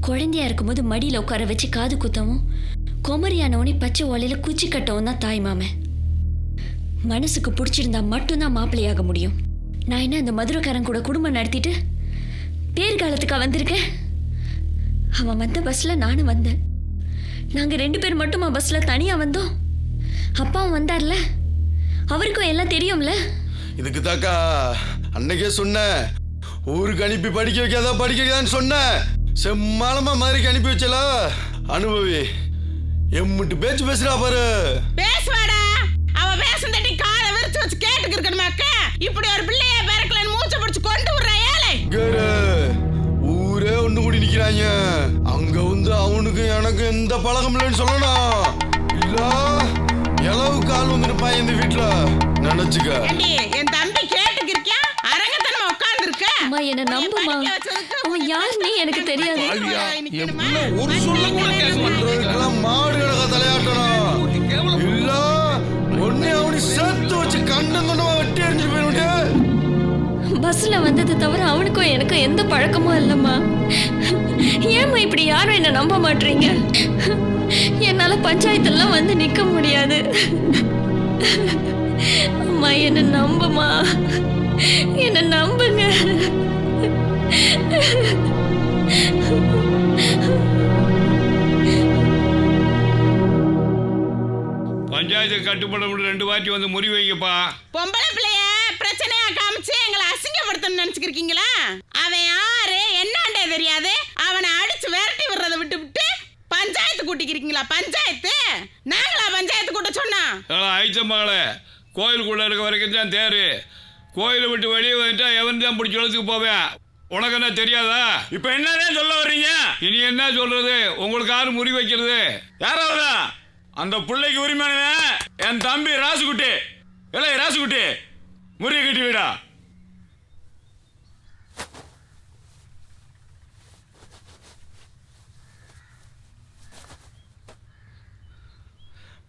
S12: குழந்தையா இருக்கும்போது மடியில் உட்கார வச்சு காது குத்தவும், குமரியானவனே பச்சை ஓலையில குச்சி கட்டவும் தான் தாய் மாமன். மனசுக்கு பிடிச்சிருந்தா மட்டும்தான் மாப்பிள்ளையாக முடியும். நான் என்ன அந்த மதுரைக்காரன் கூட குடும்பம் நடத்திட்டு பேர்காலத்துக்கா வந்திருக்கேன்? அவன் வந்த பஸ்ல நானும் வந்தேன். நாங்க 2 பேர் மட்டுமா பஸ்ல தனியா வந்தோம்? அப்பாவும் வந்தார்ல, அவருக்கும் எல்லாம் தெரியும்ல.
S4: இதுக்கு தாக்கா அன்னைக்கே சொன்ன, ஊருக்கு அனுப்பி படிக்க வைக்காதான்னு சொன்ன. செம்மாளமா மாதிரி அனுப்பி வச்சல. அனுபவி எம்முட்டு பேச்சு பேசுறா பாரு.
S16: பேசுவாடா, அவ பேசும் தட்டி காலை விரிச்சு வச்சு கேட்டுக்கு இருக்கணுமாக்க. இப்படி ஒரு பிள்ளைய பேரக்கலன்னு மூச்சை பிடிச்சு கொண்டு விடுறாயாலே.
S4: ஊரே ஒண்ணு கூடி நிக்கிறாங்க. அங்க வந்து அவனுக்கு எனக்கு எந்த பழக்கம் இல்லைன்னு சொல்லணும். இல்ல எளவுக்கு ஆள் வந்து இருப்பான் இந்த வீட்டுல நினைச்சுக்க.
S16: என் தம்பி கேட்டுக்கு இருக்கியா? அரங்கத்தனமா உட்கார்ந்து இருக்க.
S12: அம்மா என்ன நம்புமா, அவன் யாருன்னே எனக்கு தெரியாது.
S3: ஒரு சொல்ல கூட கேட்க மாட்டேன்.
S4: மாடு கிடக்க தலையாட்டணும். இல்ல ஒன்னே அவனி சேர்த்து வச்சு கண்ணந்தனமா வெட்டி எறிஞ்சு போயிடுங்க.
S12: பஸ்ல வந்தது தவிர அவனுக்கும் எனக்கும் எந்த பழக்கமும் இல்லம்மா. ஏம்மா இப்படி யாரும் என்ன நம்ப மாட்டீங்க? என்னால பஞ்சாயத்தெல்லாம் வந்து நிக்க முடியாது. அம்மா என்ன நம்புமா, என்ன நம்புங்க.
S3: பஞ்சாயத்து கட்டுப்பட 2 வாட்டி வந்து முறி வைங்கப்பா.
S16: பொம்பளை பிள்ளைய பிரச்சனையா காமிச்சு எங்களை அசிங்கப்படுத்தணும்னு நினைச்சுக்கிறீங்களா? அவன் யாரு என்னாண்டே தெரியாது. அவனை அடிச்சு விரட்டி விடுறதை விட்டு பஞ்சாயத்து கூட்டிக்கிறீங்களா? பஞ்சாயத்து நாங்களா பஞ்சாயத்து கூட்ட சொன்னா?
S3: ஆயிச்ச மகளே, கோயிலுக்குள்ள இருக்க வரைக்கும் தான் தேரு. கோயிலை விட்டு வெளியே வந்துட்டா எவன் தான் பிடிச்சி எழுத்துக்கு போவேன். உனக்கு என்ன தெரியாதா? இப்ப என்னதான் சொல்ல வர்றீங்க? இனி என்ன சொல்றது? உங்களுக்கு யாரு முறி வைக்கிறது?
S20: யாராவதா அந்த பிள்ளைக்கு உரிமையான என் தம்பி ராசுகுட்டி. இல்லை ராசுகுட்டி, முறிய கட்டி விடா.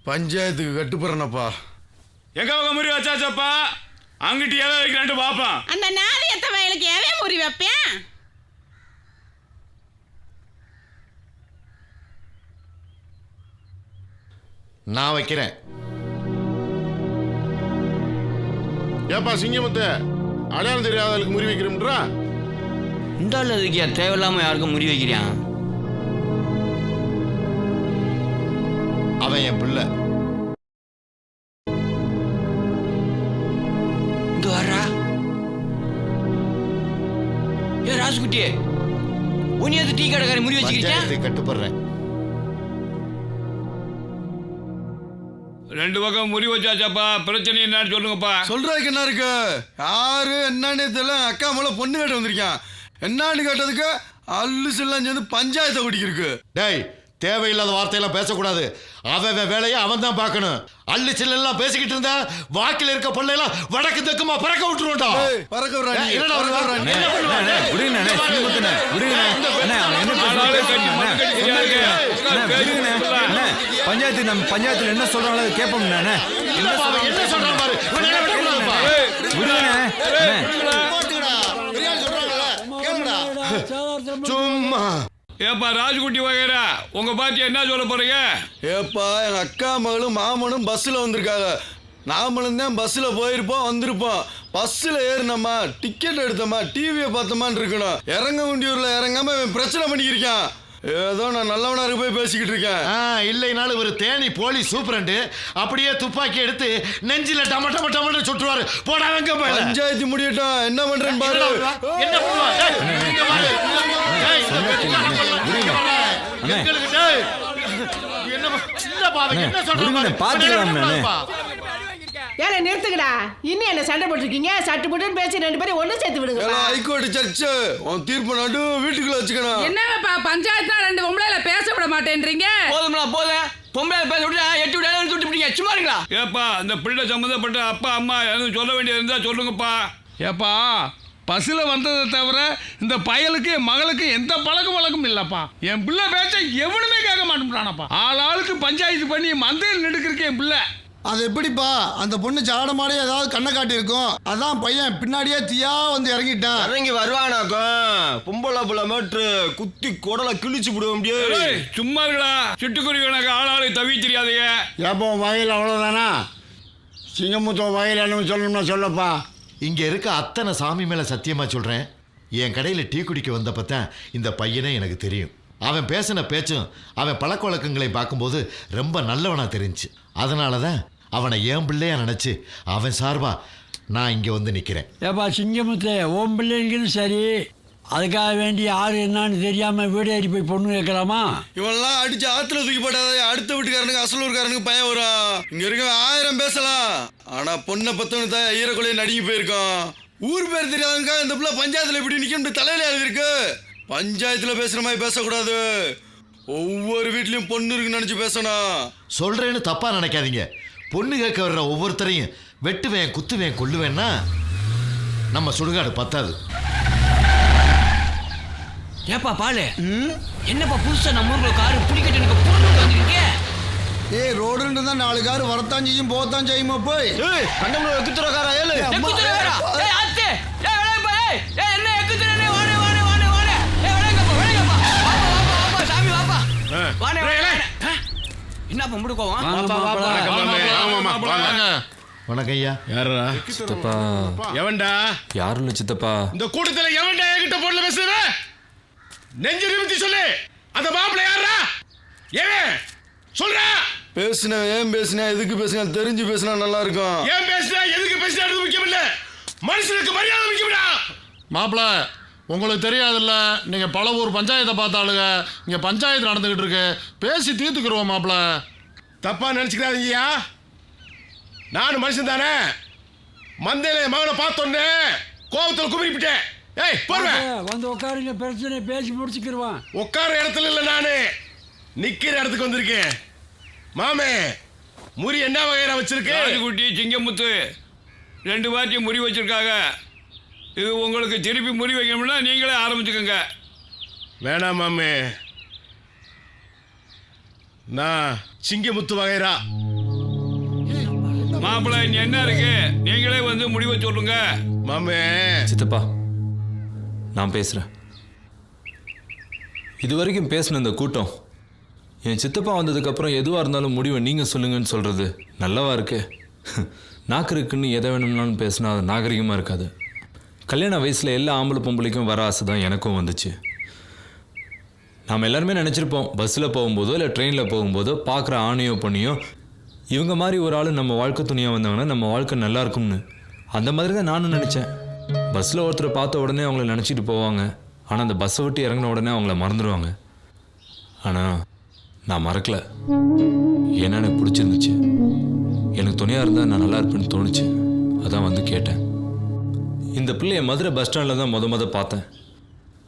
S4: பஞ்சாயத்துக்கு கட்டுப்படுறனப்பா.
S20: எங்க அவங்க முறி வச்சாச்சப்பா, அங்கிட்டு எதை வைக்கிறான்ட்டு பாப்பான்.
S16: அந்த நாதியத்த வயலுக்கு எவன் முறி வைப்பேன்?
S9: நான் வைக்கிறேன். ஏப்பா சிங்கமுத்து, அடையாளம் தெரியாதவர்களுக்கு முறி வைக்கிறோம்ன்றா?
S11: இந்த ஆள் அதுக்கு தேவையில்லாம யாருக்கும் முறி வைக்கிறான்?
S9: அவன் என் பிள்ளை.
S11: ராஜ்குட்டி உனியது டீ கடைக்காரி முறி வச்சுக்கிட்டேன்
S13: கட்டுப்படுறேன்.
S3: 2 பக்கம் முறி வச்சாச்சாப்பா, பிரச்சனை என்னன்னு சொல்லுங்கப்பா.
S4: சொல்றதுக்கு என்ன இருக்கு? யாரு என்னன்னு தெரியல, அக்கா மேல பொண்ணு கேட்டு வந்திருக்கான். என்னன்னு கேட்டதுக்கு அல்லுசெல்லாம் சேர்ந்து பஞ்சாயத்தை குடிக்கிருக்கு.
S13: டேய், தேவையில்லாத வார்த்தையெல்லாம் பேசக்கூடாது. அவன் வேலையை அவன் தான் பார்க்கணும். அள்ளு சில்லாம் பேசிக்கிட்டு இருந்தா வாக்கில் இருக்க பொண்ணையெல்லாம் வடக்கு தெக்குமா பறக்க விட்டுருவோம்டா.
S4: பறக்க
S15: பஞ்சாயத்து நம்ம பஞ்சாயத்துல என்ன சொல்றாங்களோ அதை கேட்போம்.
S13: என்ன சொல்றான் பாரு. சும்மா
S3: ஏப்பா ராஜ்குட்டி வகைரா, உங்க பாட்டி என்ன சொல்ல போறீங்க?
S4: ஏப்பா, எங்க அக்கா மகளும் மாமனும் பஸ்ஸில் வந்திருக்காங்க. நாமளும் தான் பஸ்ஸில் போயிருப்போம், வந்திருப்போம். பஸ்ஸில் ஏறினோமா, டிக்கெட் எடுத்தோமா, டிவியை பார்த்தோமான்னு இருக்கணும். இறங்க வேண்டியூரில் இறங்காம பிரச்சனை பண்ணிக்கிருக்கான். ஏதோ நான் நல்லவனாரு போய் பேசிக்கிட்டு இருக்கேன்.
S13: இல்லைனாலும் ஒரு தேனி போலீஸ் சூப்பரண்டு அப்படியே துப்பாக்கி எடுத்து நெஞ்சில டம டம டம சுட்டுவாரு. போடாதங்க
S4: பஞ்சாயத்து முடியட்டும், என்ன பண்றேன்னு பாரு.
S13: என்ன
S16: ஏல நிறுத்துங்கடா. இன்னும் என்ன சண்டை போட்டுருக்கீங்க? சட்டு போட்டுன்னு பேசி 2 பேரும் ஒண்ணு சேர்த்து விடுங்க.
S4: ஹைகோர்ட் சர்ச்சு உன் தீர்ப்பு நடு வீட்டுக்குள்ள வச்சுக்கணும்.
S8: என்னப்பா பஞ்சாயத்து 2 பொம்பளைல பேச விட மாட்டேன்றீங்க?
S11: போதும்டா போதும். பொம்பளை பேச விட்டா 8 விட சுட்டு பிடிங்க. சும்மா இருங்களா?
S3: ஏப்பா, அந்த பிள்ளை சம்மந்தப்பட்ட அப்பா அம்மா எதுவும் சொல்ல வேண்டியது இருந்தா சொல்லுங்கப்பா. ஏப்பா, பஸ்ஸில் வந்ததை தவிர இந்த பயலுக்கு என் மகளுக்கு எந்த பழக்கம் இல்லப்பா. என் பிள்ளை பேச்ச எவனுமே கேட்க மாட்டேன்டானப்பா. ஆளுக்கு பஞ்சாயத்து பண்ணி மந்தையில் நெடுக்கிறக்கு என் பிள்ளை.
S19: அது எப்படிப்பா? அந்த பொண்ணு சாடமாடே ஏதாவது கண்ணை காட்டி இருக்கும். அதான் பையன் பின்னாடியே தீயா வந்து இறங்கிட்டான்.
S10: இறங்கி வருவானாக்கும். பொம்பளை புள்ள மேட்ரு குத்தி குடலை கிழிச்சு விடுவோம். முடியாது.
S3: சும்மா இருக்கா? சிட்டுக்குருவி கணக்கு ஆளாளு தவி தெரியாதைய.
S17: ஏப்போ வயல் அவ்வளோதானா? சிங்கமுத்தோ வயல் என்ன சொல்லணும்னா சொல்லப்பா.
S13: இங்க இருக்க அத்தனை சாமி மேல சத்தியமா சொல்றேன், என் கடையில டீ குடிக்க வந்தப்பத்தான் இந்த பையனே எனக்கு தெரியும். அவன் பேசின பேச்சும் அவன் பழக்க வழக்கங்களை பார்க்கும்போது ரொம்ப நல்லவனா தெரிஞ்சு. அதனாலதான் அவனை என் பிள்ளையா நினைச்சு அவன் சார்பா நான் இங்க வந்து நிக்கிறேன்.
S17: ஏப்பா சிங்கமுத்தே, ஓம் பிள்ளைங்களும் சரி, அதுக்காக வேண்டி யாரு என்னன்னு தெரியாம வீடு ஏறி போய் பொண்ணு கேட்கலாமா?
S4: இவெல்லாம் அடிச்சு ஆத்துல தூக்கி போட்டாத அடுத்த வீட்டுக்காரனுக்கு அசலூர்காரனுக்கு பயம் வரும். இங்க இருக்க 1000 பேசலாம், ஆனா பொண்ணை பத்தவனு தான் ஈரக்குலையை நடுங்கி போயிருக்கோம். ஊர் பேர் தெரியாதுக்கா இந்த பிள்ளை பஞ்சாயத்துல இப்படி நிக்க தலையில இருக்கு. பஞ்சாயத்துல பேசுற மாதிரி பேசக்கூடாது. ஒவ்வொரு வீட்லயும் பொண்ணு இருக்குன்னு நினைச்சு பேசணும்.
S13: சொல்றேன்னு தப்பா நினைக்காதீங்க. பொண்ணு கேட்க வர்ற ஒவ்வொருத்தரையும் வெட்டுவேன் குத்துவேன் கொல்லுவேன்னா நம்ம சுடுகாடு பத்தாது.
S11: ஏப்பா பாலு, என்னப்பா புதுசா நம்ம ஊர்ல காரு பிடிக்கிட்டு எனக்கு பொண்ணு வந்துருக்கீங்க?
S19: ஏய், ரோடுன்னு தான் 4 கார் வரத்தான் செய்யும் போத்தான் செய்யுமா போய்.
S10: கண்டம்ல எக்குத்துறக்காரா ஏழு
S11: எக்குத்துறக்காரா? ஏய் அத்தே, ஏய் விளையப்பா, ஏய் என்ன எக்குத்துறனே வாடே வாடே வாடே வாடே. ஏய் விளையங்கப்பா விளையங்கப்பா. வாப்பா சாமி வாப்பா. வாடே வாடே. என்னப்பா முடுக்கோவா?
S13: வணக்கம் ஐயா.
S5: யாரா? சித்தப்பா.
S3: எவன்டா?
S5: யாரும் இல்லை சித்தப்பா.
S3: இந்த கூட்டத்துல எவன்டா என்கிட்ட பொருள் பேசுற? நெஞ்சு நிமித்தி சொல்லு. அந்த மாப்பிள்ளை யாரா? ஏன் சொல்ற?
S4: பேசுன ஏன் பேசுன எதுக்கு பேசுன தெரிஞ்சு பேசினா நல்லா இருக்கும்.
S3: ஏன் பேசுற எதுக்கு பேசுறது முக்கியம் இல்ல, மனுஷனுக்கு மரியாதை முக்கியம்டா.
S9: மாப்பிள்ள, உங்களுக்கு தெரியாதுல்ல, நீங்க பல ஊர் பஞ்சாயத்தை பார்த்தாளுங்க. இங்க பஞ்சாயத்து நடந்துகிட்டு இருக்கு, பேசி தீர்த்துக்கிறோம் மாப்பிள்ள.
S3: தப்பா நினைச்சுக்கிறாதீங்கயா, நானும் மனுஷன் தானே. மந்தையில மகனை பார்த்தோன்னே கோபத்தில் குமிரிப்பிட்டேன். ஏய் போடுவேன்
S17: வந்து உட்காருங்க, பிரச்சனை பேசி முடிச்சுக்கிடுவான்.
S3: உட்கார இடத்துல இல்லை, நானு நிக்கிற இடத்துக்கு வந்திருக்கேன். மாமே, முறி என்ன வகையில வச்சிருக்கேன்? ராஜகுட்டி சிங்கமுத்து 2 வாட்டி முறி வச்சிருக்காங்க. இது உங்களுக்கு திருப்பி முறி வைக்கணும்னா நீங்களே ஆரம்பிச்சுக்கோங்க. வேணாம் மாமே, நான் சிங்கமுத்து வகைரா. மாப்பிள்ளை என்ன இருக்கு, நீங்களே வந்து முடிவை சொல்லுங்க. மாமே.
S5: சித்தப்பா, நான் பேசுறேன். இது வரைக்கும் பேசின இந்த கூட்டம் என் சித்தப்பா வந்ததுக்கப்புறம் எதுவாக இருந்தாலும் முடிவை நீங்கள் சொல்லுங்கன்னு சொல்கிறது நல்லவா இருக்கு. நாக்கு இருக்குன்னு எதை வேணும்னாலும் பேசினா அது நாகரிகமாக இருக்காது. கல்யாண வயசில் எல்லா ஆம்பளை பொம்பளைக்கும் வர ஆசை தான் எனக்கும் வந்துச்சு. நாம் எல்லாருமே நினச்சிருப்போம், பஸ்ஸில் போகும்போதோ இல்லை ட்ரெயினில் போகும்போதோ பார்க்குற ஆணையோ பொண்ணையோ இவங்க மாதிரி ஒரு ஆள் நம்ம வாழ்க்கை துணியாக வந்தாங்கன்னா நம்ம வாழ்க்கை நல்லா இருக்கும்னு. அந்த மாதிரி தான் நானும் நினச்சேன். பஸ்ஸில் ஒருத்தரை பார்த்த உடனே அவங்கள நினச்சிட்டு போவாங்க, ஆனால் அந்த பஸ்ஸை விட்டு இறங்கின உடனே அவங்கள மறந்துடுவாங்க. ஆனால் நான் மறக்கலை. ஏன்னா எனக்கு பிடிச்சிருந்துச்சு. எனக்கு துணையாக இருந்தால் நான் நல்லா இருப்பேன்னு தோணுச்சு. அதான் வந்து கேட்டேன். இந்த பிள்ளைய மதுரை பஸ் ஸ்டாண்டில் தான் முத பார்த்தேன்.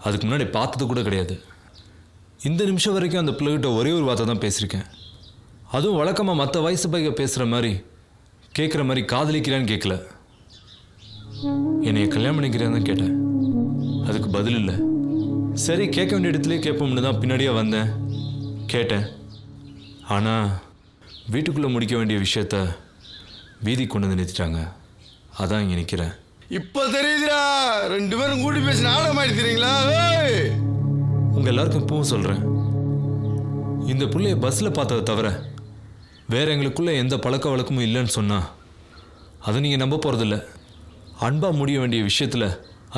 S5: அதுக்கு முன்னாடி பார்த்தது கூட கிடையாது. இந்த நிமிஷம் வரைக்கும் அந்த பிள்ளைகிட்ட ஒரே ஒரு வார்த்தை தான் பேசியிருக்கேன். அதுவும் வழக்கமாக மற்ற வயசு பையன் பேசுகிற மாதிரி கேட்குற மாதிரி காதலிக்கிறான்னு கேட்கல. என்னைய கல்யாணம் பண்ணிக்கிறேன்னு தான் கேட்டேன். அதுக்கு பதில் இல்லை. சரி, கேட்க வேண்டிய இடத்துலேயே கேட்போம்னு தான் பின்னாடியே வந்தேன், கேட்டேன். ஆனால் வீட்டுக்குள்ளே முடிக்க வேண்டிய விஷயத்த வீதி கொண்டு வந்து நிறுத்திட்டாங்க. அதான் இங்கே நிற்கிறேன்.
S4: இப்ப தெரியுதுடா, 2 பேரும் கூட்டி பேசி நாடகம் ஆயிடுறீங்களா?
S5: உங்கள் எல்லாருக்கும் இப்பவும் சொல்கிறேன், இந்த பிள்ளைய பஸ்ஸில் பார்த்ததை தவிர வேற எங்களுக்குள்ள எந்த பழக்க வழக்கமும் இல்லைன்னு சொன்னால் அதை நீங்கள் நம்ப போகிறதில்ல. அன்பாக முடிய வேண்டிய விஷயத்தில்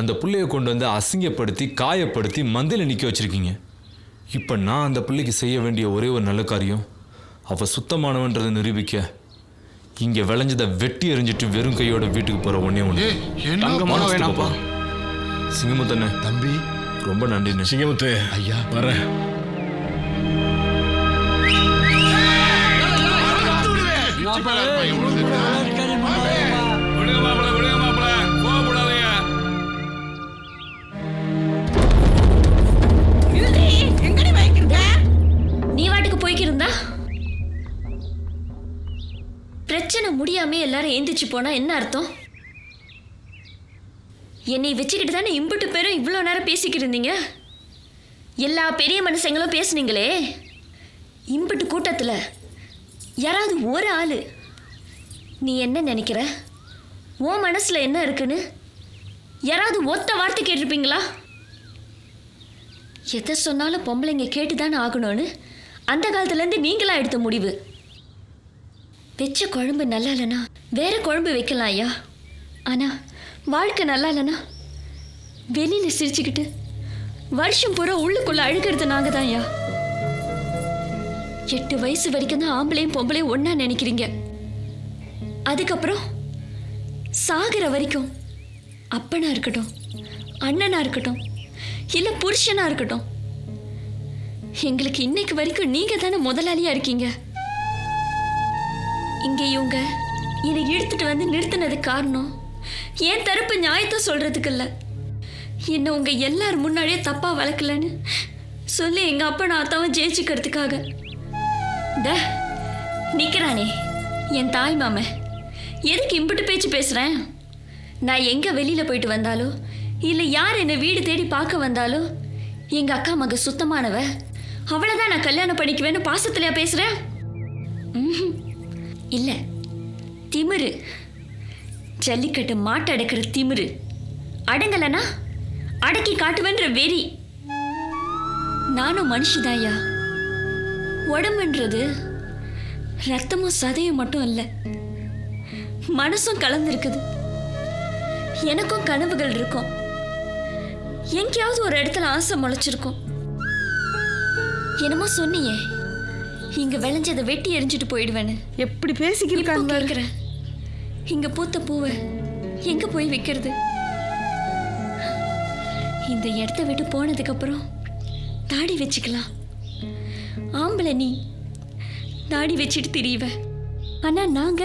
S5: அந்த பிள்ளையை கொண்டு வந்து அசிங்கப்படுத்தி காயப்படுத்தி மந்தையில் நிற்க வச்சுருக்கீங்க. இப்போ நான் அந்த பிள்ளைக்கு செய்ய வேண்டிய ஒரே ஒரு நல்ல காரியம், அவள் சுத்தமானவன்றதை நிரூபிக்க இங்கே விளைஞ்சதை வெட்டி எறிஞ்சிட்டு வெறும் கையோட வீட்டுக்கு போகிற ஒன்றே ஒன்று. சிங்கமுத்தண்ணே
S13: தம்பி,
S5: ரொம்ப நன்றிண்ணே.
S2: சிங்கமுத்து
S13: ஐயா
S2: வரேன்.
S12: நீ வாட்டுக்கு போய்க்கிருந்தா பிரச்சனை முடியாம எல்லாரும் எந்திரிச்சு போனா என்ன அர்த்தம்? என்னை வச்சுக்கிட்டு தானே இம்புட்டு பேரும் இவ்வளோ நேரம் பேசிக்கிட்டு இருந்தீங்க. எல்லா பெரிய மனுஷங்களும் பேசுனீங்களே. இம்புட்டு கூட்டத்தில் யாராவது ஒரு ஆள் நீ என்ன நினைக்கிற, உன் மனசில் என்ன இருக்குன்னு யாராவது ஒத்த வார்த்தை கேட்டிருப்பீங்களா? எதை சொன்னாலும் பொம்பளைங்க கேட்டு தானே ஆகணும்னு அந்த காலத்துலேருந்து நீங்களா எடுத்த முடிவு. வச்ச குழம்பு நல்லா இல்லைனா வேற குழம்பு வைக்கலாம் ஐயா. ஆனால் வாழ்க்கை நல்லா இல்லைனா வெளியில் சிரிச்சுக்கிட்டு வருஷம் பூரா உள்ளுக்குள்ளே அழுகிறது நாங்கள் தான் ஐயா. 8 வயசு வரைக்கும் தான் ஆம்பளையும் பொம்பளையும் ஒன்றா நினைக்கிறீங்க. அதுக்கப்புறம் சாகிற வரைக்கும் அப்பனா இருக்கட்டும், அண்ணனா இருக்கட்டும், இல்லை புருஷனா இருக்கட்டும், எங்களுக்கு இன்னைக்கு வரைக்கும் நீங்க தானே முதலாளியா இருக்கீங்க. இங்கே இவங்க என்னை இழுத்துட்டு வந்து நிறுத்தினதுக்கு காரணம் என் தரப்பு நியாயத்தை சொல்றதுக்கு இல்லை, என்ன உங்க எல்லாரும் முன்னாடியே தப்பா வளர்க்கலன்னு சொல்லி எங்க அப்பா நான் அத்தாவும் ஜெயிச்சுக்கிறதுக்காக. நிற்கிறானே என் தாய் மாமன், எதுக்கு இம்புட்டு பேச்சு பேசுகிறேன்? நான் எங்கே வெளியில் போயிட்டு வந்தாலோ இல்லை யார் என்னை வீடு தேடி பார்க்க வந்தாலோ எங்கள் அக்கா மக சுத்தமானவ, அவளை தான் நான் கல்யாணம் பண்ணிக்குவேன்னு பாசத்துலையா பேசுகிறேன்? இல்லை, திமிரு, ஜல்லிக்கட்டு மாட்டை அடக்கிற திமிரு. அடங்கலைன்னா அடக்கி காட்டுவேன்ற வெறி. நானும் மனுஷதாயா. உடம்புன்றது ரத்தமும் சதையும் மட்டும் இல்லை, மனசும் கலந்துருக்குது. எனக்கும் கனவுகள் இருக்கும், எங்கேயாவது ஒரு இடத்துல ஆசை முளைச்சிருக்கும். என்னமோ சொன்னியே இங்க விளைஞ்சதை வெட்டி எரிஞ்சிட்டு போயிடுவேன்னு.
S16: எப்படி பேசிக்கிறேன்?
S12: இங்க பூத்த பூவை எங்க போய் வைக்கிறது? இந்த இடத்த விட்டு போனதுக்கு அப்புறம் தாடி வச்சுக்கலாம். ஆம்பளை நீ தாடி வச்சுட்டு திரியுவ, ஆனா நாங்க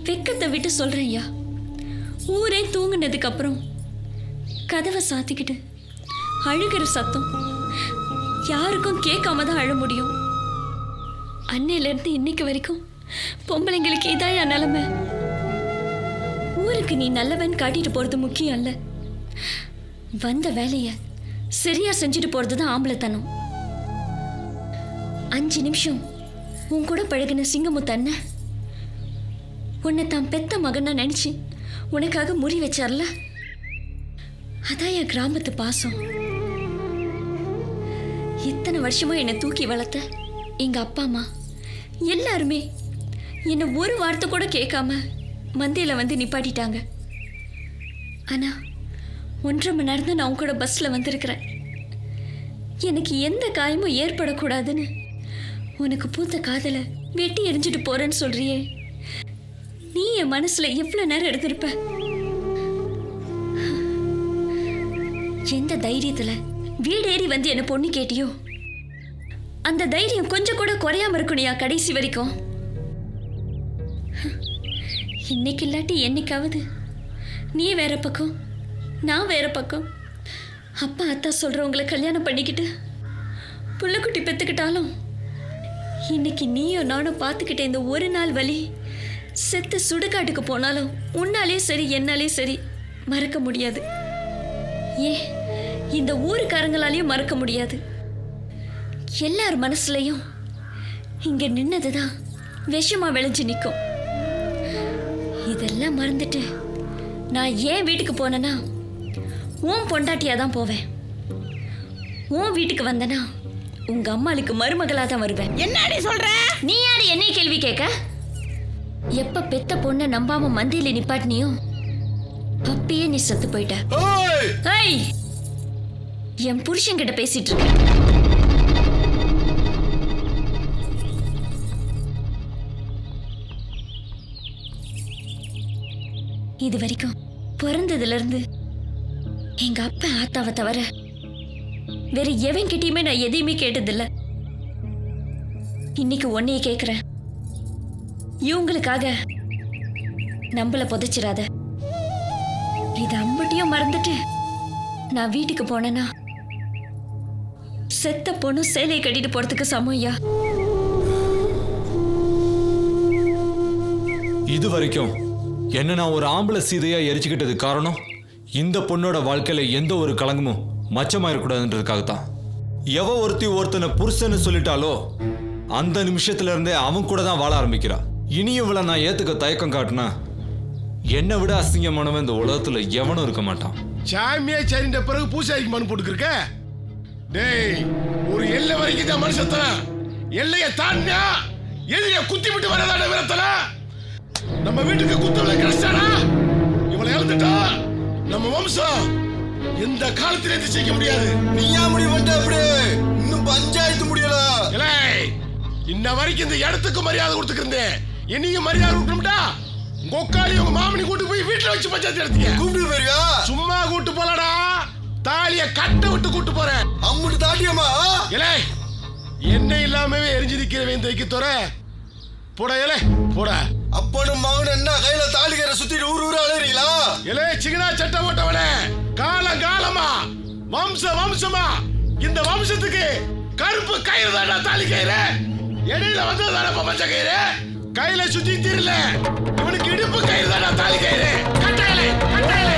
S12: வெக்கத்தை விட்டு சொல்றேன் ஐயா. ஊரே தூங்குனதுக்கு அப்புறம் கதவை சாத்திக்கிட்டு அழுகிற சத்தம் யாருக்கும் கேட்காம தான் அழ முடியும். அன்னையிலேருந்து இன்னைக்கு வரைக்கும் பொம்பளைங்களுக்கு இதாயா நிலைமை. ஊருக்கு நீ நல்லவன் காட்டிட்டு போறது முக்கியம் அல்ல, வந்த வேலைய சரியா செஞ்சுட்டு போறது தான் ஆம்பளைத்தனம். 5 நிமிஷம் உன் கூட பழகின சிங்கமுத்தண்ண உன்னை தான் பெத்த மகனா நினைச்சு உனக்காக முறி வச்சார்ல, அதான் என் கிராமத்து பாசம். இத்தனை வருஷமா என்னை தூக்கி வளர்த்த எங்க அப்பா அம்மா எல்லாருமே என்னை ஒரு வார்த்தை கூட கேட்காம மந்தையில வந்து நிப்பாட்டிட்டாங்க. ஆனா 1.5 மணி நேரம் தான் நான் உன் கூட பஸ்ல வந்திருக்கிறேன். எனக்கு எந்த காயமும் ஏற்படக்கூடாதுன்னு உனக்கு பூத்த காதலை வெட்டி எரிஞ்சிட்டு போறேன்னு சொல்றியே, நீ என் மனசுல எவ்வளவு நேரம் எடுத்திருப்ப? எந்த தைரியத்துல வீடு ஏறி வந்து என்ன பொண்ணு கேட்டியோ அந்த தைரியம் கொஞ்சம் கூட குறையாம இருக்கணுயா கடைசி வரைக்கும். இன்னைக்கு இல்லாட்டி என்னைக்காவது நீ வேற பக்கம் நான் வேற பக்கம் அப்பா அத்தா சொல்றவங்களை கல்யாணம் பண்ணிக்கிட்டு புள்ளக்குட்டி பெத்துக்கிட்டாலும் இன்னைக்கு நீயும் நானும் பார்த்துக்கிட்ட இந்த ஒரு நாள் வலி செத்து சுடுகாட்டுக்கு போனாலும் உன்னாலே சரி என்னாலே சரி மறக்க முடியாது. ஏன் இந்த ஊருக்காரங்களாலையும் மறக்க முடியாது. எல்லார் மனசுலையும் இங்க நின்னதுதான் விஷமா விளைஞ்சு நிற்கும். இதெல்லாம் மறந்துட்டு நான் ஏன் வீட்டுக்கு போனேன்னா உன் பொண்டாட்டியா தான் போவேன். உன் வீட்டுக்கு வந்தனா உங்க அம்மாளுக்கு மருமகளா தான் வருவேன்.
S16: என்னடி சொல்ற?
S12: நீ யாரு என்னைய கேள்வி கேட்க? எப்ப பெத்த பொண்ணை நம்பாம மந்தையில நிப்பாட்டினியோ அப்பயே நீ செத்து போயிட்ட. என் புருஷன் கிட்ட பேசிட்டு இருக்க. இது வரைக்கும் பிறந்ததுல இருந்து எங்க அப்பா ஆத்தாவை தவிர வேற எவன் கிட்டயுமே நான் எதையுமே கேட்டதில்ல. இன்னைக்கு உன்னைய கேக்குறேன். இவங்களுக்காக நம்மள புதைச்சிடாத. இது அம்பட்டியும் மறந்துட்டு நான் வீட்டுக்கு போனேன்னா செத்த பொண்ணு சேலையை கட்டிட்டு போறதுக்கு சமம்யா.
S5: இது வரைக்கும் என்ன நான் ஒரு ஆம்பளை சீதையா எரிச்சுக்கிட்டது காரணம் இந்த பொண்ணோட வாழ்க்கையில எந்த ஒரு கலங்கமும் மச்சமாயிடக்கூடாதுன்றதுக்காகத்தான். எவ ஒருத்தனை புருஷன்னு சொல்லிட்டாலோ அந்த நிமிஷத்துல இருந்தே அவன் கூட தான் வாழ ஆரம்பிக்கிறா. இனியும் இவளை நான் ஏத்துக்க தயக்கம் காட்டினா என்னை விட அசிங்கமானவன் இந்த உலகத்துல எவனும் இருக்க மாட்டான்.
S13: சாமியே சரின்ற பிறகு பூசாரிக்கு மனு போட்டுக்கிருக்க. டேய், ஒரு எல்லை வரைக்கும் தான் மனுஷத்தன. எல்லையை தாண்டினா எதிரியை குத்தி விட்டு வரதான வீரத்தன. நம்ம வீட்டுக்கு குத்தவளை கிடைச்சானா இவளை இழந்துட்டா நம்ம வம்சம் எந்த காலத்திலே செய்ய முடியாது.
S7: நீயா முடிவு பண்ணிட்ட? அப்படி இன்னும் பஞ்சாயத்து முடியல.
S13: இன்ன வரைக்கும் இந்த இடத்துக்கு மரியாதை கொடுத்துக்கிருந்தேன். என்னையும் மரியாதை விட்டுட்டா கொக்காளி உங்க மாமனி கூட்டு போய் வீட்டுல வச்சு பஞ்சாயத்து எடுத்தீங்க.
S7: கூப்பிட்டு போறியா?
S13: சும்மா கூட்டு போலடா, தாலிய கட்ட விட்டு கூட்டு போறேன்.
S7: அம்முட்டு தாட்டியம்மா.
S13: இலே, என்ன இல்லாமவே எரிஞ்சு நிக்கிறவன் தைக்க தோற போட. இலே போட.
S7: அப்பனும் மகன் என்ன கையில தாலிகரை சுத்திட்டு ஊர் ஊரா அலையறீங்களா?
S13: இலே சிகனா சட்டை போட்டவனே, காலம் காலமா வம்சமா இந்த வம்சத்துக்கு கருப்பு கயிறு தானே தாலி கயிறு. இடையில வந்தது தானே மஞ்ச கயிறு. கையில சுத்தி தெரியல இவனுக்கு இடுப்பு கயிறு தானே தாலி கயிறு. கட்டாயலே கட்டாயலே.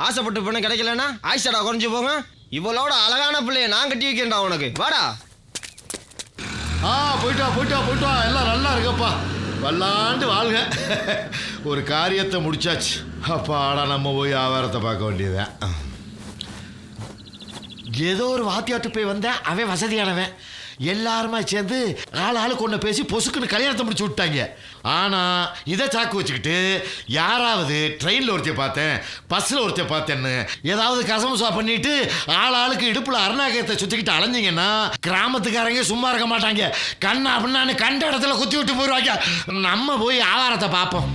S10: ஆசைப்பட்டு பொண்ணு கிடைக்கலன்னா ஆயிஷாடா குறைஞ்சு போங்க. இவளோட அழகான பிள்ளைய நான் கட்டி வைக்கிறேன்டா உனக்கு. வாடா.
S13: போயிட்டு வா. எல்லாம் நல்லா இருக்கப்பா. வல்லாண்டு வாழ்க. ஒரு காரியத்தை முடிச்சாச்சு. அப்பாடா, நம்ம போய் வியாபாரத்தை பார்க்க வேண்டியதுதான். ஏதோ ஒரு வாத்தியாட்டு போய் வந்தேன். அவன் வசதியானவன். எல்லாருமே சேர்ந்து ஆளுக்கு ஒன்று பேசி பொசுக்குன்னு கல்யாணத்தை முடிச்சு விட்டாங்க. ஆனால் இதை சாக்கு வச்சுக்கிட்டு யாராவது ட்ரெயினில் ஒருத்தைய பார்த்தேன், பஸ்ஸில் ஒருத்தைய பார்த்தேன்னு ஏதாவது கசமுசா பண்ணிட்டு ஆளுக்கு இடுப்பில் அருணாகத்தை சுற்றிக்கிட்டு அலைஞ்சிங்கன்னா கிராமத்துக்காரங்க சும்மா இருக்க மாட்டாங்க. கண்ணா அப்படின்னான்னு கண்ட இடத்துல குத்தி விட்டு போயிடுவாங்க. நம்ம போய் வியாபாரத்தை பார்ப்போம்.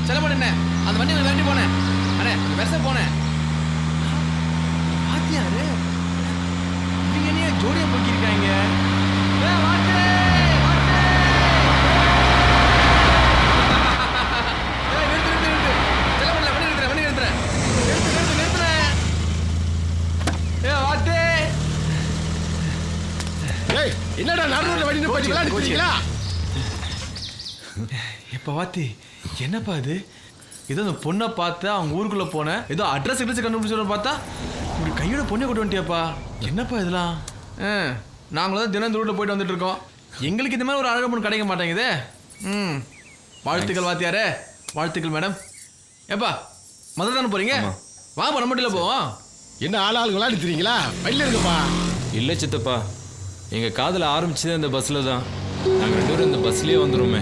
S15: செலவு என்ன அந்த வண்டி விரட்டி போனேன் அண்ணே பெருசா போனேன் பாத்தியாரு இவங்க என்ன ஜோடியா போக்கிருக்காங்க
S13: என்னடா நடுரோட்ல வண்டி போய் விளையாடுறீங்களா?
S15: எப்ப வாத்தி என்னப்பா இது ஏதோ அந்த பொண்ணை பார்த்து அவங்க ஊருக்குள்ள போனேன் ஏதோ அட்ரஸ் கண்டுபிடிச்சு பார்த்தா இப்படி கையோட பொண்ணை கொண்டு வந்துட்டியாப்பா என்னப்பா இதெல்லாம் நாங்களும் தான் தினம் ரூட்டில் போயிட்டு வந்துட்டு இருக்கோம் எங்களுக்கு இந்த மாதிரி ஒரு அழகு பொண்ணு கிடைக்க மாட்டேங்குதே வாழ்த்துக்கள் வாத்தியாரே வாழ்த்துக்கள் மேடம் ஏப்பா மதுரை தானே போறீங்க வாப்பா நம்ம மட்டும் போவோம்
S13: என்ன ஆளாளுக்கு விளையாடுறீங்களா வழியில இருக்குப்பா
S5: இல்லை சித்தப்பா எங்கள் காதல் ஆரம்பிச்சதே அந்த பஸ்ஸில் தான் நாங்கள் 2 பேரும் இந்த பஸ்லேயே வந்துடுவோமே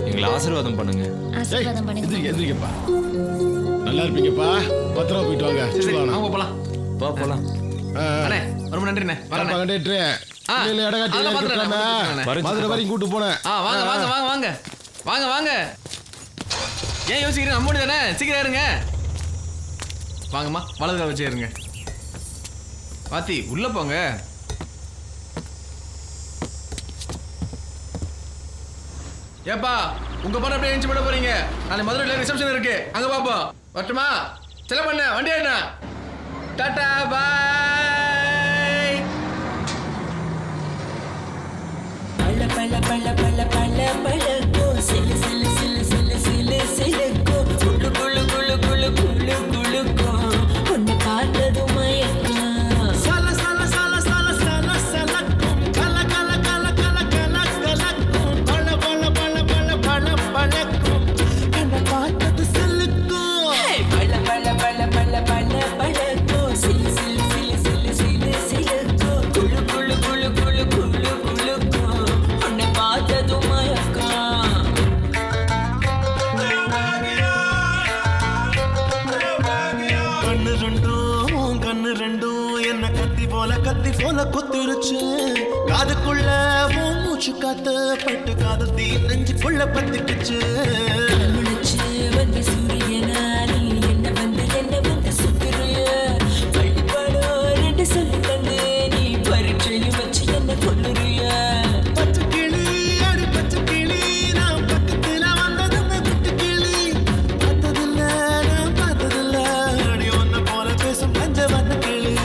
S5: எங்களை ஆசீர்வாதம் பண்ணுங்க
S13: எந்திரிக்கப்பா நல்லா இருப்பீங்கப்பா பத்திரமா போயிட்டு வாங்க
S15: வாங்க போலாம்
S5: போலாம்
S15: அண்ணே ரொம்ப நன்றிண்ணே
S13: மதுரை வரைக்கும் கூட்டு போனேன்
S15: வாங்க வாங்க வாங்க வாங்க வாங்க வாங்க ஏன் யோசிக்கிறீங்க நம்ம தானே சீக்கிரம் இருங்க வாங்கம்மா வலது கால் வச்சு இருங்க பாத்தி உள்ள போங்க ஏப்பா உங்க பொண்ணு அப்படியே எஞ்சி பண்ண போறீங்க நாளை மதுரையில் ரிசப்ஷன் இருக்கு அங்க பாப்போம் வரட்டுமா செல பண்ண வண்டி என்ன டாடா பாய்
S18: பல பல பல பல பல கோ சிலு சிலு சிலு சிலு சிலு சிலு கோ குளு குளு குளு குளு குளு குளு கோ உன்னை பார்த்தது மயக்கம் சல சல சல சல சல சலக்கும் கல கல கல கல கல கலக்கும் பல பல பல பல பல பலக்கும் என்னை பார்த்தது செல்லுக்கும் பல பல பல பல பல பல கோ சிலு சிலு சிலு சிலு சிலு சிலு கோ குளு குளு குளு குளு குளு குளு கோ உன்னை பார்த்தது மயக்கம்
S22: கண்ணு ரெண்டும் என்ன கத்தி போல கொத்திருச்சு காதுக்குள்ள மூச்சு காத்து பட்டு காது தீ நெஞ்சுக்குள்ள பத்திக்குச்சு
S18: வந்து சூரியனா நீ என்ன வந்து சுத்துறிய வழிபாடோ 2 சொல்லி தந்து நீ பரீட்சையும் வச்சு என்ன கொல்லுறிய
S22: பச்சை கிளி அடி பச்சை கிளி நான் பக்கத்துல வந்ததும் குட்டி கிளி பார்த்ததில்ல நான் பார்த்ததில்ல அடி ஒன்ன போல பேசும் பஞ்ச வந்த கிளி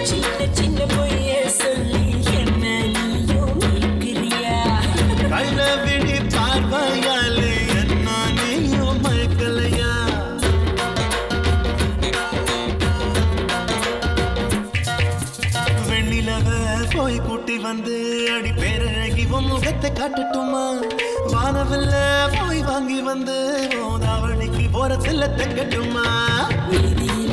S18: சின்ன சின்ன பொய்ய சொல்லி என்ன நீயும் மயக்கிறியா
S22: கையில விழி பார்வையாலே என்ன நீயும் மயக்கலையா வெண்ணிலவ போய் கூட்டி வந்து அடி பேரழகி உன் முகத்தை காட்டட்டுமா வானவில்ல போய் வாங்கி வந்து தாவணிக்கு போறதில்ல தைக்கட்டுமா
S18: வீதியில்